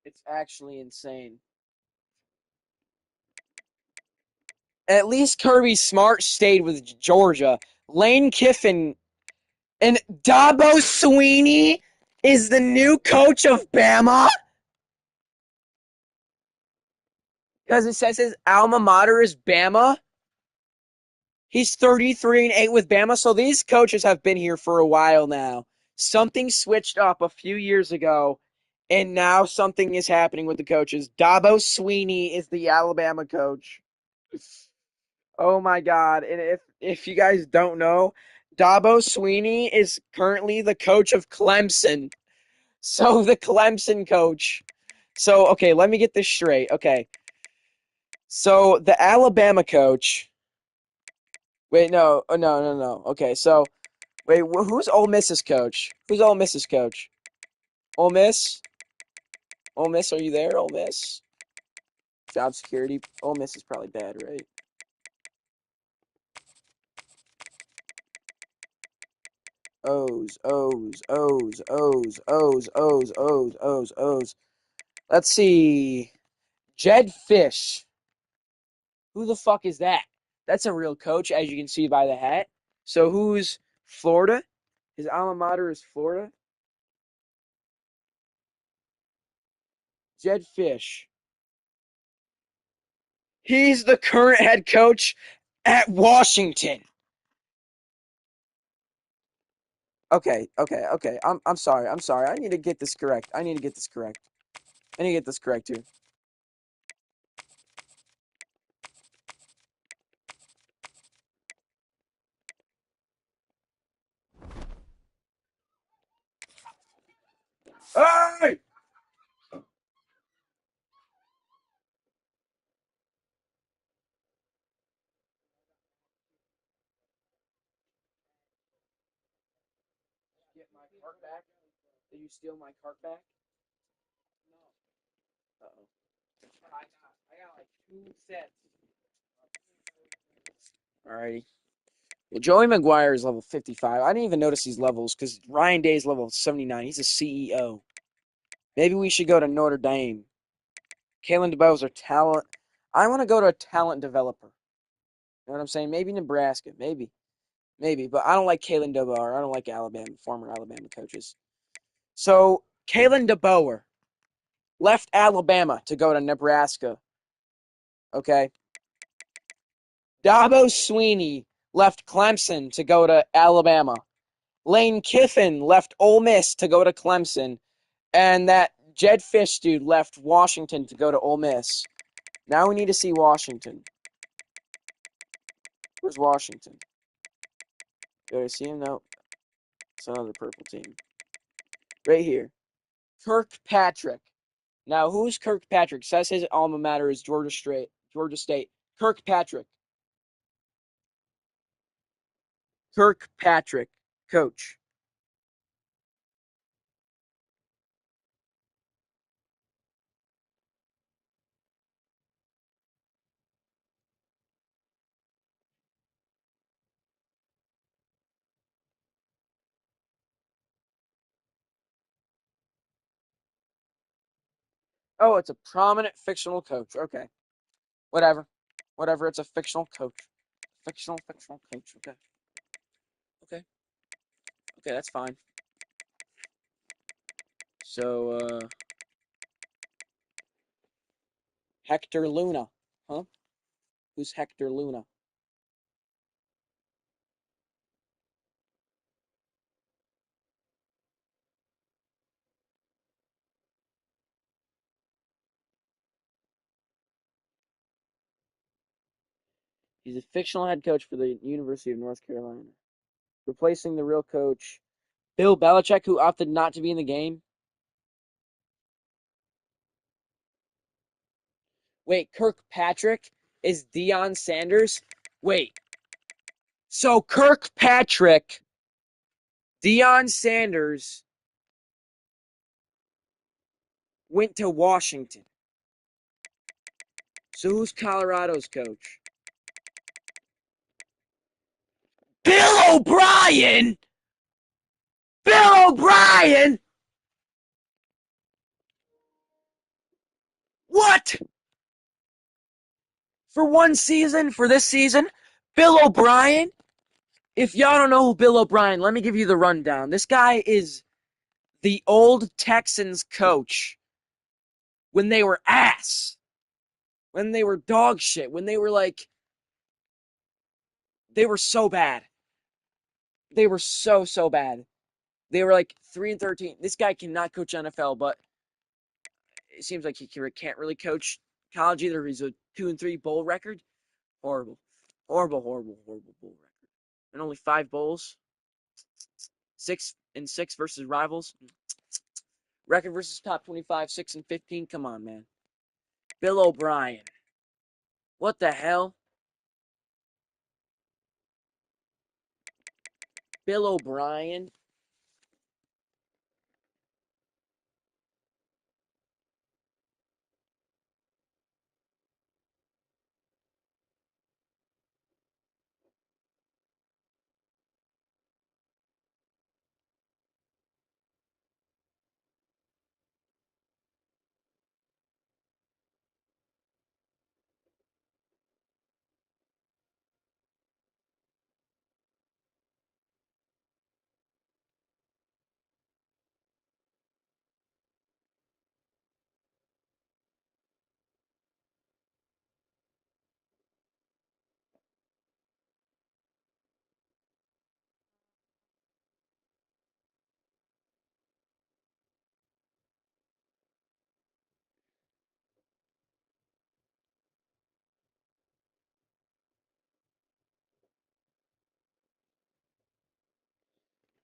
It's actually insane. At least Kirby Smart stayed with Georgia. Lane Kiffin and Dabo Swinney is the new coach of Bama? Because it says his alma mater is Bama. He's 33-8 with Bama, so these coaches have been here for a while now. Something switched up a few years ago, and now something is happening with the coaches. Dabo Swinney is the Alabama coach. Oh my god. And if you guys don't know, Dabo Swinney is currently the coach of Clemson. So the Clemson coach. So okay, let me get this straight. Okay. So the Alabama coach. Wait, no. Oh, no, no, no. Okay, so wait, who's Ole Miss's coach? Who's Ole Miss's coach? Ole Miss? Ole Miss, are you there? Ole Miss? Job security. Ole Miss is probably bad, right? O's, O's, O's, O's, O's, O's, O's, O's, O's. Let's see. Jed Fish. Who the fuck is that? That's a real coach, as you can see by the hat. So who's Florida? His alma mater is Florida. Jed Fish. He's the current head coach at Washington. Okay, okay, okay. I'm sorry. I'm sorry. I need to get this correct. I need to get this correct. I need to get this correct here. Hey! Get my cart back? Did you steal my cart back? No. Uh-oh. I got like 2 sets. Alrighty. Well, Joey McGuire is level 55. I didn't even notice these levels because Ryan Day is level 79. He's a CEO. Maybe we should go to Notre Dame. Kalen DeBose are talent. I want to go to a talent developer. know what I'm saying? Maybe Nebraska. Maybe. Maybe. But I don't like Kalen DeBoer. I don't like former Alabama coaches. So, Kalen DeBoer left Alabama to go to Nebraska. Okay? Dabo Sweeney left Clemson to go to Alabama. Lane Kiffin left Ole Miss to go to Clemson. And that Jed Fish dude left Washington to go to Ole Miss. Now we need to see Washington. Where's Washington? Do I see him? No. It's another purple team. Right here. Kirkpatrick. Now, who's Kirkpatrick? Says his alma mater is Georgia State. Kirkpatrick. Kirkpatrick. Coach. Oh, it's a prominent fictional coach. Okay. Whatever. Whatever. It's a fictional coach. Fictional coach. Okay. Okay. Okay, that's fine. So, Hector Luna. Huh? Who's Hector Luna? He's a fictional head coach for the University of North Carolina. Replacing the real coach, Bill Belichick, who opted not to be in the game. Wait, Kirkpatrick is Deion Sanders? Wait. So Kirkpatrick, Deion Sanders went to Washington. So who's Colorado's coach? Bill O'Brien! Bill O'Brien! What? For one season, for this season, Bill O'Brien? If y'all don't know who Bill O'Brien, let me give you the rundown. This guy is the old Texans coach when they were ass, when they were dog shit, when they were they were so bad. They were so bad. They were like 3-13. This guy cannot coach NFL, but it seems like he can't really coach college either. He's a 2-3 bowl record. Horrible, horrible bowl record. And only 5 bowls. 6-6 versus rivals. Record versus top 25, 6-15. Come on, man. Bill O'Brien. What the hell? Bill O'Brien?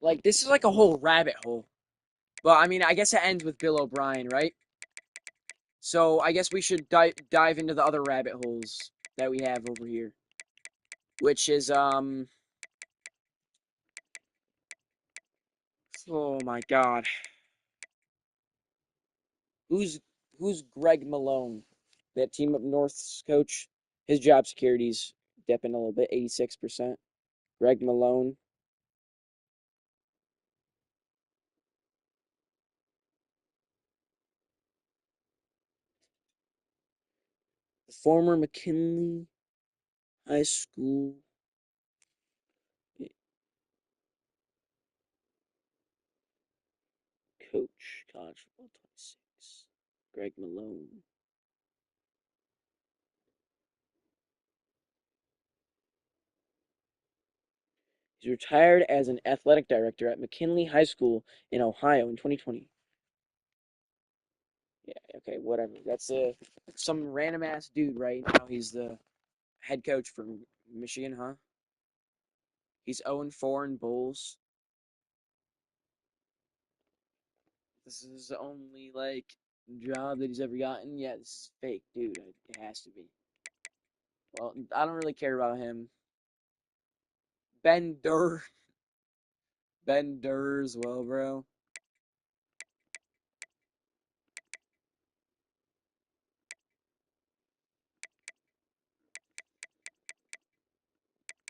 Like, this is like a whole rabbit hole. But, I mean, I guess it ends with Bill O'Brien, right? So, I guess we should dive into the other rabbit holes that we have over here. Which is, oh my god. Who's Greg Malone? That Team Up North's coach? His job security's dipping a little bit, 86%. Greg Malone. The former McKinley High school. Coach, college football 26. Greg Malone. He's retired as an athletic director at McKinley High School in Ohio in 2020. Yeah, okay, whatever. That's some random ass dude right now. He's the head coach for Michigan, huh? He's 0-4 in bowls. This is the only like job that he's ever gotten. Yeah, this is fake, dude. It has to be. Well, I don't really care about him. Ben Durr. Ben Durr as well, bro.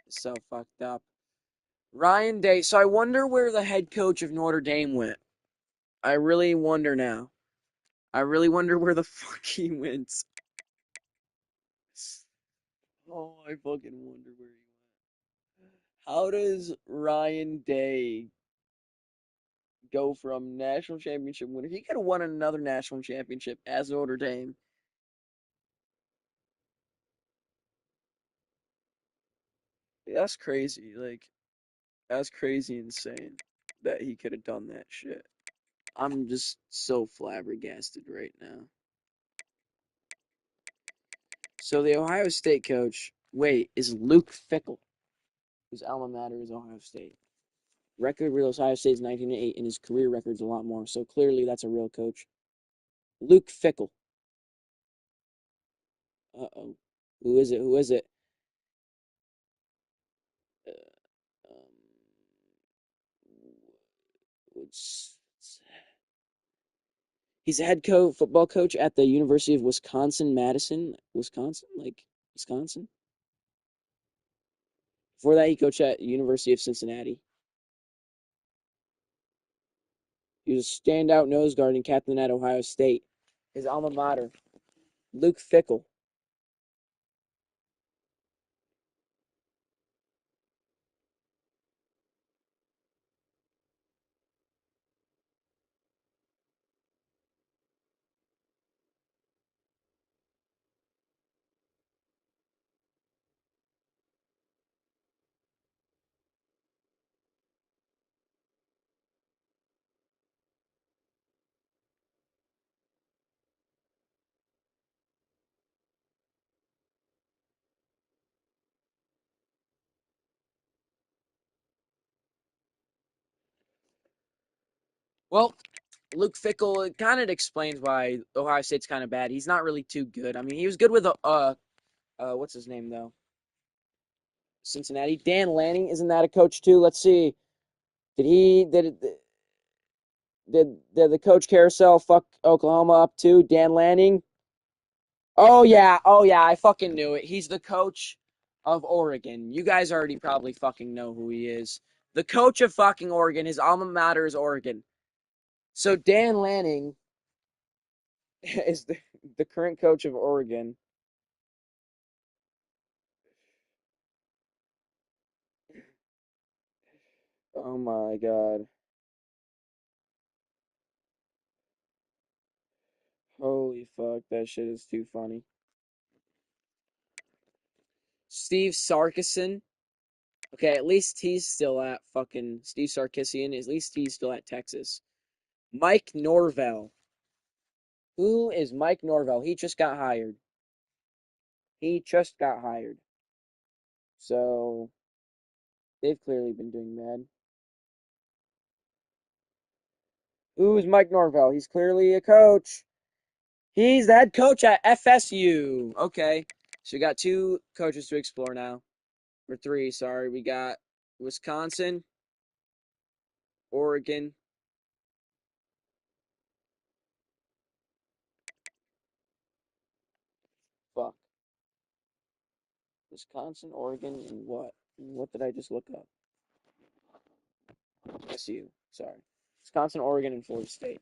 So fucked up. Ryan Day. So I wonder where the head coach of Notre Dame went. I really wonder now. I really wonder where the fuck he went. Oh, I fucking wonder where he went. How does Ryan Day go from national championship winner? He could have won another national championship as Notre Dame. That's crazy. Like, that's crazy insane that he could have done that shit. I'm just so flabbergasted right now. So the Ohio State coach, wait, is Luke Fickell, whose alma mater is Ohio State. Record with Ohio State is 1908, and his career record's a lot more. So clearly, that's a real coach. Luke Fickell. Uh-oh. Who is it? Who is it? Um, he's a head coach, football coach at the University of Wisconsin-Madison. Wisconsin? Like, Wisconsin? Before that, he coached at University of Cincinnati. He was a standout nose guard and captain at Ohio State. His alma mater, Luke Fickell. Well, Luke Fickell, it kind of explains why Ohio State's kind of bad. He's not really too good. I mean, he was good with what's his name though? Cincinnati. Dan Lanning, isn't that a coach too? Let's see. Did the coach carousel fuck Oklahoma up too? Dan Lanning. Oh yeah, I fucking knew it. He's the coach of Oregon. You guys already probably fucking know who he is. The coach of fucking Oregon. His alma mater is Oregon. So Dan Lanning is the current coach of Oregon. Oh my god. Holy fuck, that shit is too funny. Steve Sarkisian. Okay, at least he's still at fucking Steve Sarkisian. At least he's still at Texas. Mike Norvell. Who is Mike Norvell? He just got hired. He just got hired. So they've clearly been doing bad. Who is Mike Norvell? He's clearly a coach. He's the head coach at FSU. Okay. So we got two coaches to explore now. Or three, sorry. We got Wisconsin, Oregon. Fuck. Wisconsin, Oregon, and what? What did I just look up? SU. Sorry. Wisconsin, Oregon, and Florida State.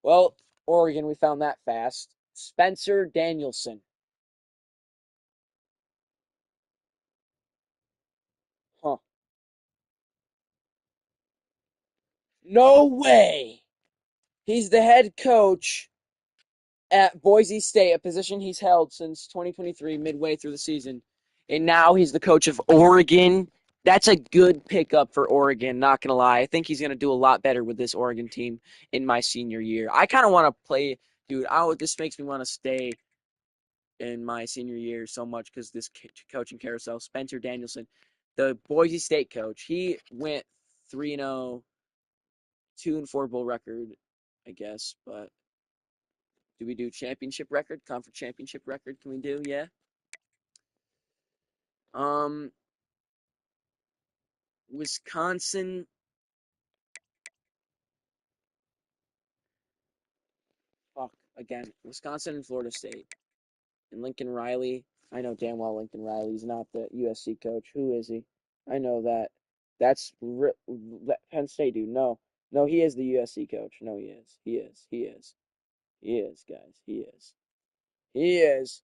Well, Oregon, we found that fast. Spencer Danielson. No way! He's the head coach at Boise State, a position he's held since 2023, midway through the season. And now he's the coach of Oregon. That's a good pickup for Oregon, not going to lie. I think he's going to do a lot better with this Oregon team in my senior year. I kind of want to play, dude, this makes me want to stay in my senior year so much because this coaching carousel, Spencer Danielson, the Boise State coach, he went 3-0, 2-4 bowl record, I guess, but do we do championship record? Conference championship record? Can we do? Yeah. Um, Wisconsin. Fuck again. Wisconsin and Florida State. And Lincoln Riley. I know damn well Lincoln Riley's not the USC coach. Who is he? I know that. That's Penn State dude. No, no, he is the USC coach. No, he is. He is. He is. He is, guys. He is. He is.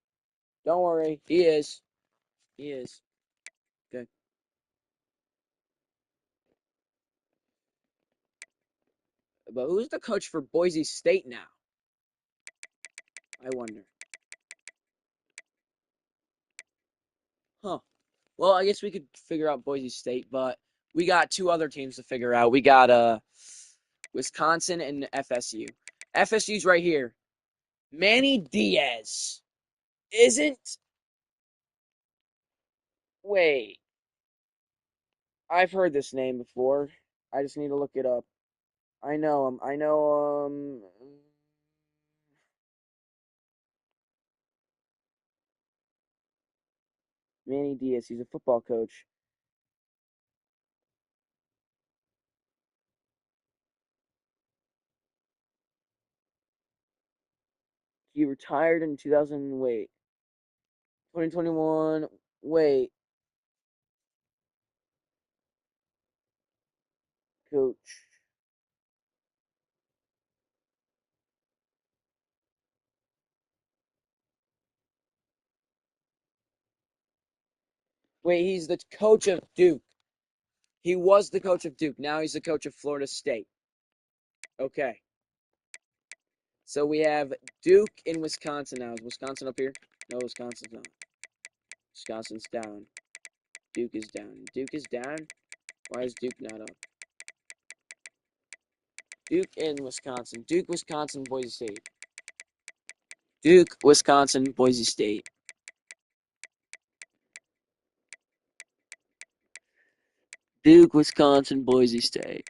Don't worry. He is. He is. Okay. But who's the coach for Boise State now? I wonder. Huh. Well, I guess we could figure out Boise State, but we got two other teams to figure out. We got Wisconsin and FSU. FSU's right here. Manny Diaz isn't. Wait, I've heard this name before. I just need to look it up. I know him. I know Manny Diaz. He's a football coach. He retired in 2000. Wait, 2021. Wait, coach. Wait, he's the coach of Duke. He was the coach of Duke. Now he's the coach of Florida State. Okay. So we have Duke in Wisconsin now. Is Wisconsin up here? No, Wisconsin's not. Wisconsin's down. Duke is down. Duke is down? Why is Duke not up? Duke in Wisconsin. Duke, Wisconsin, Boise State. Duke, Wisconsin, Boise State. Duke, Wisconsin, Boise State.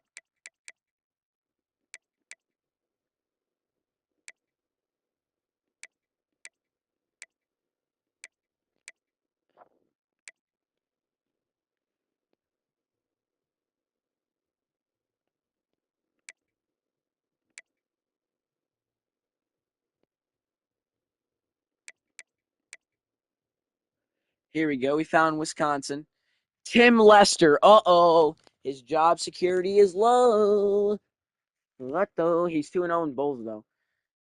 Here we go. We found Wisconsin. Tim Lester. Uh-oh. His job security is low. What though? He's 2-0 in bowls, though.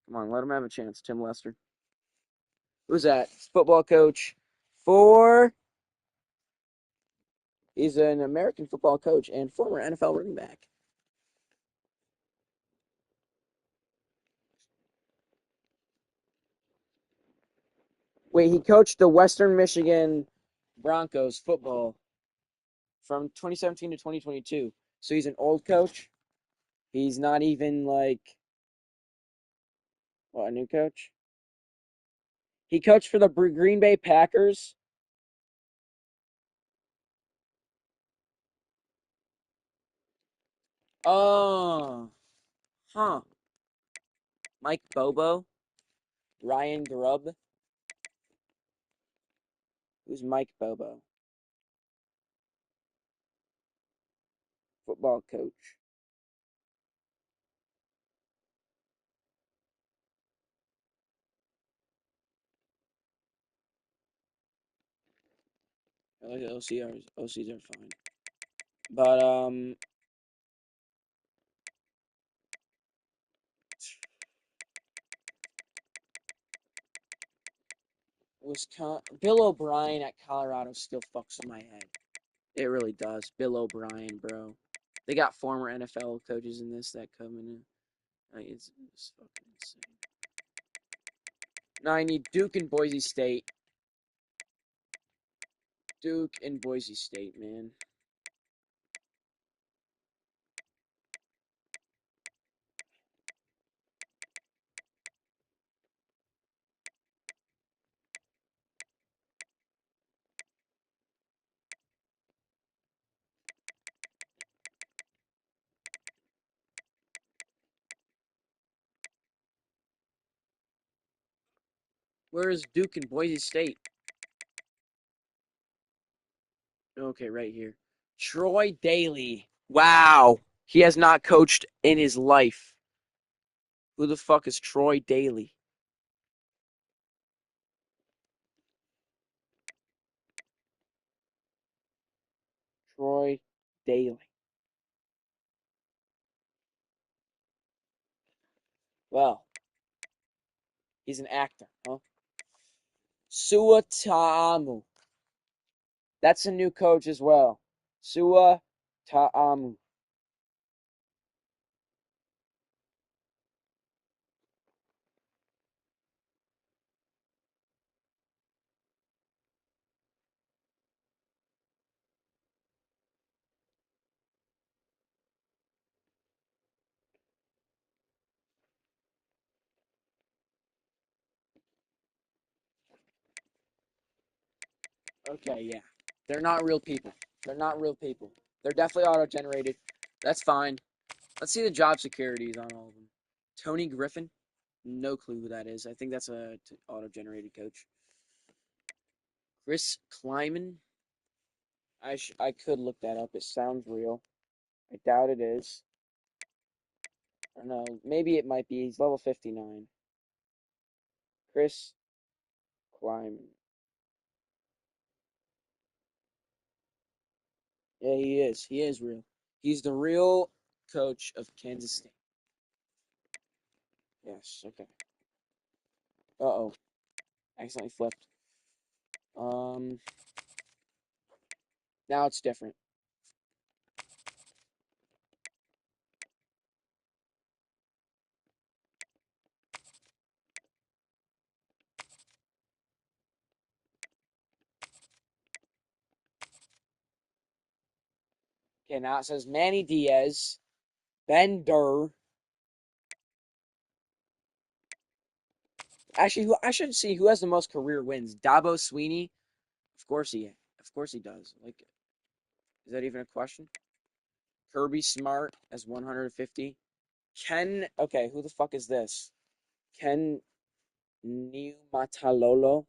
Come on, let him have a chance, Tim Lester. Who's that? Football coach for. He's an American football coach and former NFL running back. Wait, he coached the Western Michigan Broncos football from 2017 to 2022. So he's an old coach. He's not even like a new coach. He coached for the Green Bay Packers. Oh, huh. Mike Bobo, Ryan Grubb. Who's Mike Bobo? Football coach. I like OCs are fine. But Bill O'Brien at Colorado still fucks with my head. It really does. Bill O'Brien, bro. They got former NFL coaches in this that come in. Like, it's fucking insane. Now I need Duke and Boise State. Duke and Boise State, man. Where is Duke and Boise State? Okay, right here. Troy Daly. Wow. He has not coached in his life. Who the fuck is Troy Daly? Troy Daly. Well, he's an actor, huh? Sua Ta'amu. That's a new coach as well. Sua Ta'amu. Okay, yeah. They're not real people. They're not real people. They're definitely auto-generated. That's fine. Let's see the job securities on all of them. Tony Griffin. No clue who that is. I think that's a auto-generated coach. Chris Kleiman. I could look that up. It sounds real. I doubt it is. I don't know. Maybe it might be. He's level 59. Chris Kleiman. Yeah, he is. He is real. He's the real coach of Kansas State. Yes, okay. Uh-oh. Accidentally flipped. Now it's different. Okay, now it says Manny Diaz, Ben Durr. Actually, I should see who has the most career wins. Dabo Sweeney. Of course he does. Like, is that even a question? Kirby Smart has 150. Ken. Okay, who the fuck is this? Ken Niumatalolo.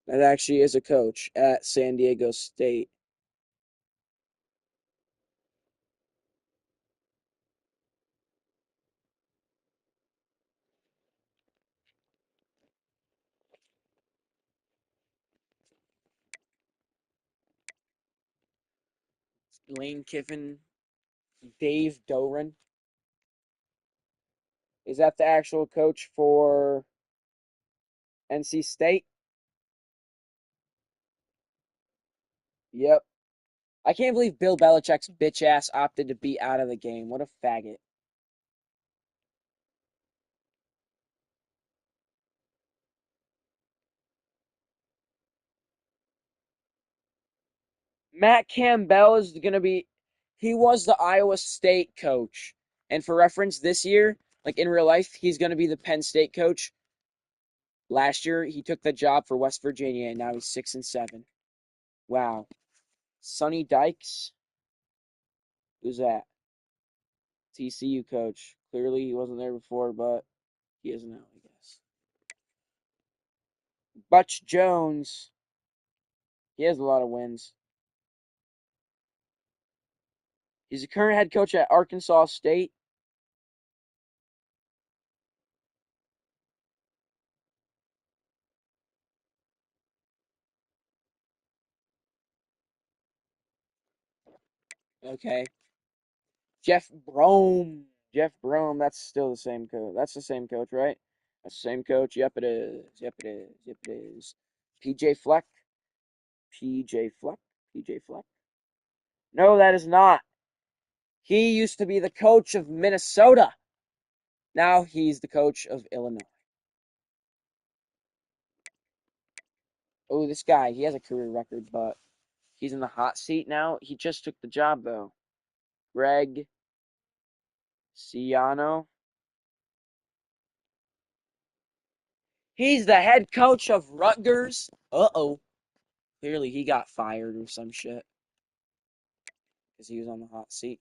That actually is a coach at San Diego State. Lane Kiffin. Dave Doran. Is that the actual coach for NC State? Yep. I can't believe Bill Belichick's bitch ass opted to be out of the game. What a faggot. Matt Campbell is going to be, he was the Iowa State coach. And for reference, this year, like in real life, he's going to be the Penn State coach. Last year, he took the job for West Virginia, and now he's 6-7. Wow. Sonny Dykes? Who's that? TCU coach. Clearly, he wasn't there before, but he is now, I guess. Butch Jones. He has a lot of wins. He's the current head coach at Arkansas State. Okay. Jeff Brom. Jeff Brom. That's still the same coach. That's the same coach, right? That's the same coach. Yep, it is. Yep, it is. Yep, it is. PJ Fleck. PJ Fleck. DJ Fleck. No, that is not. He used to be the coach of Minnesota. Now he's the coach of Illinois. Oh, this guy, he has a career record, but he's in the hot seat now. He just took the job, though. Greg Ciano. He's the head coach of Rutgers. Uh-oh. Clearly he got fired or some shit. Because he was on the hot seat.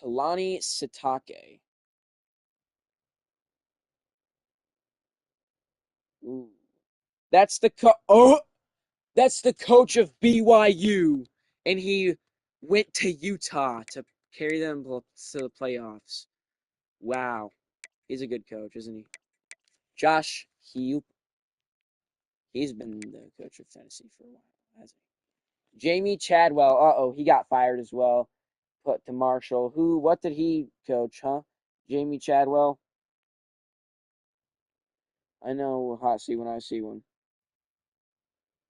Kalani Sitake. Ooh. That's the that's the coach of BYU. And he went to Utah to carry them to the playoffs. Wow. He's a good coach, isn't he? Josh Heap. He's been the coach of Tennessee for a while, hasn't he? Jamie Chadwell. Uh-oh, he got fired as well. Put to Marshall. What did he coach, huh? Jamie Chadwell? I know hot seat when I see one.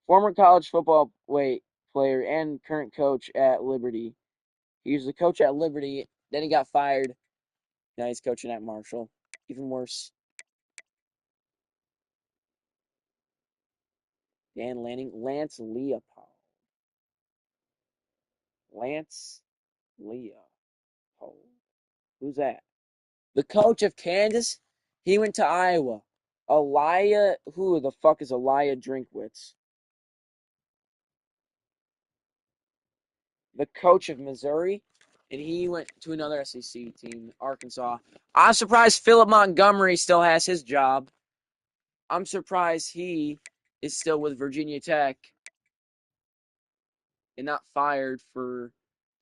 Former college football player and current coach at Liberty. He was the coach at Liberty, then he got fired. Now he's coaching at Marshall. Even worse. Dan Lanning. Lance Leopold. Lance Leopold. Who's that? The coach of Kansas? He went to Iowa. Who the fuck is Elia Drinkwitz? The coach of Missouri, and he went to another SEC team, Arkansas. I'm surprised Philip Montgomery still has his job. I'm surprised he is still with Virginia Tech and not fired for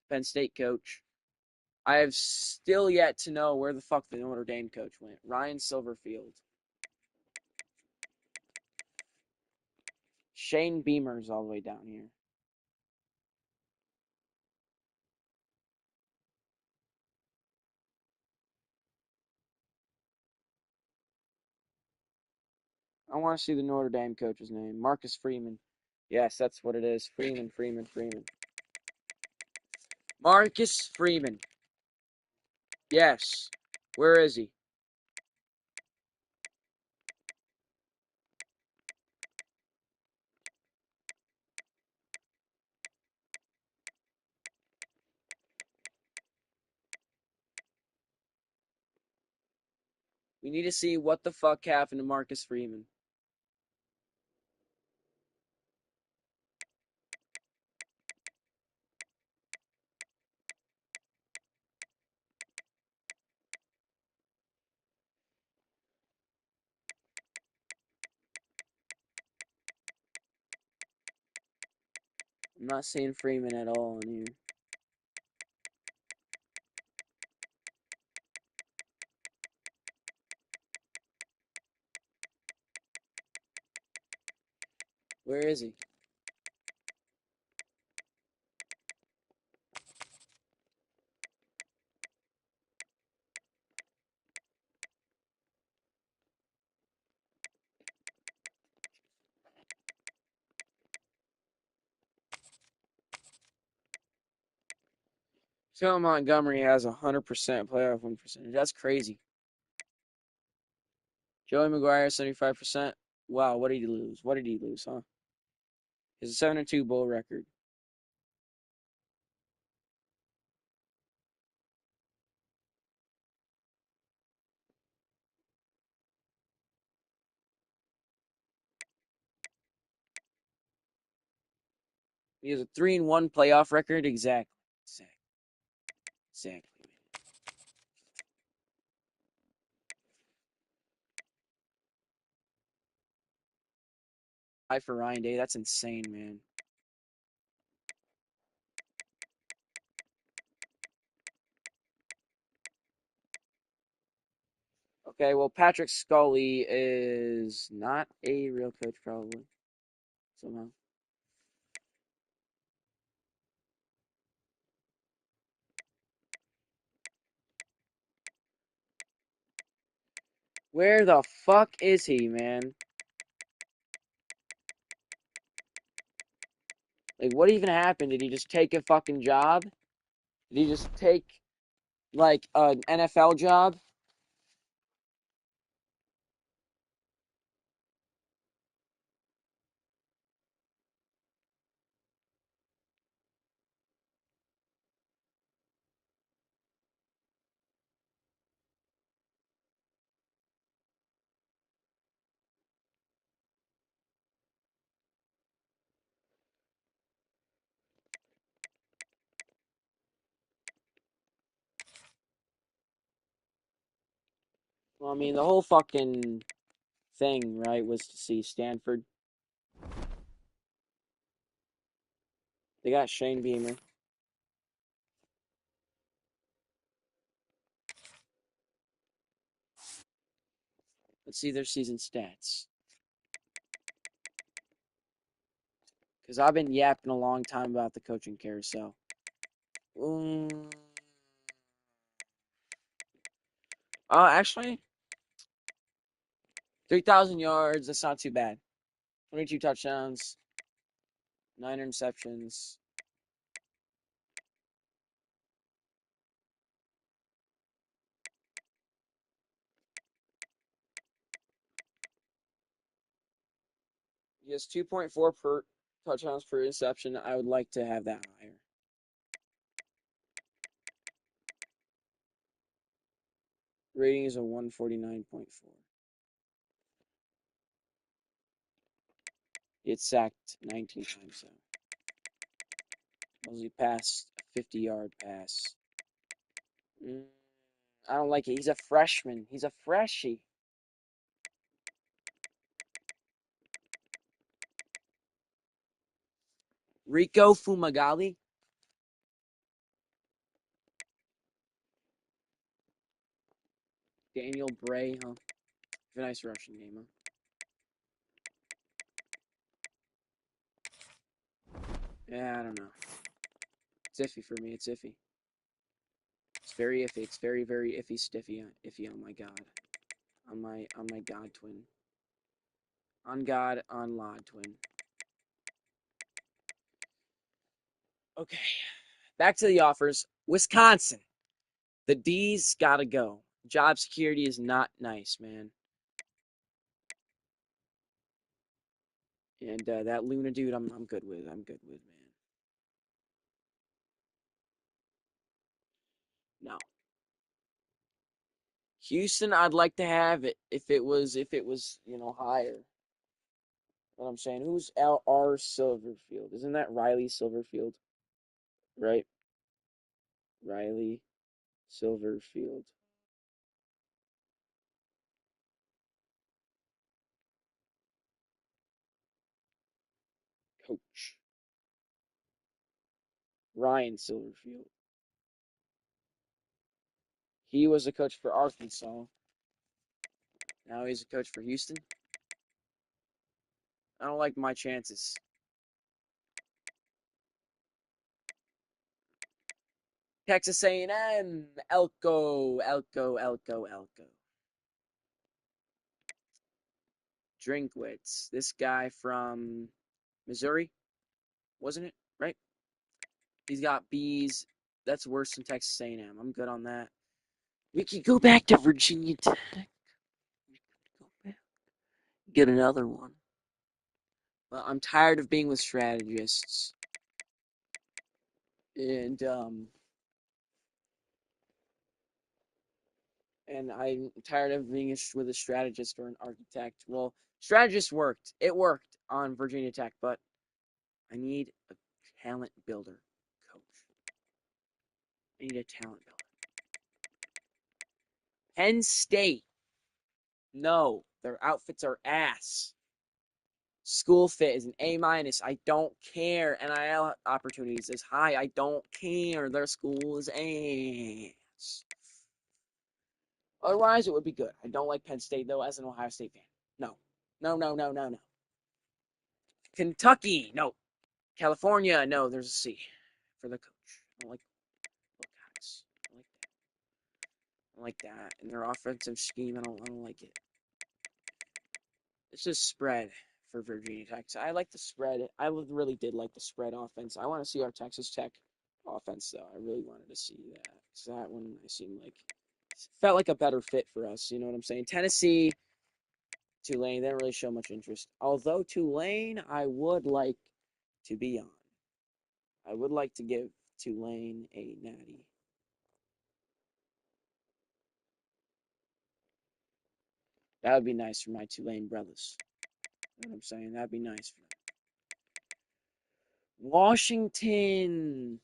Penn State coach. I have still yet to know where the fuck the Notre Dame coach went. Ryan Silverfield. Shane Beamer's all the way down here. I want to see the Notre Dame coach's name. Marcus Freeman. Yes, that's what it is. Freeman. Marcus Freeman. Yes. Where is he? We need to see what the fuck happened to Marcus Freeman. I'm not seeing Freeman at all in here. Where is he? Phil Montgomery has 100% playoff win percentage. That's crazy. Joey McGuire, 75%. Wow, what did he lose? What did he lose, huh? He's a 7-2 bowl record. He has a 3-1 playoff record. Exactly. Exactly. High for Ryan Day. That's insane, man. Okay, well, Patrick Scully is not a real coach, probably. Somehow. Where the fuck is he, man? Like, what even happened? Did he just take a fucking job? Did he just take, like, an NFL job? Well, I mean, the whole fucking thing, right, was to see Stanford. They got Shane Beamer. Let's see their season stats. Because I've been yapping a long time about the coaching carousel. Actually, 3,000 yards. That's not too bad. 22 touchdowns, 9 interceptions. He has 2.4 per touchdowns per interception. I would like to have that higher. Rating is a 149.4. It's sacked 19 times though. He passed a 50-yard pass. I don't like it. He's a freshman. He's a freshie. Rico Fumagalli. Daniel Bray, huh? A nice Russian name, huh? Yeah, I don't know. It's iffy for me. It's iffy. It's very iffy. It's very, very iffy, stiffy, iffy. Oh my god. On my god twin. On God, on Lod twin. Okay. Back to the offers. Wisconsin. The D's gotta go. Job security is not nice, man. And that Luna dude, I'm good with. I'm good with, man. No. Houston, I'd like to have it if it was higher. What I'm saying, who's R. Silverfield? Isn't that Riley Silverfield? Right? Riley Silverfield. Coach. Ryan Silverfield. He was a coach for Arkansas. Now he's a coach for Houston. I don't like my chances. Texas A&M, Elko. Drinkwitz, this guy from Missouri, wasn't it? Right? He's got B's. That's worse than Texas A&M. I'm good on that. We could go back to Virginia Tech. Go back. Get another one. But I'm tired of being with strategists. And I'm tired of being with a strategist or an architect. Well, strategist worked. It worked on Virginia Tech, but I need a talent builder coach. I need a talent builder. Penn State. No, their outfits are ass. School fit is an A minus. I don't care. NIL opportunities is high. I don't care. Their school is ass. Otherwise, it would be good. I don't like Penn State, though, as an Ohio State fan. No. No. Kentucky, no. California, no. There's a C for the coach. I don't like Buckeyes. I like that. And their offensive scheme, I don't like it. It's just spread. for Virginia Tech. I like the spread. I really did like the spread offense. I want to see our Texas Tech offense though. I really wanted to see that because that one I seemed like felt like a better fit for us. You know what I'm saying? Tennessee, Tulane, they didn't really show much interest. Although Tulane, I would like to be on. I would like to give Tulane a natty. That would be nice for my Tulane brothers. You know what I'm saying? That'd be nice for them. Washington,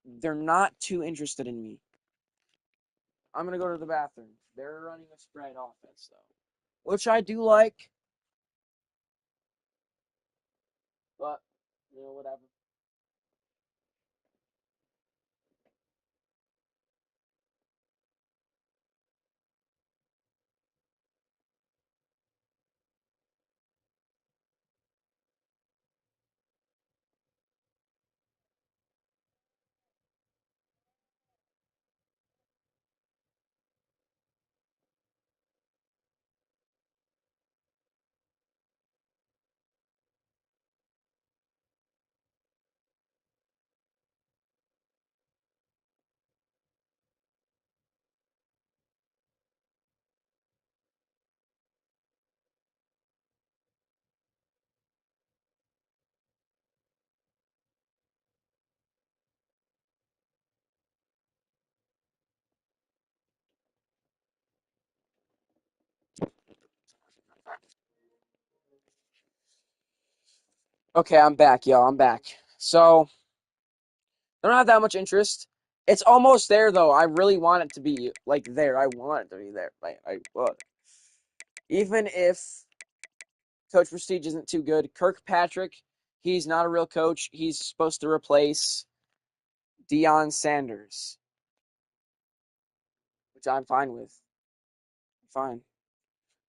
they're not too interested in me. I'm gonna go to the bathroom. They're running a spread offense though, which I do like, but whatever. Okay, I'm back, y'all. I'm back. So I don't have that much interest. It's almost there though. I really want it to be like there. I want it to be there. Even if Coach Prestige isn't too good, Kirkpatrick, he's not a real coach. He's supposed to replace Deion Sanders, which I'm fine with. Fine.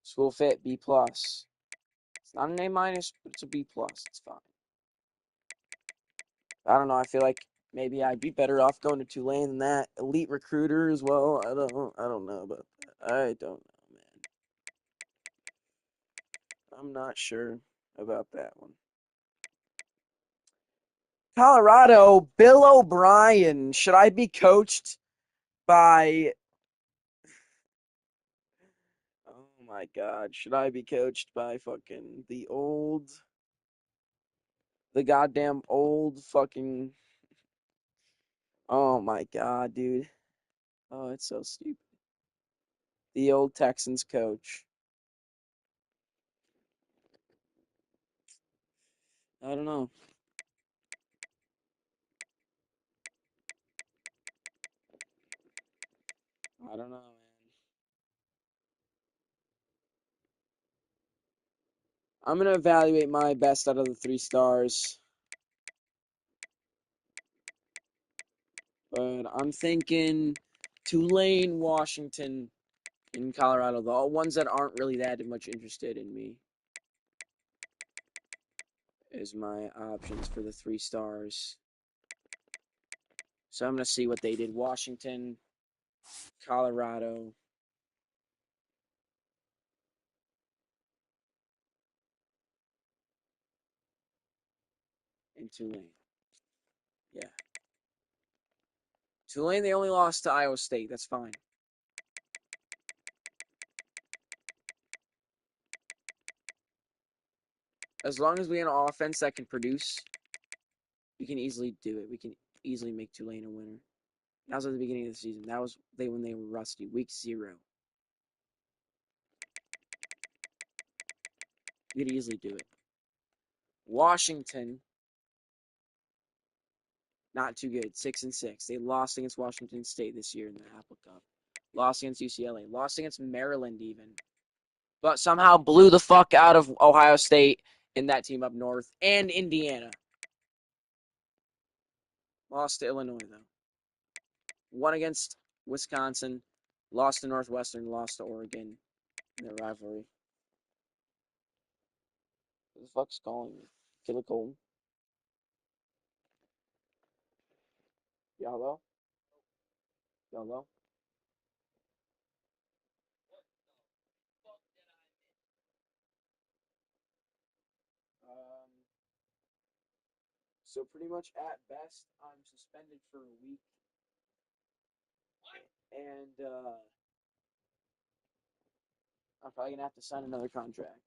School fit B plus. It's not an A minus, but it's a B plus. It's fine. I don't know. I feel like maybe I'd be better off going to Tulane than that. Elite recruiter as well. I don't know about that. I don't know, man. I'm not sure about that one. Colorado, Bill O'Brien. Should I be coached by Oh my God, should I be coached by fucking the goddamn old fucking Oh my God, dude. Oh, it's so stupid. The old Texans coach. I don't know. I don't know, man. I'm gonna evaluate my best out of the 3 stars. But I'm thinking Tulane, Washington, and Colorado, the all ones that aren't really that much interested in me, is my options for the 3 stars. So I'm gonna see what they did. Washington, Colorado, and Tulane. Yeah. Tulane, they only lost to Iowa State. That's fine. As long as we have an offense that can produce, we can easily do it. We can easily make Tulane a winner. That was at the beginning of the season. That was when they were rusty. Week 0. We could easily do it. Washington, not too good. 6-6. They lost against Washington State this year in the Apple Cup. Lost against UCLA. Lost against Maryland even. But somehow blew the fuck out of Ohio State in that team up north and Indiana. Lost to Illinois though. Won against Wisconsin. Lost to Northwestern. Lost to Oregon in their rivalry. Who the fuck's calling me? Killer Colton. Y'all Y'all So pretty much at best, I'm suspended for a week, and I'm probably gonna have to sign another contract.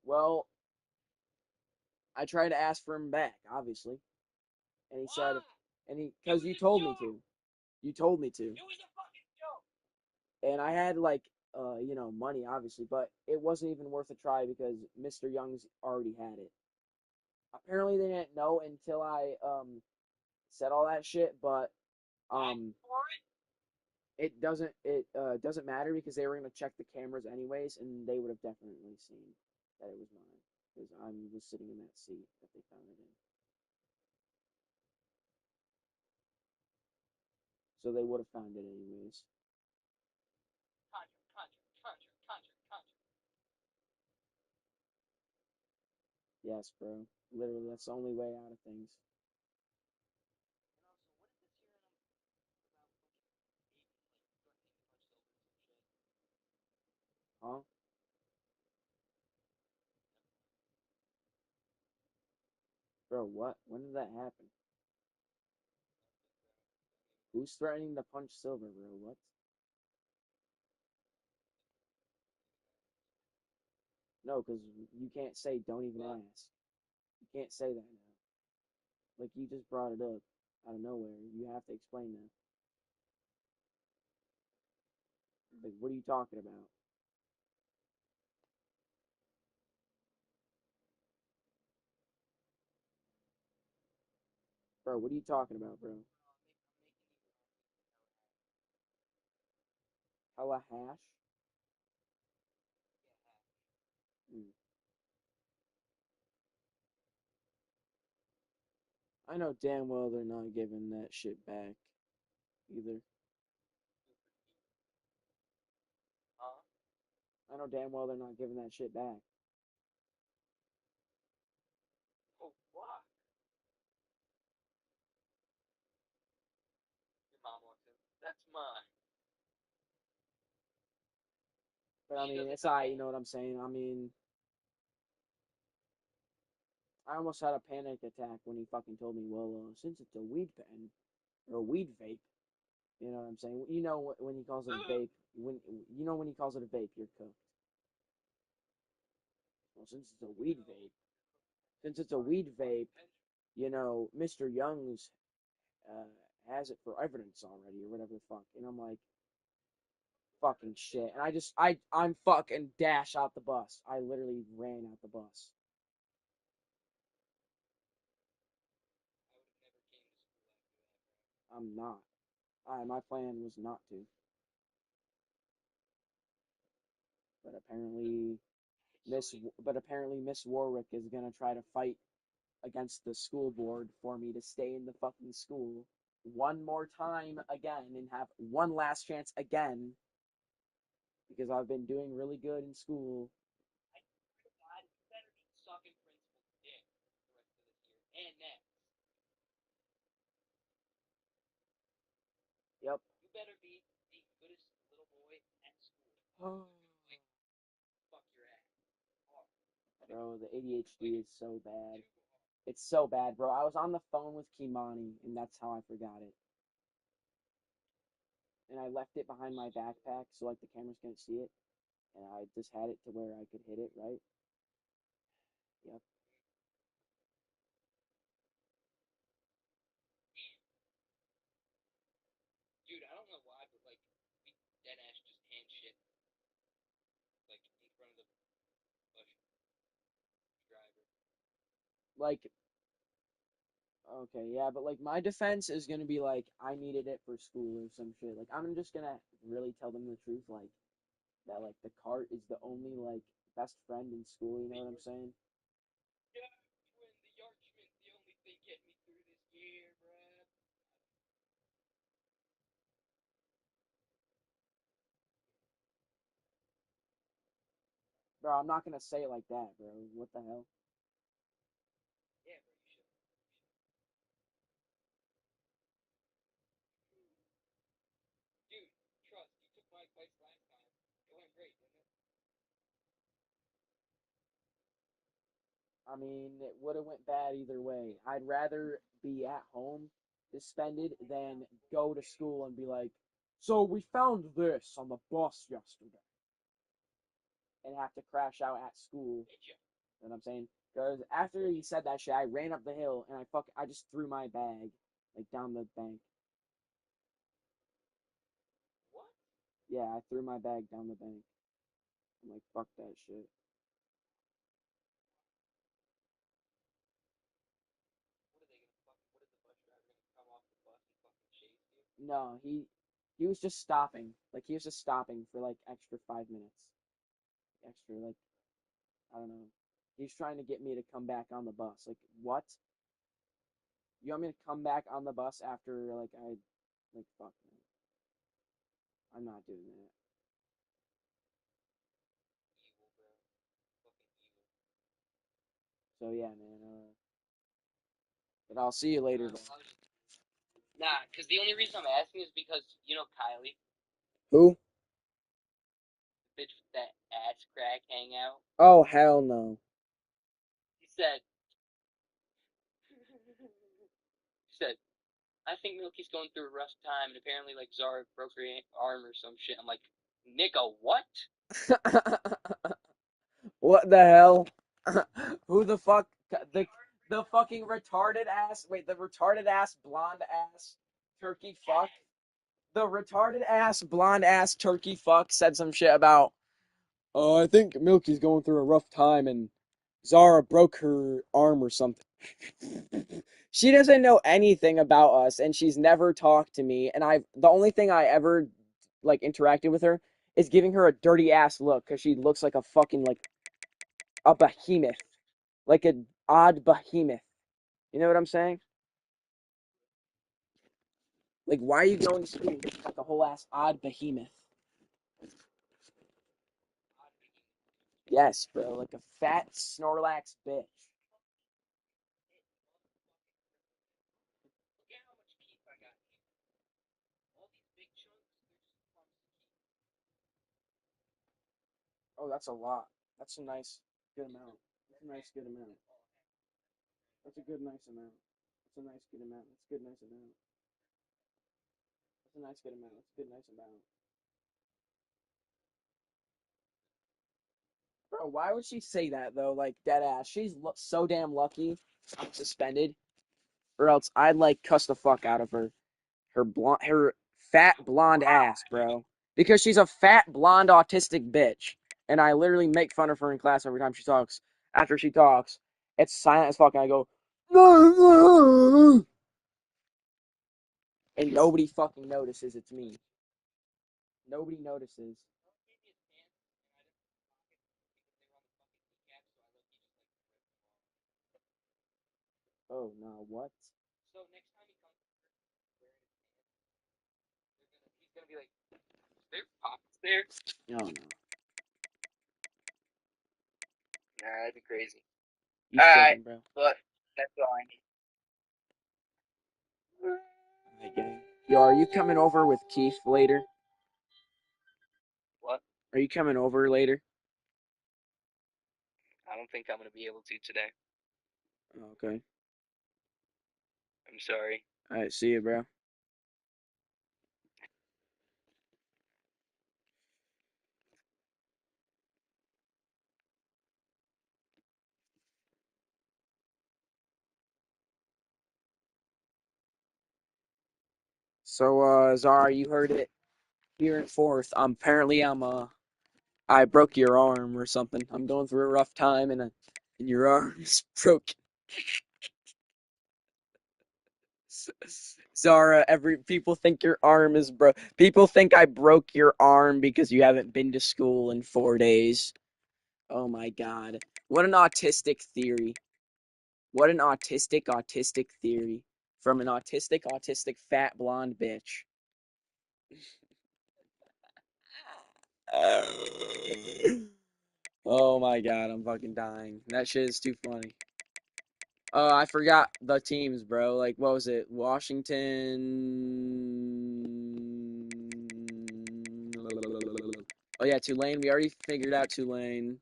Well, I tried to ask for him back, obviously, and he said, because you told me to, you told me to, and I had like, money, obviously, but it wasn't even worth a try because Mr. Young's already had it. Apparently, they didn't know until I said all that shit, but um, it doesn't matter because they were gonna check the cameras anyways, and they would have definitely seen that it was mine because I was sitting in that seat that they found it in. So they would have found it anyways. Yes, bro. Literally, that's the only way out of things. Huh? Bro, what? When did that happen? Who's threatening to punch Silver, bro? What? No, because you can't say don't even ask. You can't say that now. Like, you just brought it up out of nowhere. You have to explain that. Like, what are you talking about? Bro, what are you talking about, bro? Hella hash? Mm. I know damn well they're not giving that shit back either. I know damn well they're not giving that shit back. But I mean, it's alright, you know what I'm saying? I mean, I almost had a panic attack when he fucking told me, well, since it's a weed pen, or a weed vape, you know what I'm saying? You know when he calls it a vape, when he calls it a vape, you're cooked. Well, since it's a weed vape, Mr. Young's uh, has it for evidence already, or whatever the fuck. And I'm like, fucking shit. And I'm fucking dash out the bus. I literally ran out the bus. I'm not. My plan was not to. But apparently Miss Warwick is gonna try to fight against the school board for me to stay in the fucking school one more time again and have one last chance again because I've been doing really good in school. Yep. Oh, bro, the ADHD is so bad. It's so bad, bro. I was on the phone with Kimani, and that's how I forgot it. And I left it behind my backpack so like the cameras couldn't see it. And I just had it to where I could hit it, right? Yep. Like, okay, yeah, but like my defense is gonna be like I needed it for school or some shit. Like I'm just gonna really tell them the truth, like that like the cart is the only like best friend in school, you know what I'm saying? Bro, I'm not gonna say it like that, bro. What the hell? I mean, it would have went bad either way. I'd rather be at home suspended than go to school and be like, so we found this on the bus yesterday, and have to crash out at school. You know what I'm saying? Because after he said that shit, I ran up the hill and I just threw my bag like down the bank. What? Yeah, I threw my bag down the bank. I'm like, fuck that shit. What is the bus driver gonna come off the bus and fucking chase you? No, he was just stopping. Like he was just stopping for like extra 5 minutes. Extra like I don't know. He's trying to get me to come back on the bus. Like what? You want me to come back on the bus after like fuck man. I'm not doing that. Evil, bro. Fucking evil. So yeah, man. But I'll see you later. Nah, because the only reason I'm asking is because, you know Kylie, Who? the bitch with that ass crack hangout, Oh hell no. he said, he said, I think Milky's going through a rough time, and apparently, like, Zara broke her arm or some shit. I'm like, nigga, what? What the hell? Who the fuck? The fucking retarded ass. Wait, the retarded ass blonde ass turkey fuck. The retarded ass blonde ass turkey fuck said some shit about. Oh, I think Milky's going through a rough time, and Zara broke her arm or something. She doesn't know anything about us, and she's never talked to me. And the only thing I ever like interacted with her is giving her a dirty ass look because she looks like a fucking like a behemoth, like an odd behemoth. You know what I'm saying? Like, why are you going to school like a whole ass odd behemoth? Yes, bro, like a fat Snorlax bitch. Look at how much keep I got here. All these big chunks, they're just crumbs to keep. Oh, that's a lot. That's a nice, good amount. That's a nice, good amount. That's a good, nice amount. That's a nice, good amount. That's a good, nice amount. That's a nice, good amount. That's a good, nice amount. Bro, why would she say that though? Like dead ass. She's so damn lucky I'm suspended, or else I'd like cuss the fuck out of her. Her fat blonde ass, bro. Because she's a fat blonde autistic bitch, and I literally make fun of her in class every time she talks. After she talks, it's silent as fuck, and I go, and nobody fucking notices it's me. Nobody notices. Oh no, what? So next time he comes wearing his pants, he's gonna be like, there pockets there. Oh no. Nah, that'd be crazy. You Alright, tripping, bro. but that's all I need. Yo, are you coming over with Keith later? What? Are you coming over later? I don't think I'm gonna be able to today. Oh, okay. I'm sorry. Alright, see you, bro. So, Zara, you heard it here in fourth. Apparently I broke your arm or something. I'm going through a rough time and your arm's broke. Zara, every people think your arm is broke. People think I broke your arm because you haven't been to school in 4 days. Oh my god. What an autistic theory. What an autistic theory. From an autistic fat blonde bitch. Oh my god, I'm fucking dying. That shit is too funny. I forgot the teams, bro. Like, what was it? Washington. Oh yeah, Tulane. We already figured out Tulane.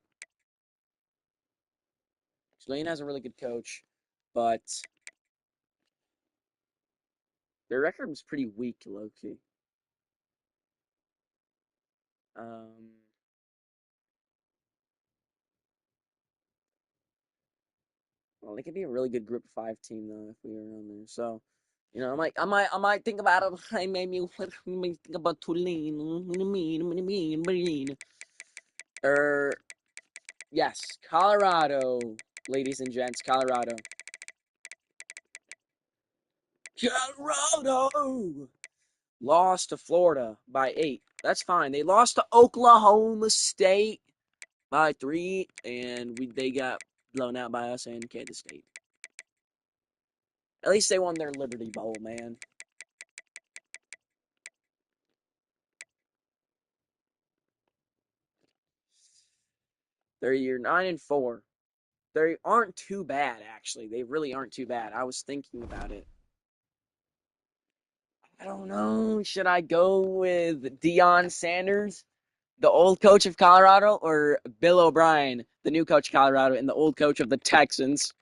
Tulane has a really good coach, but their record was pretty weak, low-key. Well, they could be a really good Group 5 team though if we were on there. So, I might think about it. I maybe think about Tulane. Er, yes, Colorado, ladies and gents, Colorado. Colorado lost to Florida by 8. That's fine. They lost to Oklahoma State by 3, and they got blown out by us and Kansas State. At least they won their Liberty Bowl, man. They're 9-4. They aren't too bad, actually. They really aren't too bad. I was thinking about it. I don't know. Should I go with Deion Sanders, the old coach of Colorado, or Bill O'Brien, the new coach of Colorado and the old coach of the Texans?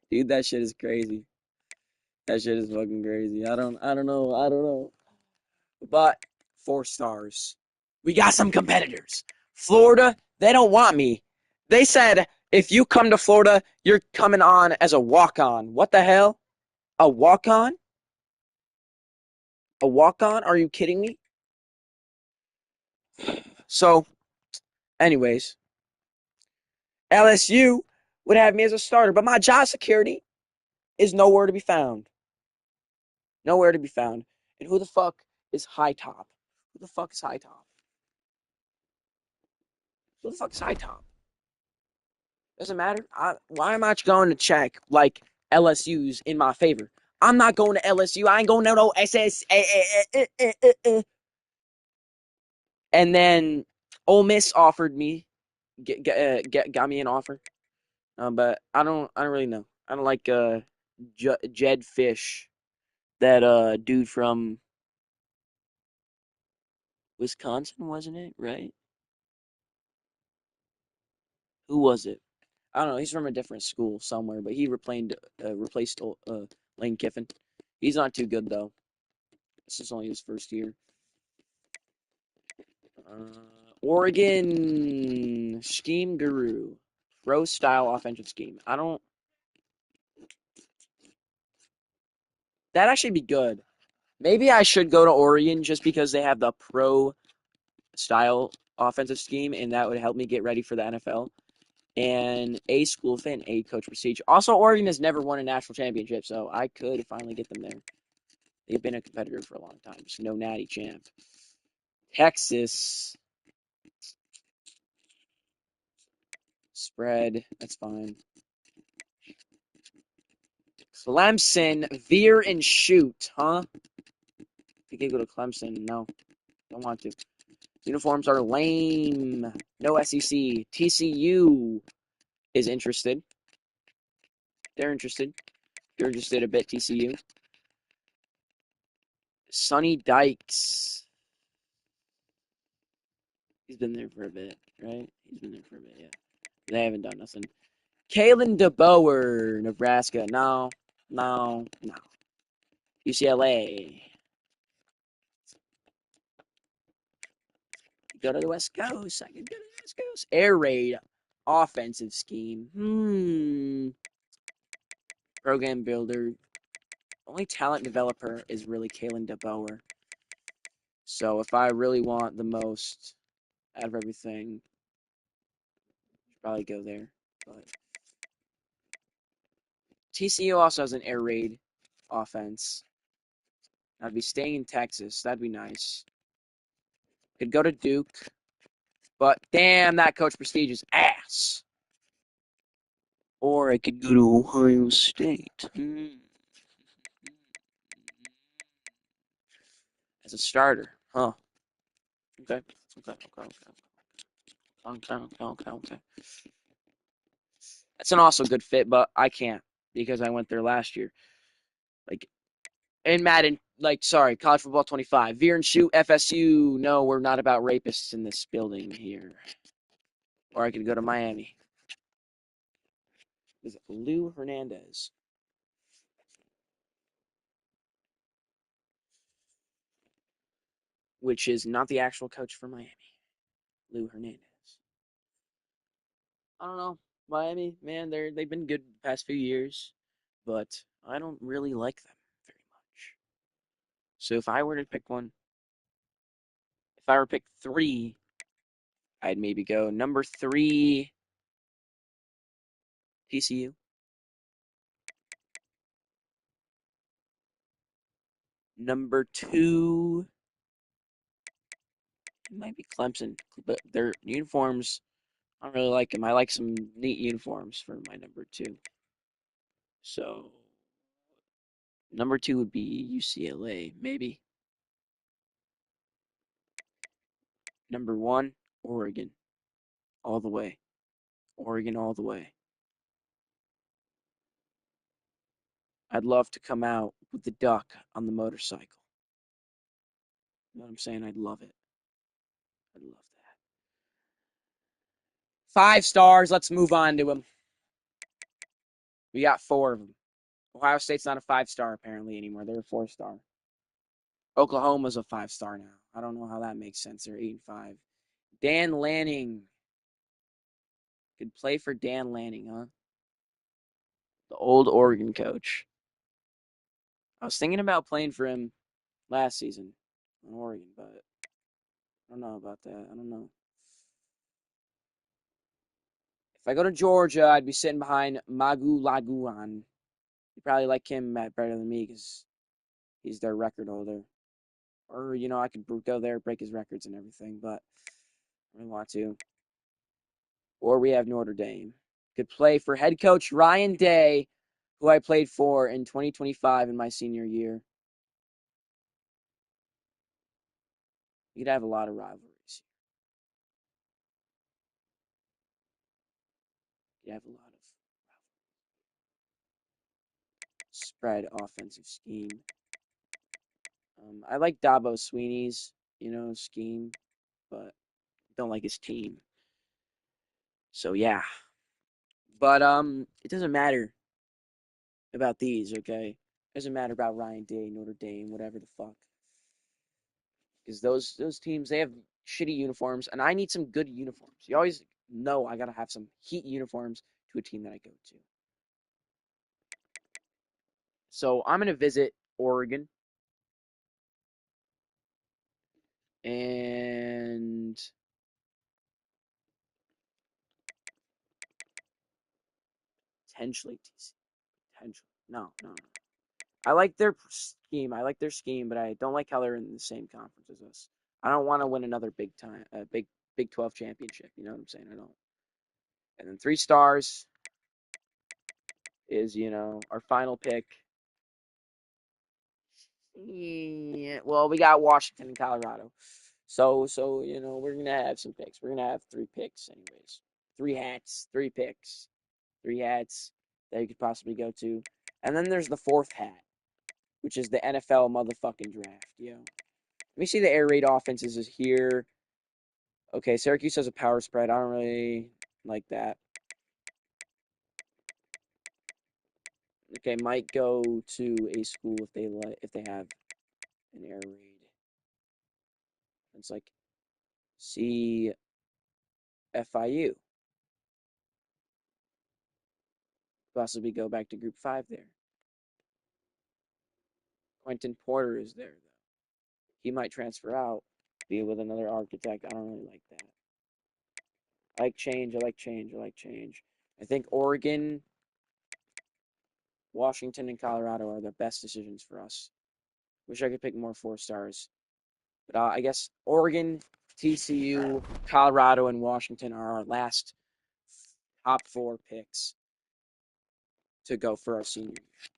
Dude, that shit is crazy. That shit is fucking crazy. I don't know. But 4 stars. We got some competitors. Florida, they don't want me. They said, if you come to Florida, you're coming on as a walk-on. What the hell? A walk-on? A walk-on? Are you kidding me? So, anyways, LSU would have me as a starter, but my job security is nowhere to be found. Nowhere to be found. And who the fuck is High Top? Who the fuck is High Top? Who the fuck is High Top? Doesn't matter. Why am I going to check like LSU's in my favor? I'm not going to LSU. I ain't going to no SS. And then Ole Miss offered me, got me an offer, but I don't really know. I don't like Jed Fish, that dude from Wisconsin, wasn't it? Right? Who was it? I don't know. He's from a different school somewhere, but he replaced Lane Kiffin. He's not too good though. This is only his first year. Oregon scheme guru, pro style offensive scheme. That'd actually be good. Maybe I should go to Oregon just because they have the pro style offensive scheme, and that would help me get ready for the NFL. And A school fit and A coach prestige. Also, Oregon has never won a national championship, so I could finally get them there. They've been a competitor for a long time. Just no natty champ. Texas. Spread. That's fine. Clemson. Veer and shoot, huh? You can go to Clemson. No. Don't want to. Uniforms are lame. No SEC. TCU is interested. They're interested. You're interested a bit, TCU. Sonny Dykes. He's been there for a bit, right? He's been there for a bit, yeah. They haven't done nothing. Kalen DeBoer, Nebraska. No. UCLA. Go to the West Coast. I can go to the West Coast. Air raid. Offensive scheme. Program builder. Only talent developer is really Kalen DeBoer. So if I really want the most out of everything, I should probably go there. But TCU also has an air raid offense. I'd be staying in Texas. That'd be nice. Could go to Duke. But damn, that coach prestige is ass. Or I could go to Ohio State. As a starter. Huh. Okay. That's an also good fit, but I can't because I went there last year. Like, in Madden, College Football 25. Veer and shoot, FSU. No, we're not about rapists in this building here. Or I could go to Miami. is Lou Hernandez. Which is not the actual coach for Miami. Lou Hernandez. I don't know. Miami, man, they've been good the past few years, but I don't really like them very much. So if I were to pick one, if I were to pick three, I'd maybe go number 3, TCU. Number 2, it might be Clemson, but their uniforms, I don't really like them. I like some neat uniforms for my number 2. So number 2 would be UCLA, maybe. Number 1, Oregon, all the way. Oregon all the way. I'd love to come out with the duck on the motorcycle. You know what I'm saying? I'd love it. I'd love that. 5 stars. Let's move on to them. We got 4 of them. Ohio State's not a 5-star apparently anymore. They're a 4-star. Oklahoma's a 5-star now. I don't know how that makes sense. They're 8-5. Dan Lanning. Could play for Dan Lanning, huh? The old Oregon coach. I was thinking about playing for him last season in Oregon, but I don't know about that. I don't know. If I go to Georgia, I'd be sitting behind Magu Laguan. You probably like him better than me because he's their record holder. Or, I could go there, break his records and everything, but I don't want to. Or we have Notre Dame. Could play for head coach Ryan Day, who I played for in 2025 in my senior year. You'd have a lot of rivalries. You'd have a lot of spread offensive scheme. I like Dabo Sweeney's, scheme, but don't like his team. So yeah. But it doesn't matter about these, okay? It doesn't matter about Ryan Day, Notre Dame, whatever the fuck. Because those teams, they have shitty uniforms, and I need some good uniforms. You always know I gotta have some heat uniforms to a team that I go to. So I'm gonna visit Oregon, and potentially TC. Potentially. No, no, no. I like their scheme. I like their scheme, but I don't like how they're in the same conference as us. I don't want to win another Big 12 championship. You know what I'm saying? I don't. And then 3 stars is our final pick. Yeah, well, we got Washington and Colorado, so we're gonna have some picks. We're gonna have 3 picks, anyways. 3 hats, 3 picks, 3 hats that you could possibly go to, and then there's the 4th hat, which is the NFL motherfucking draft. Let me see the air raid offenses is here. Okay, Syracuse has a power spread. I don't really like that. Okay, might go to a school if they have an air raid. It's like CFIU. Possibly go back to Group 5 there. Quentin Porter is there, though. He might transfer out, be with another architect. I don't really like that. I like change. I like change. I like change. I think Oregon, Washington, and Colorado are the best decisions for us. Wish I could pick more 4 stars. But I guess Oregon, TCU, Colorado, and Washington are our last top 4 picks to go for our senior year.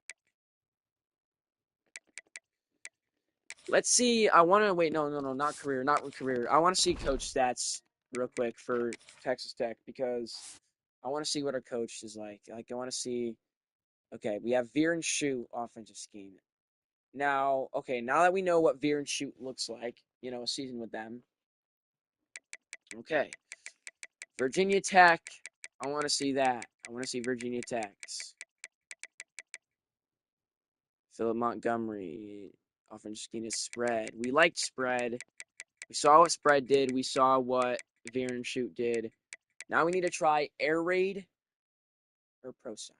Let's see. I want to wait. No, not career, not career. I want to see coach stats real quick for Texas Tech because I want to see what our coach is like. Like I want to see. Okay, we have veer and shoot offensive scheme. Now, okay, now that we know what veer and shoot looks like, a season with them. Okay, Virginia Tech. I want to see that. I want to see Virginia Tech's. Philip Montgomery. Offensive scheme is spread. We liked spread. We saw what spread did. We saw what veer and shoot did. Now we need to try air raid or pro style.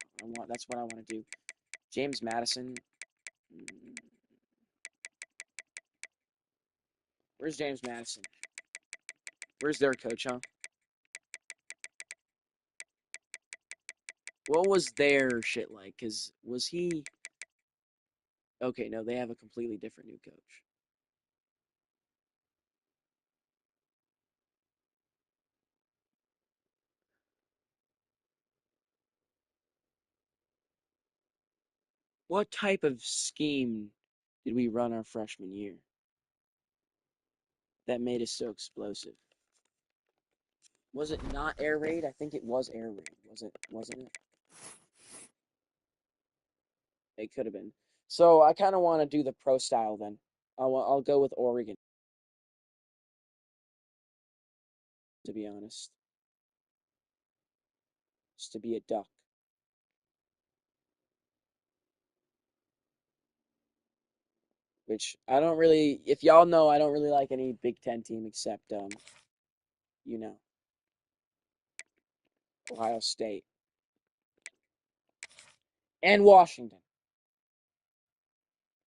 That's what I want to do. James Madison. Where's James Madison? Where's their coach, huh? What was their shit like? Because was he... Okay, no, they have a completely different new coach. What type of scheme did we run our freshman year that made us so explosive? Was it not air raid? I think it was air raid. Wasn't it? It could have been. So I kind of want to do the pro style then. I'll go with Oregon, to be honest. Just to be a duck. Which I don't really, if y'all know, I don't really like any Big Ten team except, you know, Ohio State and Washington.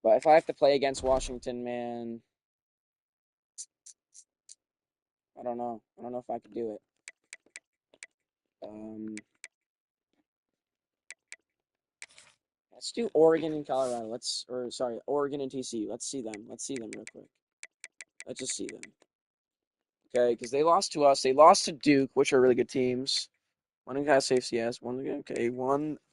But if I have to play against Washington, man, I don't know. I don't know if I could do it. Let's do Oregon and Colorado. Oregon and TCU. Let's see them. Let's see them real quick. Let's just see them. Okay, because they lost to us. They lost to Duke, which are really good teams. One against ACS.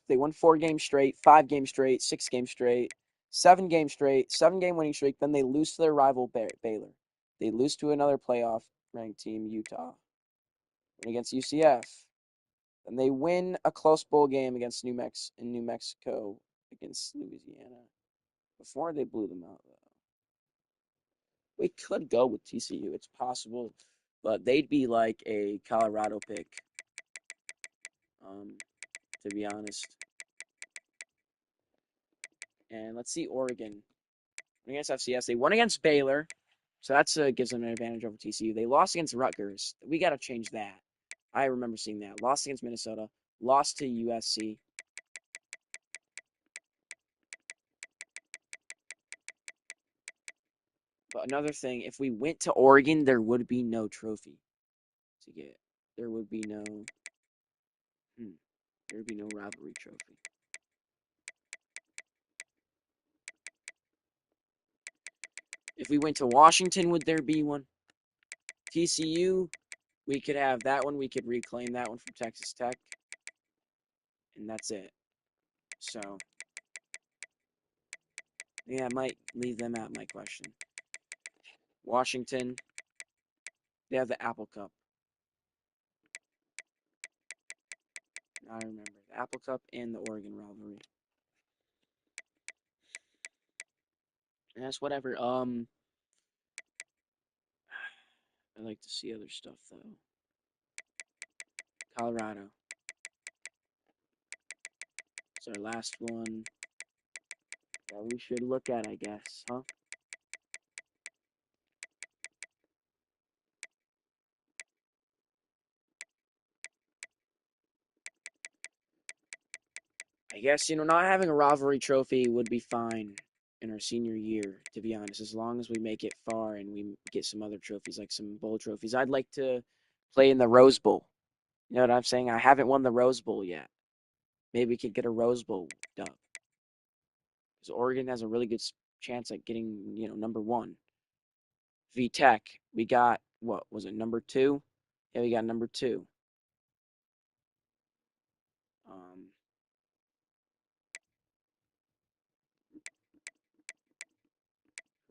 They won 4 games straight, 5 games straight, 6 games straight, 7 games straight, 7-game winning streak. Then they lose to their rival Baylor. They lose to another playoff ranked team, Utah. And against UCF. And they win a close bowl game against New Mexico against Louisiana. Before they blew them out, though. We could go with TCU. It's possible, but they'd be like a Colorado pick, to be honest. And let's see Oregon. Against FCS, they won against Baylor, so that's gives them an advantage over TCU. They lost against Rutgers. We got to change that. I remember seeing that. Lost against Minnesota. Lost to USC. But another thing, if we went to Oregon, there would be no trophy to get. There would be no... there would be no rivalry trophy. If we went to Washington, would there be one? TCU, we could have that one. We could reclaim that one from Texas Tech. And that's it. So, yeah, I might leave them out, my question. Washington, they have the Apple Cup. I remember the Apple Cup and the Oregon rivalry. And that's whatever. I like to see other stuff though. Colorado. It's our last one that we should look at, I guess, huh? I guess, not having a rivalry trophy would be fine in our senior year, to be honest, as long as we make it far and we get some other trophies, like some bowl trophies. I'd like to play in the Rose Bowl. You know what I'm saying? I haven't won the Rose Bowl yet. Maybe we could get a Rose Bowl dub. Because Oregon has a really good chance at getting, number 1. V-Tech, we got, what was it, number 2? Yeah, we got number 2.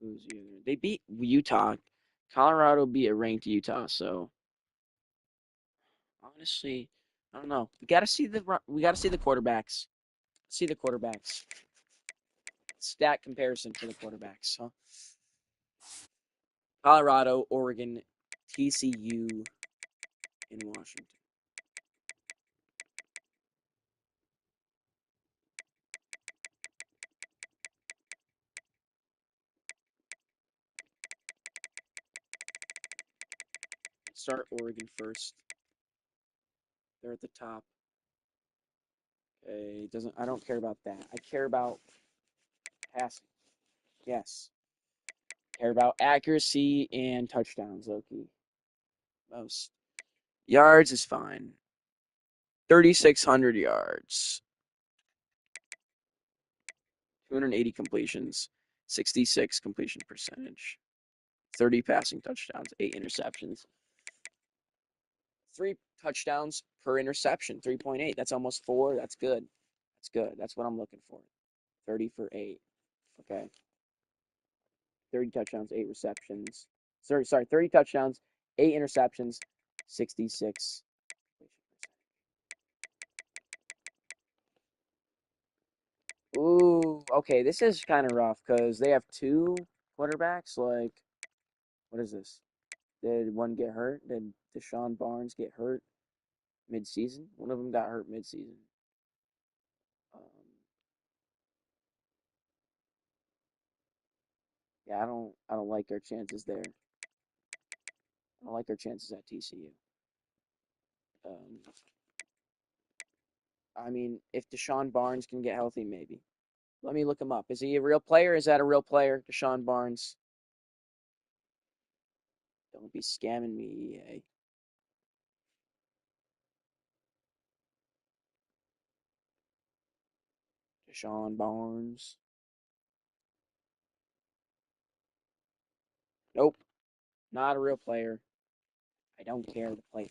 Who's the other? They beat Utah. Colorado beat a ranked Utah, so honestly, I don't know. We gotta see the quarterbacks. See the quarterbacks. Stat comparison for the quarterbacks, huh? Colorado, Oregon, TCU, and Washington. start Oregon first. They're at the top. Okay, doesn't. I don't care about that. I care about passing. Yes. Care about accuracy and touchdowns, Loki. Most yards is fine. 3,600 yards. 280 completions. 66 completion percentage. 30 passing touchdowns. 8 interceptions. 3 touchdowns per interception. 3.8. That's almost 4. That's good. That's good. That's what I'm looking for. 30 for 8. Okay. 30 touchdowns, 8 receptions. Sorry, 30 touchdowns, 8 interceptions, 66. Ooh, okay, this is kind of rough because they have 2 quarterbacks. Like, what is this? Did one get hurt? Did Deshaun Barnes get hurt mid-season? One of them got hurt mid-season. Um, yeah, I don't like our chances there. I don't like our chances at TCU. Um, I mean, if Deshaun Barnes can get healthy, maybe. Let me look him up. Is he a real player? Is that a real player, Deshaun Barnes? Don't be scamming me, EA. Deshaun Barnes. Nope, not a real player. I don't care to play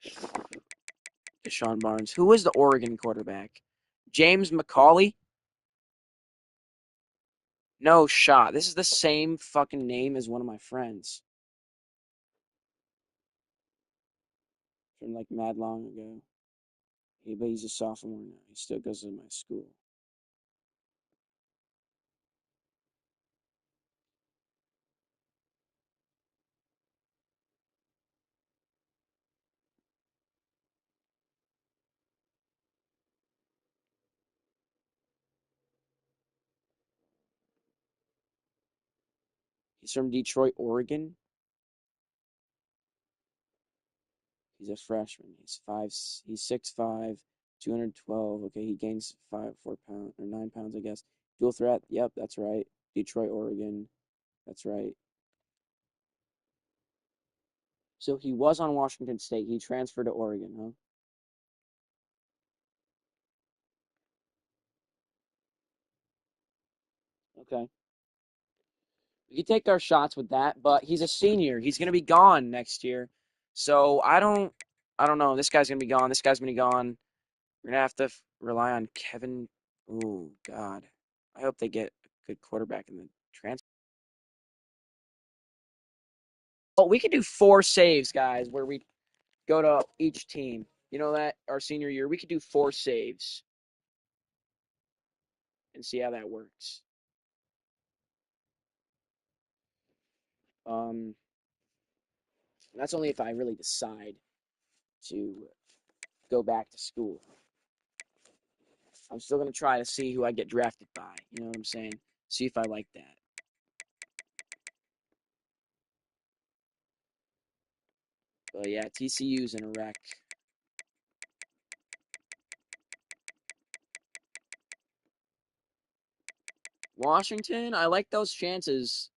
for Deshaun Barnes. Who is the Oregon quarterback? James McCauley? No shot. This is the same fucking name as one of my friends from like mad long ago. But he's a sophomore now. He still goes to my school. He's from Detroit, Oregon. He's a freshman. He's 6'5", 212. Okay, he gains 4 pounds or 9 pounds, I guess. Dual threat. Yep, that's right. Detroit, Oregon. That's right. So he was on Washington State. He transferred to Oregon, huh? Okay. We can take our shots with that, but he's a senior. He's gonna be gone next year. So I don't know. This guy's gonna be gone. This guy's gonna be gone. We're gonna have to rely on Kevin. Oh God. I hope they get a good quarterback in the transfer. Oh, we could do 4 saves, guys, where we go to each team. You know that our senior year, we could do 4 saves and see how that works. Um, that's only if I really decide to go back to school. I'm still gonna try to see who I get drafted by. You know what I'm saying? See if I like that. But yeah, TCU's in a wreck. Washington, I like those chances.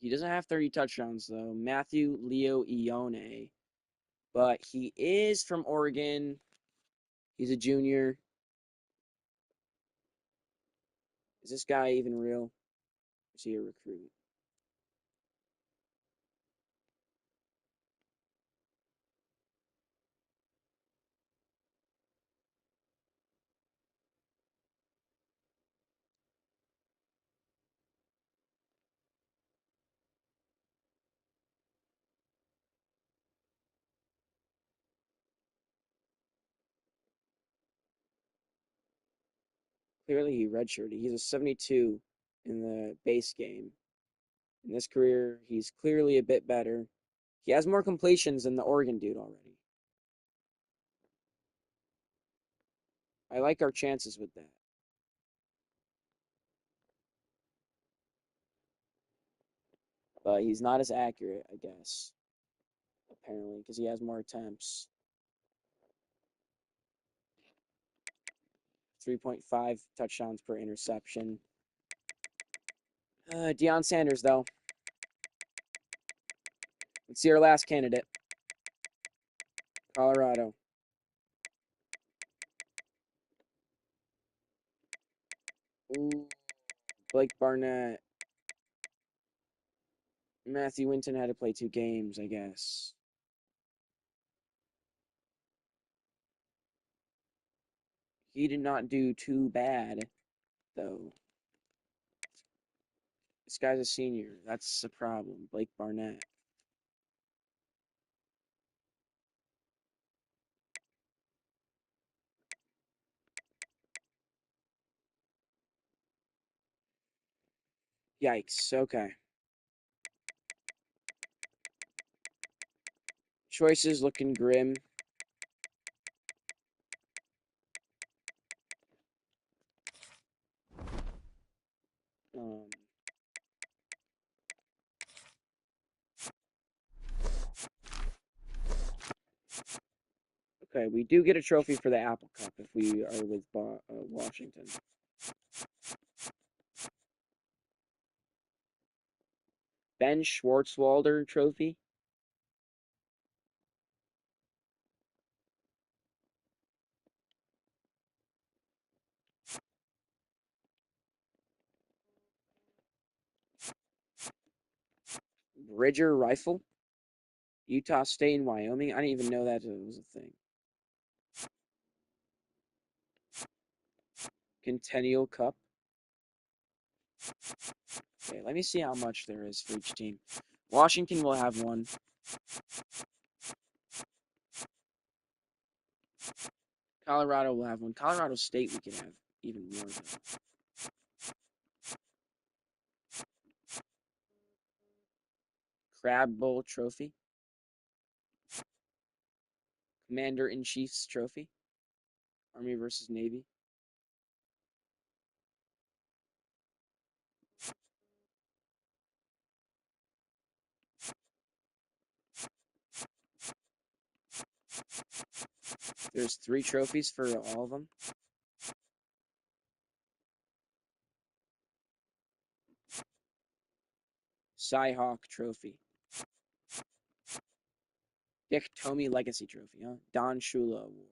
He doesn't have 30 touchdowns though. Matthew Leo Ione, but he is from Oregon. He's a junior. Is this guy even real? Is he a recruit? Clearly, he redshirted. He's a 72 in the base game. In this career, he's clearly a bit better. He has more completions than the Oregon dude already. I like our chances with that. but he's not as accurate, I guess. Apparently, because he has more attempts. 3.5 touchdowns per interception. Deion Sanders, though. Let's see our last candidate. Colorado. Ooh, Blake Barnett. Matthew Winton had to play 2 games, I guess. He did not do too bad, though. This guy's a senior. That's the problem. Blake Barnett. Yikes. Okay. Choices looking grim. Um, okay, we do get a trophy for the Apple Cup if we are with Washington. Ben Schwartzwalder trophy. Bridger rifle. Utah State and Wyoming. I didn't even know that was a thing. Centennial Cup. Okay, let me see how much there is for each team. Washington will have one. Colorado will have one. Colorado State we could have even more though. Crab Bowl trophy. Commander-in-Chief's trophy. Army versus Navy. There's 3 trophies for all of them. Cy-Hawk trophy. Dick Tomey Legacy trophy, huh? Don Shula Award.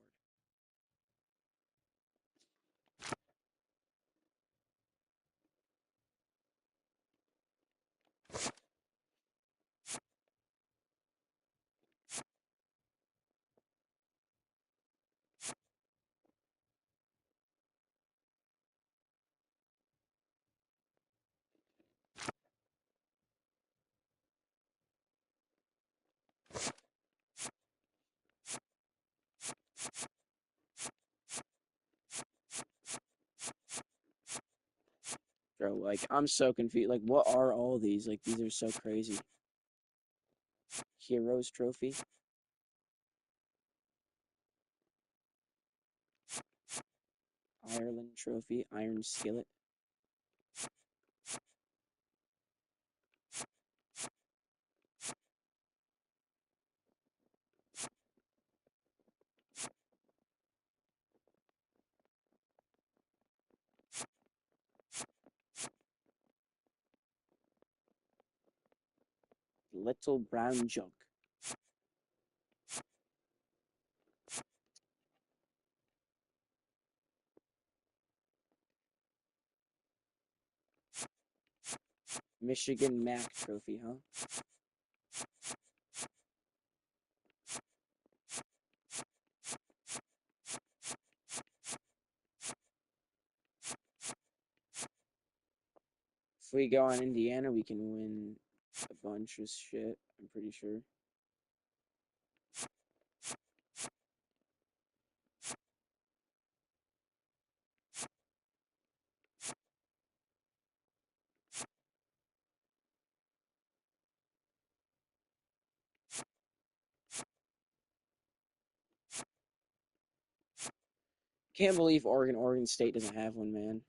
Bro, like, I'm so confused. Like, what are all these? Like, these are so crazy. Heroes trophy. Ireland trophy. Iron skillet. Little brown jug. Michigan Mac trophy, huh? If we go on Indiana, we can win a bunch of shit, I'm pretty sure. Can't believe Oregon State doesn't have one, man.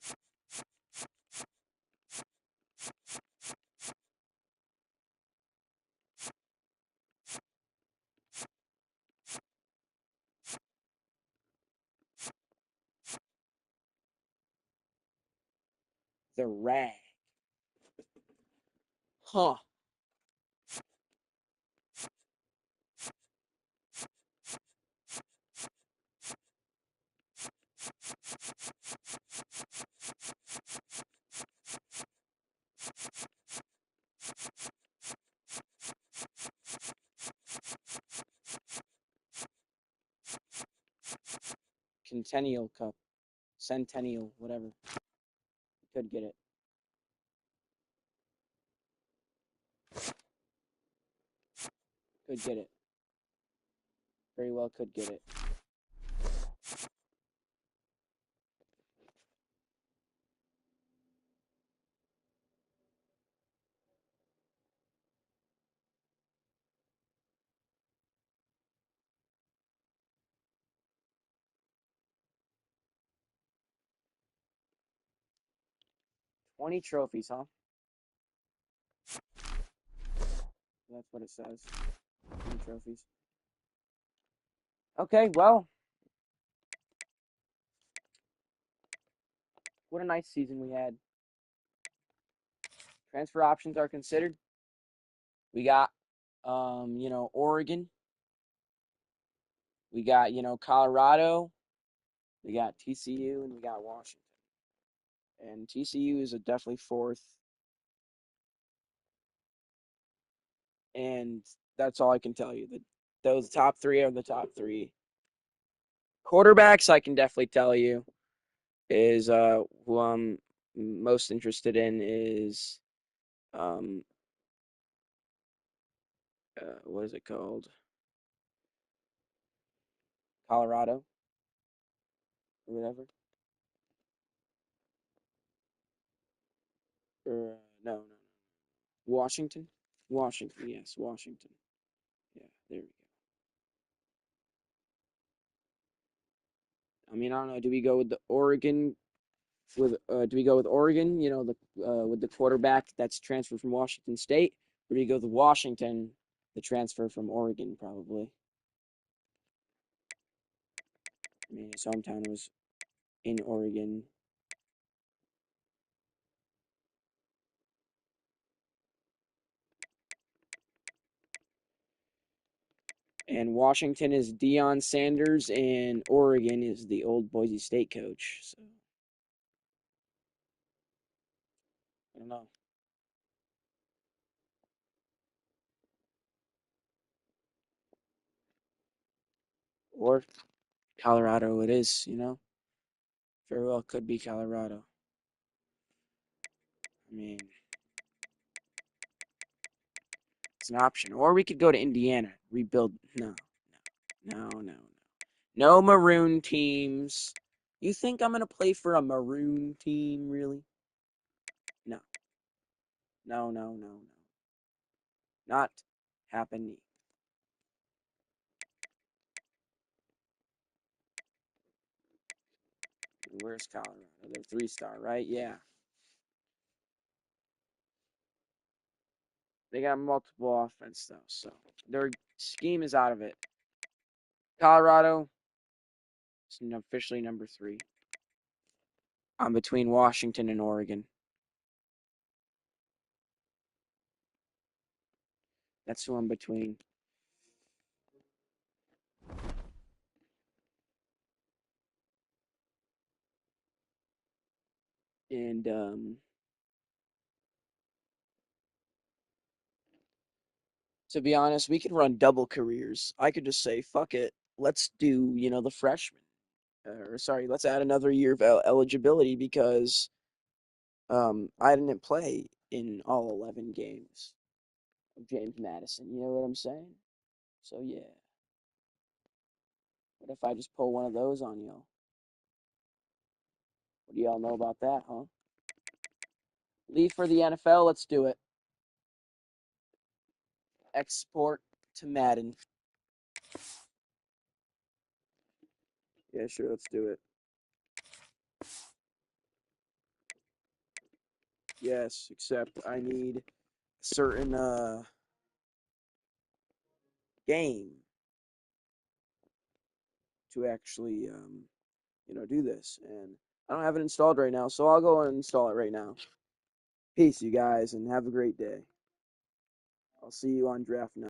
The rag. Huh. Centennial Cup. Centennial, whatever. Could get it. Could get it. Very well could get it. $20 trophies, huh? That's what it says. 20 trophies. Okay, well. What a nice season we had. Transfer options are considered. We got, Oregon. We got, Colorado. We got TCU, and we got Washington. And TCU is a definitely fourth. And that's all I can tell you. Those top three are the top three. Quarterbacks, I can definitely tell you, is who I'm most interested in is what is it called? Colorado or whatever. Or no. Washington. Washington, yes, Washington. Yeah, there we go. I mean, I don't know. Do we go with the Oregon? Do we go with Oregon? With the quarterback that's transferred from Washington State, or do we go with Washington, the transfer from Oregon, probably? I mean, his hometown was in Oregon. And Washington is Deion Sanders, and Oregon is the old Boise State coach. So I don't know. Or Colorado, it is. Very well could be Colorado. I mean, it's an option. Or we could go to Indiana, rebuild. No. No maroon teams. You think I'm gonna play for a maroon team, really? No. No. Not happening. Where's Colorado? They're 3-star, right? Yeah. They got multiple offense though, so their scheme is out of it. Colorado is officially number 3. I'm between Washington and Oregon. That's who I'm between. And to be honest, we could run double careers. I could just say, fuck it. Let's do, the freshman. Let's add another year of eligibility because I didn't play in all 11 games of James Madison. You know what I'm saying? So, yeah. What if I just pull one of those on y'all? What do y'all know about that, huh? Leave for the NFL. Let's do it. Export to Madden. Yeah, sure. Let's do it. Yes, except I need a certain game to actually do this. And I don't have it installed right now, so I'll go and install it right now. Peace, you guys, and have a great day. I'll see you on draft night.